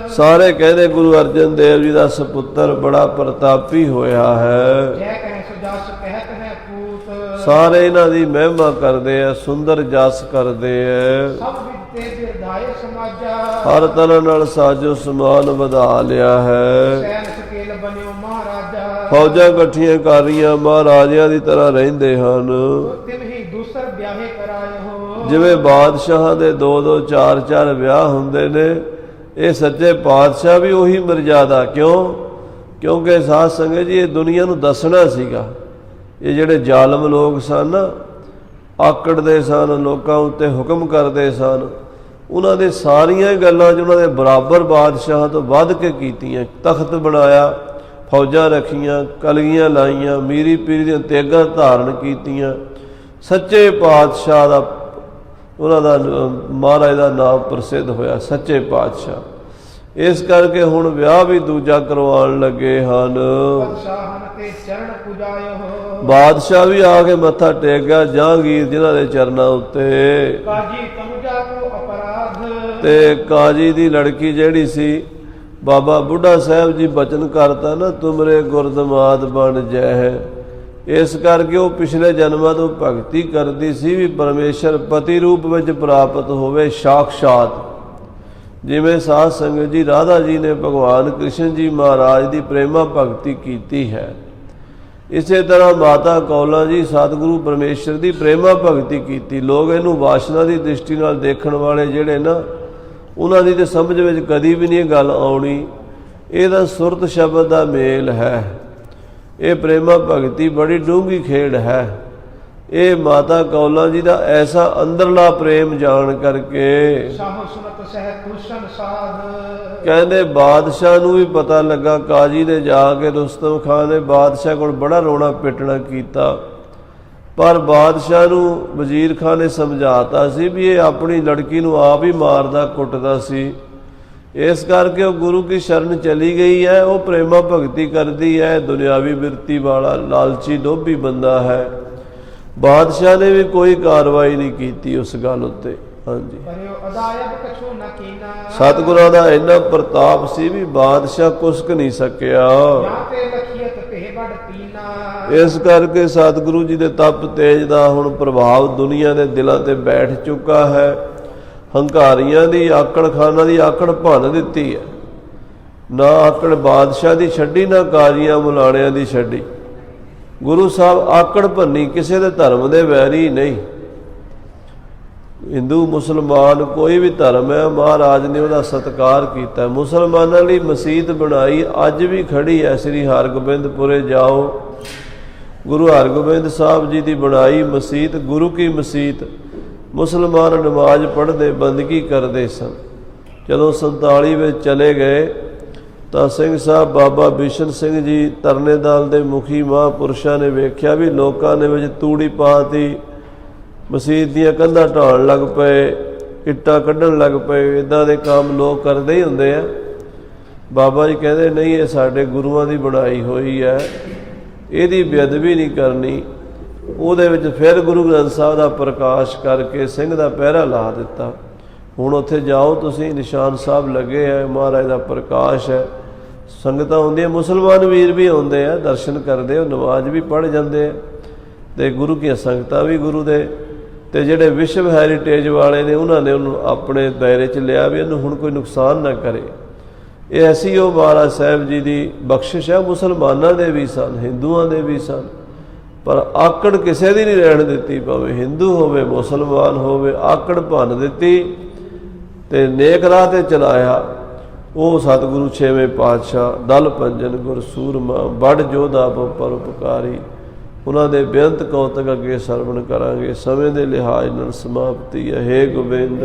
[SPEAKER 1] ਸਾਰੇ ਕਹਿੰਦੇ ਗੁਰੂ ਅਰਜਨ ਦੇਵ ਜੀ ਦਾ ਸਪੁੱਤਰ ਬੜਾ ਪ੍ਰਤਾਪੀ ਹੋਇਆ ਹੈ। ਸਾਰੇ ਇਹਨਾਂ ਦੀ ਮਹਿਮਾ ਕਰਦੇ ਆ, ਸੁੰਦਰ ਜਸ ਕਰਦੇ ਆ। ਹਰ ਤਰ੍ਹਾਂ ਨਾਲ ਸਾਜੋ ਸਮਾਨ ਵਧਾ ਲਿਆ ਹੈ। ਫੌਜਾਂ ਇਕੱਠੀਆਂ ਕਰ ਰਹੀਆਂ, ਮਹਾਰਾਜਿਆਂ ਦੀ ਤਰ੍ਹਾਂ ਰਹਿੰਦੇ ਹਨ। ਜਿਵੇਂ ਬਾਦਸ਼ਾਹਾਂ ਦੇ 2-2 4-4 ਵਿਆਹ ਹੁੰਦੇ ਨੇ, ਇਹ ਸੱਚੇ ਪਾਤਸ਼ਾਹ ਵੀ ਉਹੀ ਮਰਜ਼ਾਦਾ। ਕਿਉਂਕਿ ਸਾਧ ਸੰਗਤ ਜੀ, ਇਹ ਦੁਨੀਆ ਨੂੰ ਦੱਸਣਾ ਸੀਗਾ। ਇਹ ਜਿਹੜੇ ਜ਼ਾਲਮ ਲੋਕ ਸਨ, ਆਕੜਦੇ ਸਨ, ਲੋਕਾਂ ਉੱਤੇ ਹੁਕਮ ਕਰਦੇ ਸਨ, ਉਹਨਾਂ ਦੇ ਸਾਰੀਆਂ ਗੱਲਾਂ 'ਚ ਉਹਨਾਂ ਦੇ ਬਰਾਬਰ ਬਾਦਸ਼ਾਹਾਂ ਤੋਂ ਵੱਧ ਕੇ ਕੀਤੀਆਂ। ਤਖਤ ਬਣਾਇਆ, ਫੌਜਾਂ ਰੱਖੀਆਂ, ਕਲਗੀਆਂ ਲਾਈਆਂ, ਮੀਰੀ ਪੀਰੀ ਦੀਆਂ ਤੇਗਾਂ ਧਾਰਨ ਕੀਤੀਆਂ। ਸੱਚੇ ਪਾਤਸ਼ਾਹ ਦਾ, ਉਹਨਾਂ ਦਾ, ਮਹਾਰਾਜ ਦਾ ਨਾਮ ਪ੍ਰਸਿੱਧ ਹੋਇਆ, ਸੱਚੇ ਪਾਤਸ਼ਾਹ। ਇਸ ਕਰਕੇ ਹੁਣ ਵਿਆਹ ਵੀ ਦੂਜਾ ਕਰਵਾਉਣ ਲੱਗੇ ਹਨ। ਬਾਦਸ਼ਾਹ ਵੀ ਆ ਕੇ ਮੱਥਾ ਟੇਕ ਗਿਆ, ਜਹਾਂਗੀਰ ਜਿਨ੍ਹਾਂ ਦੇ ਚਰਨਾਂ ਉੱਤੇ। ਤੇ ਕਾਜੀ ਦੀ ਲੜਕੀ ਜਿਹੜੀ ਸੀ, ਬਾਬਾ ਬੁੱਢਾ ਸਾਹਿਬ ਜੀ ਬਚਨ ਕਰਤਾ ਨਾ, ਤੁਮਰੇ ਗੁਰਦਮਾਦ ਬਣ ਜੈ। ਇਸ ਕਰਕੇ ਉਹ ਪਿਛਲੇ ਜਨਮਾਂ ਤੋਂ ਭਗਤੀ ਕਰਦੀ ਸੀ ਵੀ ਪਰਮੇਸ਼ਰ ਪਤੀ ਰੂਪ ਵਿੱਚ ਪ੍ਰਾਪਤ ਹੋਵੇ ਸਾਖਸ਼ਾਤ। ਜਿਵੇਂ ਸਾਧ ਸੰਗਤ ਜੀ, ਰਾਧਾ ਜੀ ਨੇ ਭਗਵਾਨ ਕ੍ਰਿਸ਼ਨ ਜੀ ਮਹਾਰਾਜ ਦੀ ਪ੍ਰੇਮਾ ਭਗਤੀ ਕੀਤੀ ਹੈ, ਇਸੇ ਤਰ੍ਹਾਂ ਮਾਤਾ ਕੌਲਾਂ ਜੀ ਸਤਿਗੁਰੂ ਪਰਮੇਸ਼ਰ ਦੀ ਪ੍ਰੇਮਾ ਭਗਤੀ ਕੀਤੀ। ਲੋਕ ਇਹਨੂੰ ਵਾਸ਼ਨਾ ਦੀ ਦ੍ਰਿਸ਼ਟੀ ਨਾਲ ਦੇਖਣ ਵਾਲੇ ਜਿਹੜੇ ਨਾ, ਉਹਨਾਂ ਦੀ ਤਾਂ ਸਮਝ ਵਿੱਚ ਕਦੀ ਵੀ ਨਹੀਂ ਗੱਲ ਆਉਣੀ। ਇਹਦਾ ਸੁਰਤ ਸ਼ਬਦ ਦਾ ਮੇਲ ਹੈ। ਇਹ ਪ੍ਰੇਮਾ ਭਗਤੀ ਬੜੀ ਡੂੰਘੀ ਖੇਡ ਹੈ। ਇਹ ਮਾਤਾ ਕੌਲਾਂ ਜੀ ਦਾ ਐਸਾ ਅੰਦਰਲਾ ਪ੍ਰੇਮ ਜਾਣ ਕਰਕੇ ਕਹਿੰਦੇ ਬਾਦਸ਼ਾਹ ਨੂੰ ਵੀ ਪਤਾ ਲੱਗਾ। ਕਾਜੀ ਨੇ ਜਾ ਕੇ ਰੁਸਤਮ ਖਾਨ ਨੇ ਬਾਦਸ਼ਾਹ ਕੋਲ ਬੜਾ ਰੋਣਾ ਪਿੱਟਣਾ ਕੀਤਾ, ਪਰ ਬਾਦਸ਼ਾਹ ਨੂੰ ਵਜ਼ੀਰ ਖਾਨ ਨੇ ਸਮਝਾਤਾ ਸੀ ਵੀ ਇਹ ਆਪਣੀ ਲੜਕੀ ਨੂੰ ਆਪ ਹੀ ਮਾਰਦਾ ਕੁੱਟਦਾ ਸੀ। ਇਸ ਕਰਕੇ ਉਹ ਗੁਰੂ ਕੀ ਸ਼ਰਨ ਚਲੀ ਗਈ ਹੈ। ਉਹ ਪ੍ਰੇਮਾ ਭਗਤੀ ਕਰਦੀ ਹੈ, ਦੁਨਿਆਵੀ ਬਿਰਤੀ ਵਾਲਾ ਲਾਲਚੀ ਲੋਭੀ ਬੰਦਾ ਹੈ। ਬਾਦਸ਼ਾਹ ਨੇ ਵੀ ਕੋਈ ਕਾਰਵਾਈ ਨਹੀਂ ਕੀਤੀ ਉਸ ਗੱਲ ਉੱਤੇ। ਹਾਂਜੀ, ਸਤਿਗੁਰਾਂ ਦਾ ਇੰਨਾ ਪ੍ਰਤਾਪ ਸੀ ਵੀ ਬਾਦਸ਼ਾਹ ਕੁਸਕ ਨਹੀਂ ਸਕਿਆ। ਇਸ ਕਰਕੇ ਸਤਿਗੁਰੂ ਜੀ ਦੇ ਤਪ ਤੇਜ ਦਾ ਹੁਣ ਪ੍ਰਭਾਵ ਦੁਨੀਆ ਦੇ ਦਿਲਾਂ ਤੇ ਬੈਠ ਚੁੱਕਾ ਹੈ। ਹੰਕਾਰੀਆਂ ਦੀ ਆਕੜ, ਖਾਨਾਂ ਦੀ ਆਕੜ ਭੰਨ ਦਿੱਤੀ ਹੈ। ਨਾ ਆਕੜ ਬਾਦਸ਼ਾਹ ਦੀ ਛੱਡੀ, ਨਾ ਕਾਜ਼ੀਆਂ ਮੁਲਾਣਿਆਂ ਦੀ ਛੱਡੀ। ਗੁਰੂ ਸਾਹਿਬ ਆਕੜ ਭੰਨੀ, ਕਿਸੇ ਦੇ ਧਰਮ ਦੇ ਵੈਰੀ ਨਹੀਂ। ਹਿੰਦੂ ਮੁਸਲਮਾਨ ਕੋਈ ਵੀ ਧਰਮ ਹੈ, ਮਹਾਰਾਜ ਨੇ ਉਹਦਾ ਸਤਿਕਾਰ ਕੀਤਾ। ਮੁਸਲਮਾਨਾਂ ਲਈ ਮਸੀਤ ਬਣਾਈ, ਅੱਜ ਵੀ ਖੜੀ ਹੈ। ਸ੍ਰੀ ਹਰਗੋਬਿੰਦਪੁਰੇ ਜਾਓ, ਗੁਰੂ ਹਰਗੋਬਿੰਦ ਸਾਹਿਬ ਜੀ ਦੀ ਬਣਾਈ ਮਸੀਤ, ਗੁਰੂ ਕੀ ਮਸੀਤ। ਮੁਸਲਮਾਨ ਨਮਾਜ਼ ਪੜ੍ਹਦੇ, ਬੰਦਗੀ ਕਰਦੇ ਸਨ। ਜਦੋਂ 47 ਵਿੱਚ ਚਲੇ ਗਏ ਤਾਂ ਸਿੰਘ ਸਾਹਿਬ ਬਾਬਾ ਬਿਸ਼ਨ ਸਿੰਘ ਜੀ ਤਰਨੇ ਦਲ ਦੇ ਮੁਖੀ ਮਹਾਂਪੁਰਸ਼ਾਂ ਨੇ ਵੇਖਿਆ ਵੀ ਲੋਕਾਂ ਨੇ ਵਿੱਚ ਤੂੜੀ ਪਾਤੀ, ਮਸੀਤ ਦੀਆਂ ਕੰਧਾਂ ਢਾਉਣ ਲੱਗ ਪਏ, ਇੱਟਾਂ ਕੱਢਣ ਲੱਗ ਪਏ। ਇੱਦਾਂ ਦੇ ਕੰਮ ਲੋਕ ਕਰਦੇ ਹੀ ਹੁੰਦੇ ਆ। ਬਾਬਾ ਜੀ ਕਹਿੰਦੇ ਨਹੀਂ, ਇਹ ਸਾਡੇ ਗੁਰੂਆਂ ਦੀ ਬਣਾਈ ਹੋਈ ਹੈ, ਇਹਦੀ ਬੇਅਦਬੀ ਨਹੀਂ ਕਰਨੀ। ਉਹਦੇ ਵਿੱਚ ਫਿਰ ਗੁਰੂ ਗ੍ਰੰਥ ਸਾਹਿਬ ਦਾ ਪ੍ਰਕਾਸ਼ ਕਰਕੇ ਸਿੰਘ ਦਾ ਪਹਿਰਾ ਲਾ ਦਿੱਤਾ। ਹੁਣ ਉੱਥੇ ਜਾਓ ਤੁਸੀਂ, ਨਿਸ਼ਾਨ ਸਾਹਿਬ ਲੱਗੇ ਹੈ, ਮਹਾਰਾਜ ਦਾ ਪ੍ਰਕਾਸ਼ ਹੈ। ਸੰਗਤਾਂ ਹੁੰਦੀਆਂ, ਮੁਸਲਮਾਨ ਵੀਰ ਵੀ ਆਉਂਦੇ ਆ, ਦਰਸ਼ਨ ਕਰਦੇ, ਉਹ ਨਮਾਜ਼ ਵੀ ਪੜ੍ਹ ਜਾਂਦੇ ਆ। ਅਤੇ ਗੁਰੂ ਦੀਆਂ ਸੰਗਤਾਂ ਵੀ ਗੁਰੂ ਦੇ, ਅਤੇ ਜਿਹੜੇ ਵਿਸ਼ਵ ਹੈਰੀਟੇਜ ਵਾਲੇ ਨੇ ਉਹਨਾਂ ਨੇ ਉਹਨੂੰ ਆਪਣੇ ਦਾਇਰੇ 'ਚ ਲਿਆ ਵੀ ਇਹਨੂੰ ਹੁਣ ਕੋਈ ਨੁਕਸਾਨ ਨਾ ਕਰੇ। ਇਹ ਐਸੀ ਉਹ ਮਹਾਰਾਜ ਸਾਹਿਬ ਜੀ ਦੀ ਬਖਸ਼ਿਸ਼ ਹੈ। ਮੁਸਲਮਾਨਾਂ ਦੇ ਵੀ ਸਨ, ਹਿੰਦੂਆਂ ਦੇ ਵੀ ਸਨ, ਪਰ ਆਕੜ ਕਿਸੇ ਦੀ ਨਹੀਂ ਰਹਿਣ ਦਿੱਤੀ। ਭਾਵੇਂ ਹਿੰਦੂ ਹੋਵੇ, ਮੁਸਲਮਾਨ ਹੋਵੇ, ਆਕੜ ਭੰਨ ਦਿੱਤੀ ਅਤੇ ਨੇਕ ਰਾਹ 'ਤੇ ਚਲਾਇਆ। ਉਹ ਸਤਿਗੁਰੂ ਛੇਵੇਂ ਪਾਤਸ਼ਾਹ ਦਲ ਪੰਜਨ ਗੁਰ ਸੂਰਮਾ ਬੜ ਜੋਧਾ ਪਰਉਪਕਾਰੀ, ਉਹਨਾਂ ਦੇ ਬੇਅੰਤ ਕੌਤਕ ਅੱਗੇ ਸਰਵਣ ਕਰਾਂਗੇ। ਸਮੇਂ ਦੇ ਲਿਹਾਜ਼ ਨਾਲ ਸਮਾਪਤੀ ਹੈ। ਹੇ ਗੋਬਿੰਦ।